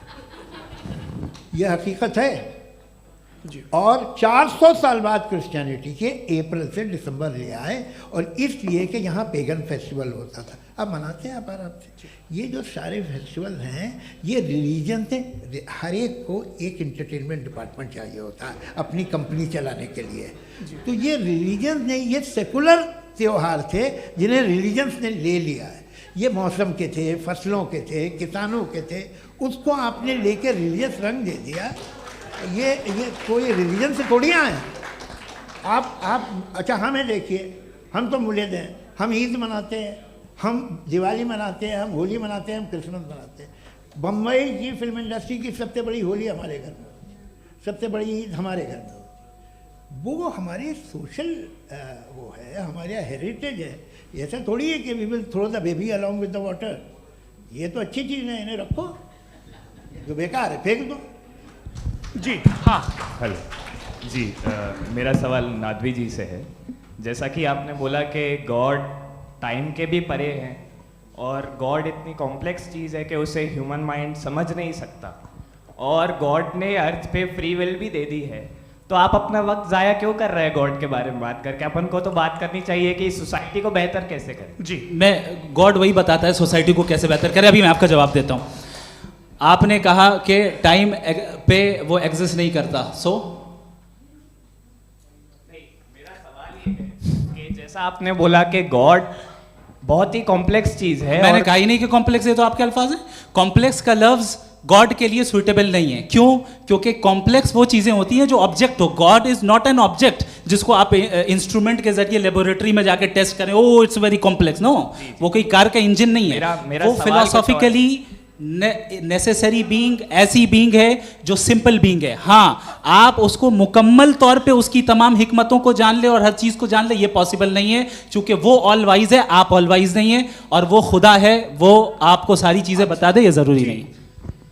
यह हकीकत है जी। और 400 साल बाद क्रिश्चियनिटी के अप्रैल से दिसंबर ले आए, और इसलिए कि यहाँ पेगन फेस्टिवल होता था। अब मनाते हैं आप आराम से। ये जो सारे फेस्टिवल हैं ये रिलीजन से, हर एक को एक इंटरटेनमेंट डिपार्टमेंट चाहिए होता है अपनी कंपनी चलाने के लिए। तो ये रिलीजन ने, ये सेकुलर त्यौहार थे जिन्हें रिलीजन्स ने ले लिया है। ये मौसम के थे, फसलों के थे, किसानों के थे, उसको आपने लेके रिलीजियस रंग दे दिया। ये कोई रिलीजन से थोड़ी आए आप। अच्छा हमें देखिए, हम तो मुल्द हैं, हम ईद मनाते हैं, हम दिवाली मनाते हैं, हम होली मनाते हैं, हम क्रिसमस मनाते हैं। बम्बई की फिल्म इंडस्ट्री की सबसे बड़ी होली हमारे घर में होती है, सबसे बड़ी ईद हमारे घर में होती है। वो हमारी सोशल वो है, हमारा हेरिटेज है। ऐसा थोड़ी है कि we will throw the baby along with the water. ये तो अच्छी चीज़ है, इन्हें रखो, जो बेकार है फेंक दो। जी हाँ हेलो जी, मेरा सवाल नादवी जी से है। जैसा कि आपने बोला कि गॉड टाइम के भी परे हैं, और गॉड इतनी कॉम्प्लेक्स चीज़ है कि उसे ह्यूमन माइंड समझ नहीं सकता, और गॉड ने अर्थ पे फ्री विल भी दे दी है। तो आप अपना वक्त ज़ाया क्यों कर रहे हैं गॉड के बारे में बात करके? अपन को तो बात करनी चाहिए कि सोसाइटी को बेहतर कैसे करें। जी, मैं गॉड वही बताता है सोसाइटी को कैसे बेहतर करें। अभी मैं आपका जवाब देता हूँ। आपने कहा कि टाइम पे वो एग्जिस्ट नहीं करता, सो जैसा आपने बोला कि गॉड बहुत ही कॉम्प्लेक्स चीज है। मैंने और कहा ही नहीं कि कॉम्प्लेक्स है, तो आपके अल्फाज हैं। कॉम्प्लेक्स का लफ्ज गॉड के लिए सुइटेबल नहीं है। क्यों? क्योंकि कॉम्प्लेक्स वो चीजें होती हैं जो ऑब्जेक्ट हो। God is not an object जिसको आप इंस्ट्रूमेंट के जरिए लेबोरेटरी में जाके टेस्ट करें, oh it's very complex. No, वो कोई कार का इंजन नहीं है। मेरा वो सवाल फिलोसॉफिकली नेसेसरी बीइंग ऐसी बीइंग है जो सिंपल बीइंग है। हाँ, आप उसको मुकम्मल तौर पे उसकी तमाम हिकमतों को जान ले और हर चीज को जान ले, ये पॉसिबल नहीं है, क्योंकि वो ऑल वाइज है, आप ऑल वाइज नहीं है, और वो खुदा है, वो आपको सारी चीजें बता दे, ये जरूरी नहीं।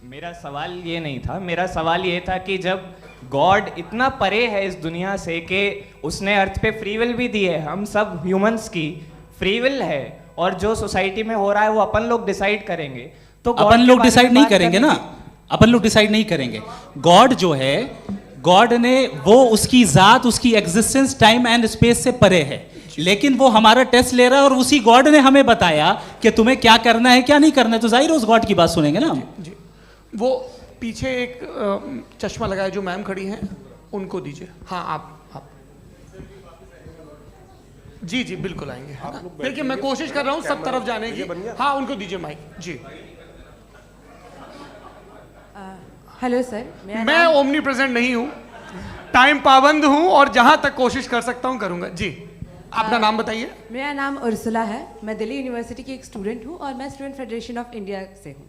मेरा सवाल ये नहीं था, मेरा सवाल ये था कि जब गॉड इतना परे है इस दुनिया से कि उसने अर्थ पे फ्री विल भी दी है, हम सब ह्यूमंस की फ्री विल है, और जो सोसाइटी में हो रहा है वो अपन लोग डिसाइड करेंगे, तो अपन लोग डिसाइड नहीं करेंगे ना, अपन लोग डिसाइड नहीं करेंगे। गॉड जो है, गॉड ने वो उसकी जात, उसकी एग्जिस्टेंस टाइम एंड स्पेस से परे है, लेकिन वो हमारा टेस्ट ले रहा है और उसी गॉड ने हमें बताया कि तुम्हें क्या करना है क्या नहीं करना है, तो जाहिर है उस गॉड की बात सुनेंगे ना हम। जी, वो पीछे एक चश्मा लगाए जो मैम खड़ी हैं, उनको दीजिए। हाँ, आप जी जी बिल्कुल आएंगे। देखिए मैं कोशिश कर रहा हूँ सब तरफ जाने की। हाँ, उनको दीजिए माइक। जी, हेलो सर, मैं ओमनी प्रेजेंट नहीं हूँ, टाइम पाबंद हूँ और जहाँ तक कोशिश कर सकता हूँ करूँगा। जी, अपना नाम बताइए। मेरा नाम उर्सुला है, मैं दिल्ली यूनिवर्सिटी की एक स्टूडेंट हूँ और मैं स्टूडेंट फेडरेशन ऑफ इंडिया से हूँ।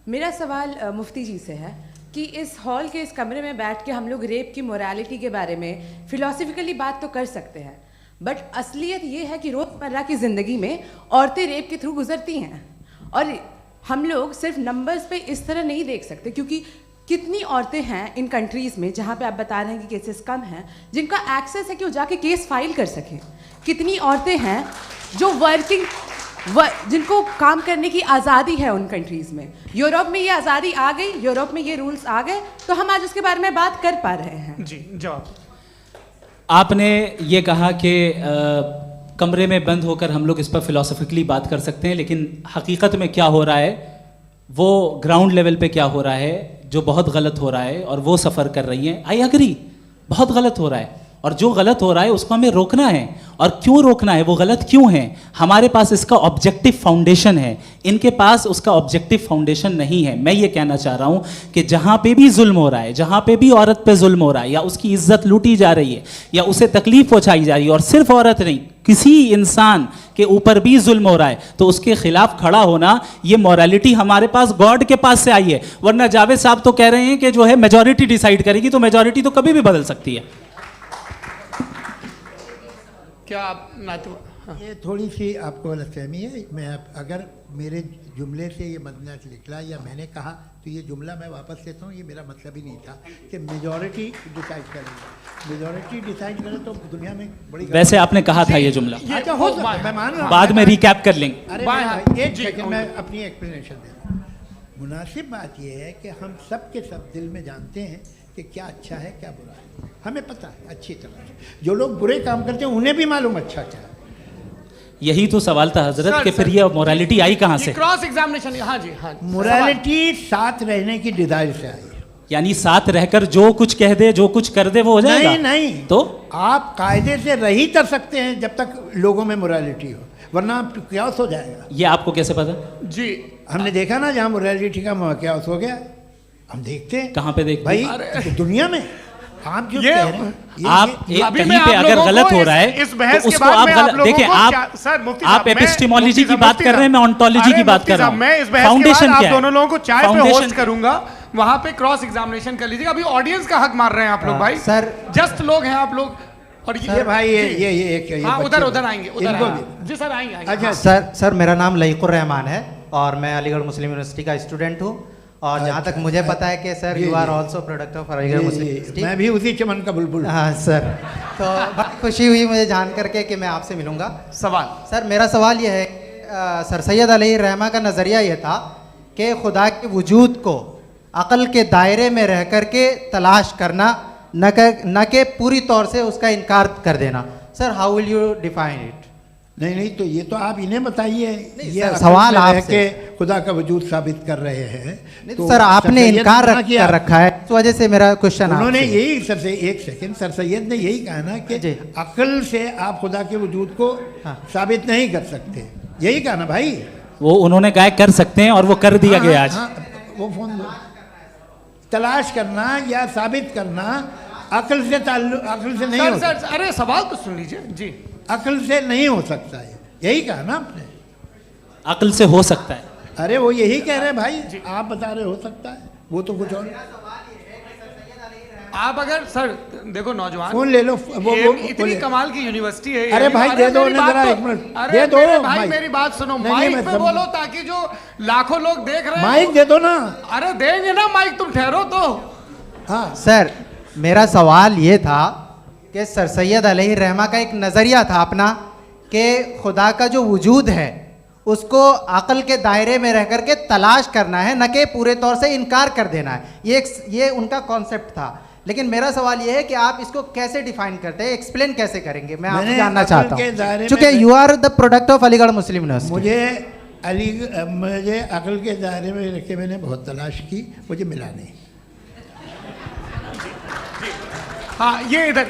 मेरा सवाल मुफ्ती जी से है कि इस हॉल के इस कमरे में बैठ के हम लोग रेप की मोरालिटी के बारे में फिलोसफिकली बात तो कर सकते हैं, बट असलियत ये है कि रोज़मर्रा की ज़िंदगी में औरतें रेप के थ्रू गुजरती हैं, और हम लोग सिर्फ नंबर्स पे इस तरह नहीं देख सकते, क्योंकि कितनी औरतें हैं इन कंट्रीज़ में जहाँ पे आप बता रहे हैं कि केसेस कम हैं, जिनका एक्सेस है कि वो जाके केस फाइल कर सकें। कितनी औरतें हैं जो जिनको काम करने की आज़ादी है उन कंट्रीज़ में। यूरोप में ये आज़ादी आ गई, यूरोप में ये रूल्स आ गए, तो हम आज उसके बारे में बात कर पा रहे हैं। जी, जवाब। आपने ये कहा कि कमरे में बंद होकर हम लोग इस पर फिलोसफिकली बात कर सकते हैं, लेकिन हकीकत में क्या हो रहा है, वो ग्राउंड लेवल पे क्या हो रहा है जो बहुत गलत हो रहा है, और वो सफ़र कर रही हैं। आई एग्री, बहुत गलत हो रहा है, और जो गलत हो रहा है उसको हमें रोकना है। और क्यों रोकना है, वो गलत क्यों है, हमारे पास इसका ऑब्जेक्टिव फाउंडेशन है, इनके पास उसका ऑब्जेक्टिव फाउंडेशन नहीं है। मैं ये कहना चाह रहा हूँ कि जहाँ पे भी जुल्म हो रहा है, जहाँ पे भी औरत पे जुल्म हो रहा है, या उसकी इज्जत लूटी जा रही है, या उसे तकलीफ पहुँचाई जा रही है, और सिर्फ औरत नहीं, किसी इंसान के ऊपर भी जुल्म हो रहा है, तो उसके खिलाफ खड़ा होना, ये मॉरलिटी हमारे पास गॉड के पास से आई है। वरना जावेद साहब तो कह रहे हैं कि जो है मेजॉरिटी डिसाइड करेगी, तो मेजॉरिटी तो कभी भी बदल सकती है। क्या आप नातू? हाँ। ये थोड़ी सी आपको गलतफहमी है। मैं अगर मेरे जुमले से ये मदना निकला या मैंने कहा, तो ये जुमला मैं वापस लेता हूँ। ये मेरा मतलब ही नहीं था कि मेजॉरिटी डिसाइड करेगी। मेजॉरिटी डिसाइड करे तो दुनिया में बड़ी, वैसे आपने कहा था ये जुमला। अच्छा, हो सकता है, मैं मान रहा हूँ, बाद में रिकैप कर लेंगे। अरे एक सेकंड, मैं अपनी एक्सप्लेनेशन देता हूँ। मुनासिब बात यह है कि हम सब के सब दिल में जानते हैं कि क्या अच्छा है क्या बुरा है, हमें पता है अच्छी तरह से। जो लोग बुरे काम करते हैं उन्हें भी मालूम अच्छा क्या है। यही तो सवाल था हजरत कि फिर ये मोरालिटी आई कहाँ से? Cross examination. हाँ जी, हाँ। मोरालिटी साथ रहने की डिजायर से आई, यानी साथ रहकर जो कुछ कह दे, जो कुछ कर दे, वो हो जाएगा? नहीं नहीं, तो आप कायदे से रही कर सकते हैं जब तक लोगों में मोरालिटी हो, वरना क्यास हो जाएगा। ये आपको कैसे पता? जी, हमने देखा ना, जहाँ मोरालिटी का क्यास हो गया, हम देखते हैं। कहाँ पे देखते भाई? दुनिया में। आप जो कह रहे हैं, आप कहीं पे अगर गलत हो रहा है इस बहस तो के उसको बाद आप में गलत देखिए। आप एपिस्टेमोलॉजी की बात कर रहे हैं, मैं ऑन्टोलॉजी की बात कर रहा हूँ। मैं इस बहस के बाद आप दोनों लोगों को चाय पे होस्ट करूंगा, वहां पे क्रॉस एग्जामिनेशन कर लीजिएगा। अभी ऑडियंस का हक मार रहे हैं आप लोग भाई, सर जस्ट लोग हैं आप लोग। और ये भाई ये हाँ, उधर आएंगे, उधर जी सर आएंगे। अच्छा सर मेरा नाम लईकुर रहमान है और मैं अलीगढ़ मुस्लिम यूनिवर्सिटी का स्टूडेंट हूँ, और जहाँ तक मुझे पता है कि sir you are also product of Aligarh Muslim University. मैं भी उसी चमन का बुलबुल। हाँ सर, तो बहुत खुशी हुई मुझे जान करके कि मैं आपसे मिलूँगा। सवाल सर, मेरा सवाल ये है, सर सैयद अलैहिर्रहमा का नज़रिया ये था कि खुदा के वजूद को अक़ल के दायरे में रह कर के तलाश करना, न कि पूरी तौर से उसका इनकार कर देना। Sir, how will you define it? नहीं तो ये तो आप इन्हें बताइए, ये सर, सवाल अकल में रह आपसे। के खुदा का वजूद साबित कर रहे हैं। नहीं तो सर आपने सर सैयद इनकार ने किया। कर रखा है, इस वजह से मेरा क्वेश्चन उन्होंने आपसे। यही सर से एक सेकंड, सर सैयद ने यही कहा ना कि अकल से आप खुदा के वजूद को साबित नहीं कर सकते, यही कहा ना भाई। वो उन्होंने कहा कर सकते हैं और वो कर दिया गया आज। वो फोन दो। तलाश करना या साबित करना अकल से अकल से नहीं हो सकता। अरे सवाल तो सुन लीजिए जी। अकल से नहीं हो सकता है, यही कहा ना आपने। अकल से हो सकता है। अरे वो यही कह रहे हैं भाई, आप बता रहे हो सकता है, वो तो कुछ और। आप अगर सर देखो नौजवान फोन ले लो, वो इतनी कमाल की यूनिवर्सिटी है। अरे भाई दे दो उन्हें जरा, एक मिनट दे दो भाई, मेरी बात सुनो, नहीं, माइक मैं पे बोलो ताकि जो लाखों लोग देख रहे हैं माइक दे दो ना। अरे देंगे ना माइक, तुम ठहरो तो। हाँ सर मेरा सवाल ये था कि सर सैयद अलैहिर्रहमा का एक नज़रिया था अपना कि खुदा का जो वजूद है उसको अकल के दायरे में रह करके तलाश करना है, न कि पूरे तौर से इनकार कर देना है। ये उनका कॉन्सेप्ट था। लेकिन मेरा सवाल ये है कि आप इसको कैसे डिफाइन करते हैं, एक्सप्लेन कैसे करेंगे, मैं आपसे जानना चाहता हूँ, क्योंकि you are the product of Aligarh Muslim University. मुझे अकल के दायरे में रखे मैंने बहुत तलाश की, मुझे मिला नहीं। हाँ ये इधर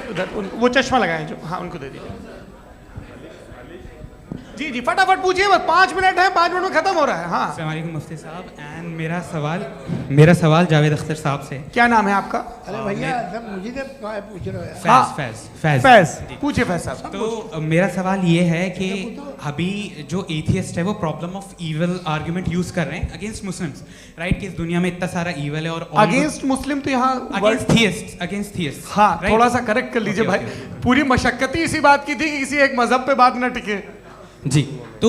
वो चश्मा लगाए जो, हाँ उनको दे दीजिए। जी जी फटाफट पूछिए, बस 5 मिनट है, 5 मिनट में खत्म हो रहा है। हाँ अस्सलाम वालेकुम मुफ्ती साहब। एंड मेरा सवाल जावेद अख्तर साहब से। क्या नाम है आपका? अरे भैया सब मुझे पूछ रहे हो। फैज पूछिए फैज साहब। तो मेरा सवाल ये है कि अभी जो एथियस्ट है वो problem of evil argument use कर रहे हैं अगेंस्ट मुस्लिम्स, राइट? कि इस दुनिया में इतना सारा इविल है और अगेंस्ट मुस्लिम तो यहाँ अगेंस्ट थियस्ट। हाँ थोड़ा सा करेक्ट कर लीजिए भाई, पूरी मशक्कत ही इसी बात की थी कि किसी एक मजहब पे बात ना टिके। जी तो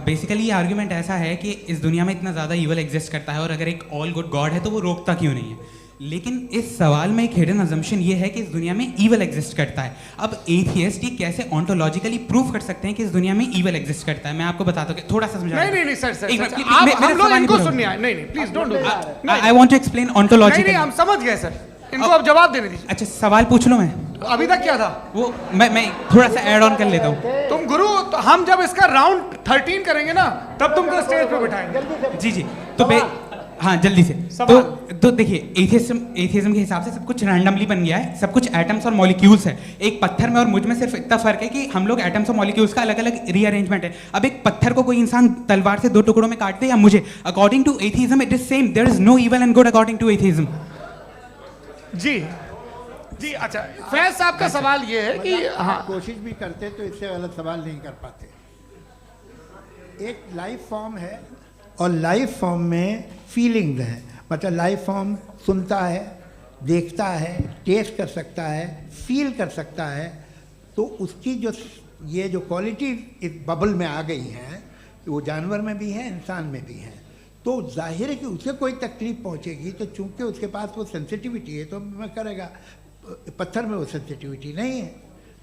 बेसिकली ये आर्गुमेंट ऐसा है कि इस दुनिया में इतना ज़्यादा ईवल एग्जिस्ट करता है और अगर एक ऑल गुड गॉड है तो वो रोकता क्यों नहीं है? लेकिन इस सवाल में एक हिडन अजम्पशन ये है कि इस दुनिया में ईवल एग्जिस्ट करता है। अब एथियस्ट ये कैसे ऑन्टोलॉजिकली प्रूव कर सकते हैं कि इस दुनिया में ईवल एग्जिस्ट करता है? मैं आपको बताता हूँ, थोड़ा सा समझा। नहीं सर हम लोग इनको सुनने आए। नहीं please don't do that. I want to explain ontologically. नहीं हम समझ गए सर, इनको अब जवाब देने दीजिए। अच्छा सवाल पूछ लो। मैं अभी तक क्या था वो मैं थोड़ा सा ऐड ऑन कर लेता हूँ। तुम गुरु, तो हम जब इसका राउंड 13 करेंगे ना तब तुमको स्टेज पे बिठाएंगे। जी तो हाँ जल्दी से। तो देखिए एथियज्म के हिसाब से सब कुछ रैंडमली बन गया है, सब कुछ एटम्स और मॉलिक्यूल्स है। एक पत्थर में और मुझ में सिर्फ इतना फर्क है कि हम लोग एटम्स और मॉलिक्यूल्स का अलग अलग रीअरेंजमेंट है। अब एक पत्थर को कोई इंसान तलवार से 2 टुकड़ों में काट दे या मुझे, according to atheism it is same. There is no evil and good according to atheism. जी अच्छा फैज साहब का सवाल ये है कि हाँ कोशिश भी करते तो इससे गलत सवाल नहीं कर पाते। एक लाइफ फॉर्म है और लाइफ फॉर्म में फीलिंग्स हैं, मतलब लाइफ फॉर्म सुनता है, देखता है, टेस्ट कर सकता है, फील कर सकता है। तो उसकी जो ये जो क्वालिटी इस बबल में आ गई हैं वो जानवर में भी है, इंसान में भी है। तो जाहिर है कि उसे कोई तकलीफ पहुंचेगी, तो चूंकि उसके पास वो सेंसिटिविटी है तो मैं करेगा। पत्थर में वो सेंसिटिविटी नहीं है।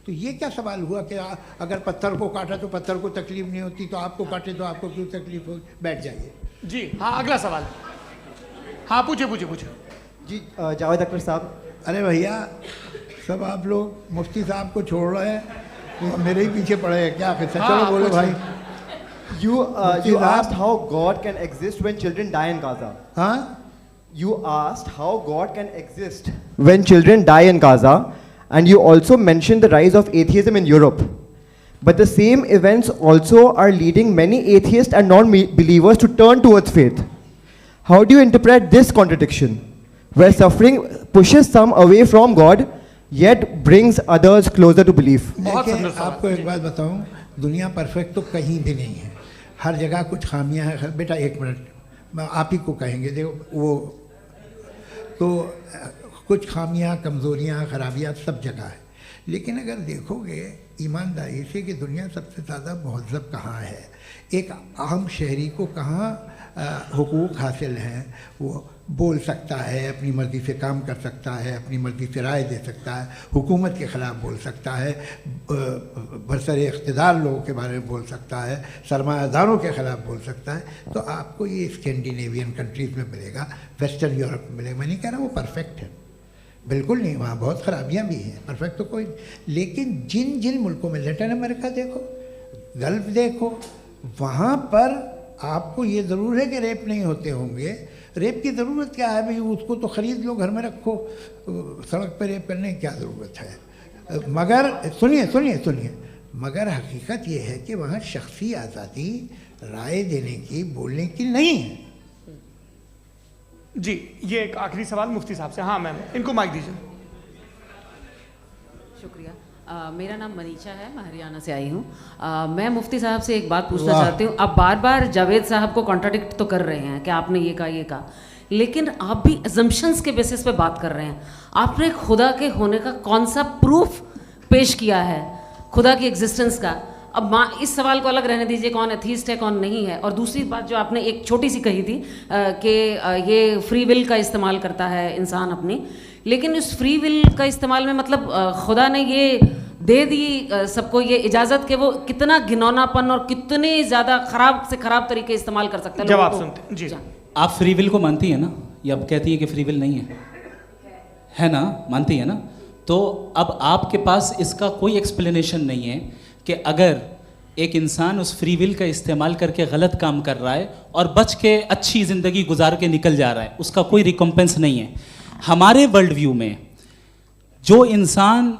तो ये क्या सवाल हुआ कि अगर पत्थर को काटा तो पत्थर को तकलीफ नहीं होती, तो आपको काटे तो आपको क्यों तकलीफ हो? बैठ जाइए। जी हाँ अगला सवाल। हाँ पूछे जी जावेद अख्तर साहब। अरे भैया सब आप लोग मुफ्ती साहब को छोड़ रहे हैं, तो मेरे ही पीछे पड़े हैं क्या? फिर चलो बोलो भाई। You asked how God can exist when children die in Gaza. हाँ? You asked how God can exist when children die in Gaza, and you also mentioned the rise of atheism in Europe. But the same events also are leading many atheists and non-believers to turn towards faith. How do you interpret this contradiction, where suffering pushes some away from God, yet brings others closer to belief? देखिए आपको एक बात बताऊं, दुनिया परफेक्ट तो कहीं भी नहीं है, हर जगह कुछ खामियां हैं। बेटा एक मिनट आप ही को कहेंगे, देखो वो तो कुछ खामियां, कमज़ोरियां, खराबियां सब जगह है। लेकिन अगर देखोगे ईमानदारी से कि दुनिया सबसे ज़्यादा महज़ब कहाँ है, एक आम शहरी को कहाँ हुकूक हासिल हैं, वो बोल सकता है, अपनी मर्ज़ी से काम कर सकता है, अपनी मर्ज़ी से राय दे सकता है, हुकूमत के ख़िलाफ़ बोल सकता है, बरसरे इक़्तिदार लोगों के बारे में बोल सकता है, सरमायादारों के ख़िलाफ़ बोल सकता है। तो आपको ये स्कैंडिनेवियन कंट्रीज़ में मिलेगा, वेस्टर्न यूरोप में मिलेगा। मैं नहीं कह रहा वो परफेक्ट है, बिल्कुल नहीं, वहाँ बहुत ख़राबियाँ भी हैं, परफेक्ट तो कोई। लेकिन जिन जिन मुल्कों में, लैटिन अमेरिका देखो, गल्फ देखो, वहाँ पर आपको ये ज़रूर है कि रेप नहीं होते होंगे। रेप की ज़रूरत क्या है भाई? उसको तो ख़रीद लो, घर में रखो, सड़क पर रेप करने की क्या ज़रूरत है? मगर सुनिए सुनिए सुनिए, मगर हकीकत ये है कि वहाँ शख्सी आज़ादी राय देने की, बोलने की नहीं है। जी, ये एक आखिरी सवाल मुफ्ती साहब से। हाँ मैम, इनको माइक दीजिए। शुक्रिया। मेरा नाम मनीषा है, मैं हरियाणा से आई हूँ। मैं मुफ्ती साहब से एक बात पूछना चाहती हूँ। आप बार बार जावेद साहब को कॉन्ट्राडिक्ट तो कर रहे हैं कि आपने ये कहा, लेकिन आप भी अजम्पशंस के बेसिस पे बात कर रहे हैं। आपने खुदा के होने का कौन सा प्रूफ पेश किया है, खुदा की एग्जिस्टेंस का? अब इस सवाल को अलग रहने दीजिए, कौन एथीस्ट है कौन नहीं है। और दूसरी बात जो आपने एक छोटी सी कही थी कि ये फ्री विल का इस्तेमाल करता है इंसान अपनी, लेकिन इस फ्री विल का इस्तेमाल में मतलब खुदा ने ये दे दी सबको ये इजाज़त कि वो कितना घिनौनापन और कितने ज़्यादा ख़राब से ख़राब तरीके इस्तेमाल कर सकता है। जवाब सुनते जी। आप फ्री विल को मानती है ना, या अब कहती है कि फ्री विल नहीं है ना? मानती है ना? तो अब आपके पास इसका कोई एक्सप्लेनेशन नहीं है कि अगर एक इंसान उस फ्री विल का इस्तेमाल करके गलत काम कर रहा है और बच के अच्छी ज़िंदगी गुजार के निकल जा रहा है, उसका कोई रिकम्पेंस नहीं है। हमारे वर्ल्ड व्यू में जो इंसान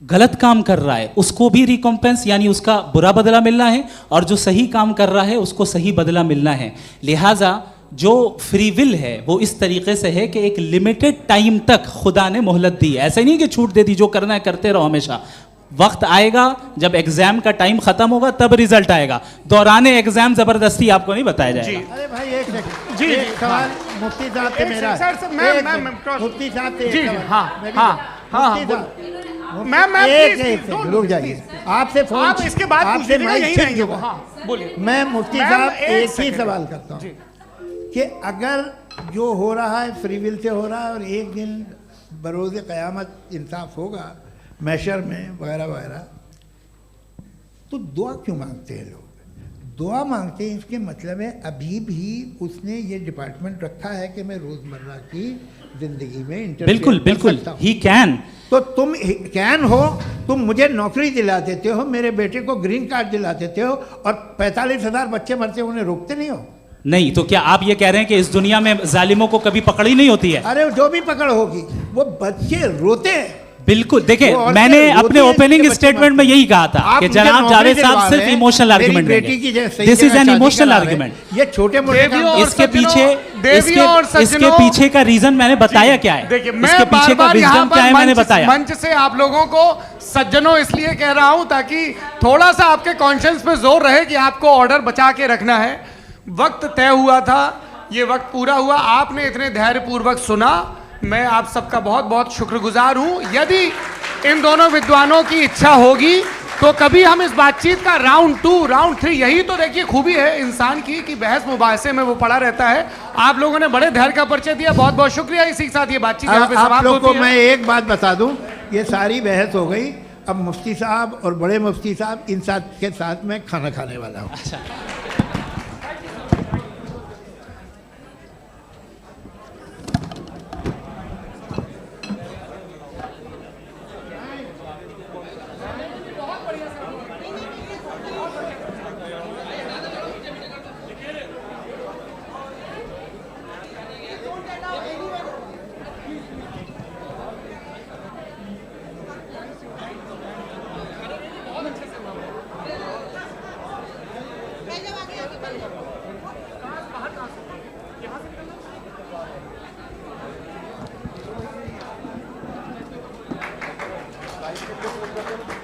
गलत काम कर रहा है उसको भी रिकम्पेंस यानी उसका बुरा बदला मिलना है, और जो सही काम कर रहा है उसको सही बदला मिलना है। लिहाजा जो फ्री विल है वो इस तरीके से है कि एक लिमिटेड टाइम तक खुदा ने मोहलत दी है। ऐसा नहीं कि छूट दे दी, जो करना है करते रहो हमेशा। वक्त आएगा जब एग्जाम का टाइम खत्म होगा तब रिजल्ट आएगा, दौराने एग्जाम जबरदस्ती आपको नहीं बताया जाएगा। अरे भाई एक सेकंड, जी एक सवाल मुफ्ती साहब से मेरा, मुफ्ती साहब से एक सवाल। मैम रुक जाइए, आपसे फोन, आप इसके बाद आपसे माइक छीन चुका। हाँ बोलिए। मैं मुफ्ती साहब एक ही सवाल करता हूँ कि अगर जो हो रहा है फ्री विल से हो रहा है और एक दिन बरोज़ क़यामत इंसाफ होगा मैशर में वगैरह वगैरह, तो दुआ क्यों मांगते हैं लोग? दुआ मांगते हैं इसके मतलब है अभी भी उसने ये डिपार्टमेंट रखा है कि मैं रोज़मर्रा की ज़िंदगी में बिल्कुल बिल्कुल ही कैन। तो तुम कैन हो, तुम मुझे नौकरी दिला देते हो, मेरे बेटे को ग्रीन कार्ड दिला देते हो, और 45,000 बच्चे मरते हो, उन्हें रोकते नहीं हो। नहीं तो क्या आप ये कह रहे हैं कि इस दुनिया में जालिमों को कभी पकड़ ही नहीं होती है? अरे जो भी पकड़ होगी, वो बच्चे रोते हैं। बिल्कुल, देखिए मैंने अपने ओपनिंग स्टेटमेंट में यही कहा था कि जनाब जावेद साहब सिर्फ इमोशनल आर्गुमेंट देंगे। This is an emotional argument. ये छोटे मोटे इसके पीछे का रीजन मैंने बताया क्या है, इसके पीछे का रीजन क्या है मैंने बताया। मंच से आप लोगों को सज्जनों इसलिए कह रहा हूं ताकि थोड़ा सा आपके कॉन्शियंस पे जोर रहे कि आपको ऑर्डर बचा के रखना है। वक्त तय हुआ था, ये वक्त पूरा हुआ, आपने इतने धैर्यपूर्वक सुना, मैं आप सबका बहुत बहुत शुक्रगुजार हूं। यदि इन दोनों विद्वानों की इच्छा होगी तो कभी हम इस बातचीत का राउंड 2, राउंड 3, यही तो देखिए खूबी है इंसान की कि बहस मुबाहसे में वो पड़ा रहता है। आप लोगों ने बड़े धैर्य का परिचय दिया, बहुत बहुत शुक्रिया। इसी के साथ ये बातचीत यहाँ पे समाप्त होती है। आप लोग को मैं एक बात बता दूं, ये सारी बहस हो गई, अब मुफ्ती साहब और बड़े मुफ्ती साहब इन साथ के साथ मैं खाना खाने वाला हूँ। Thank you.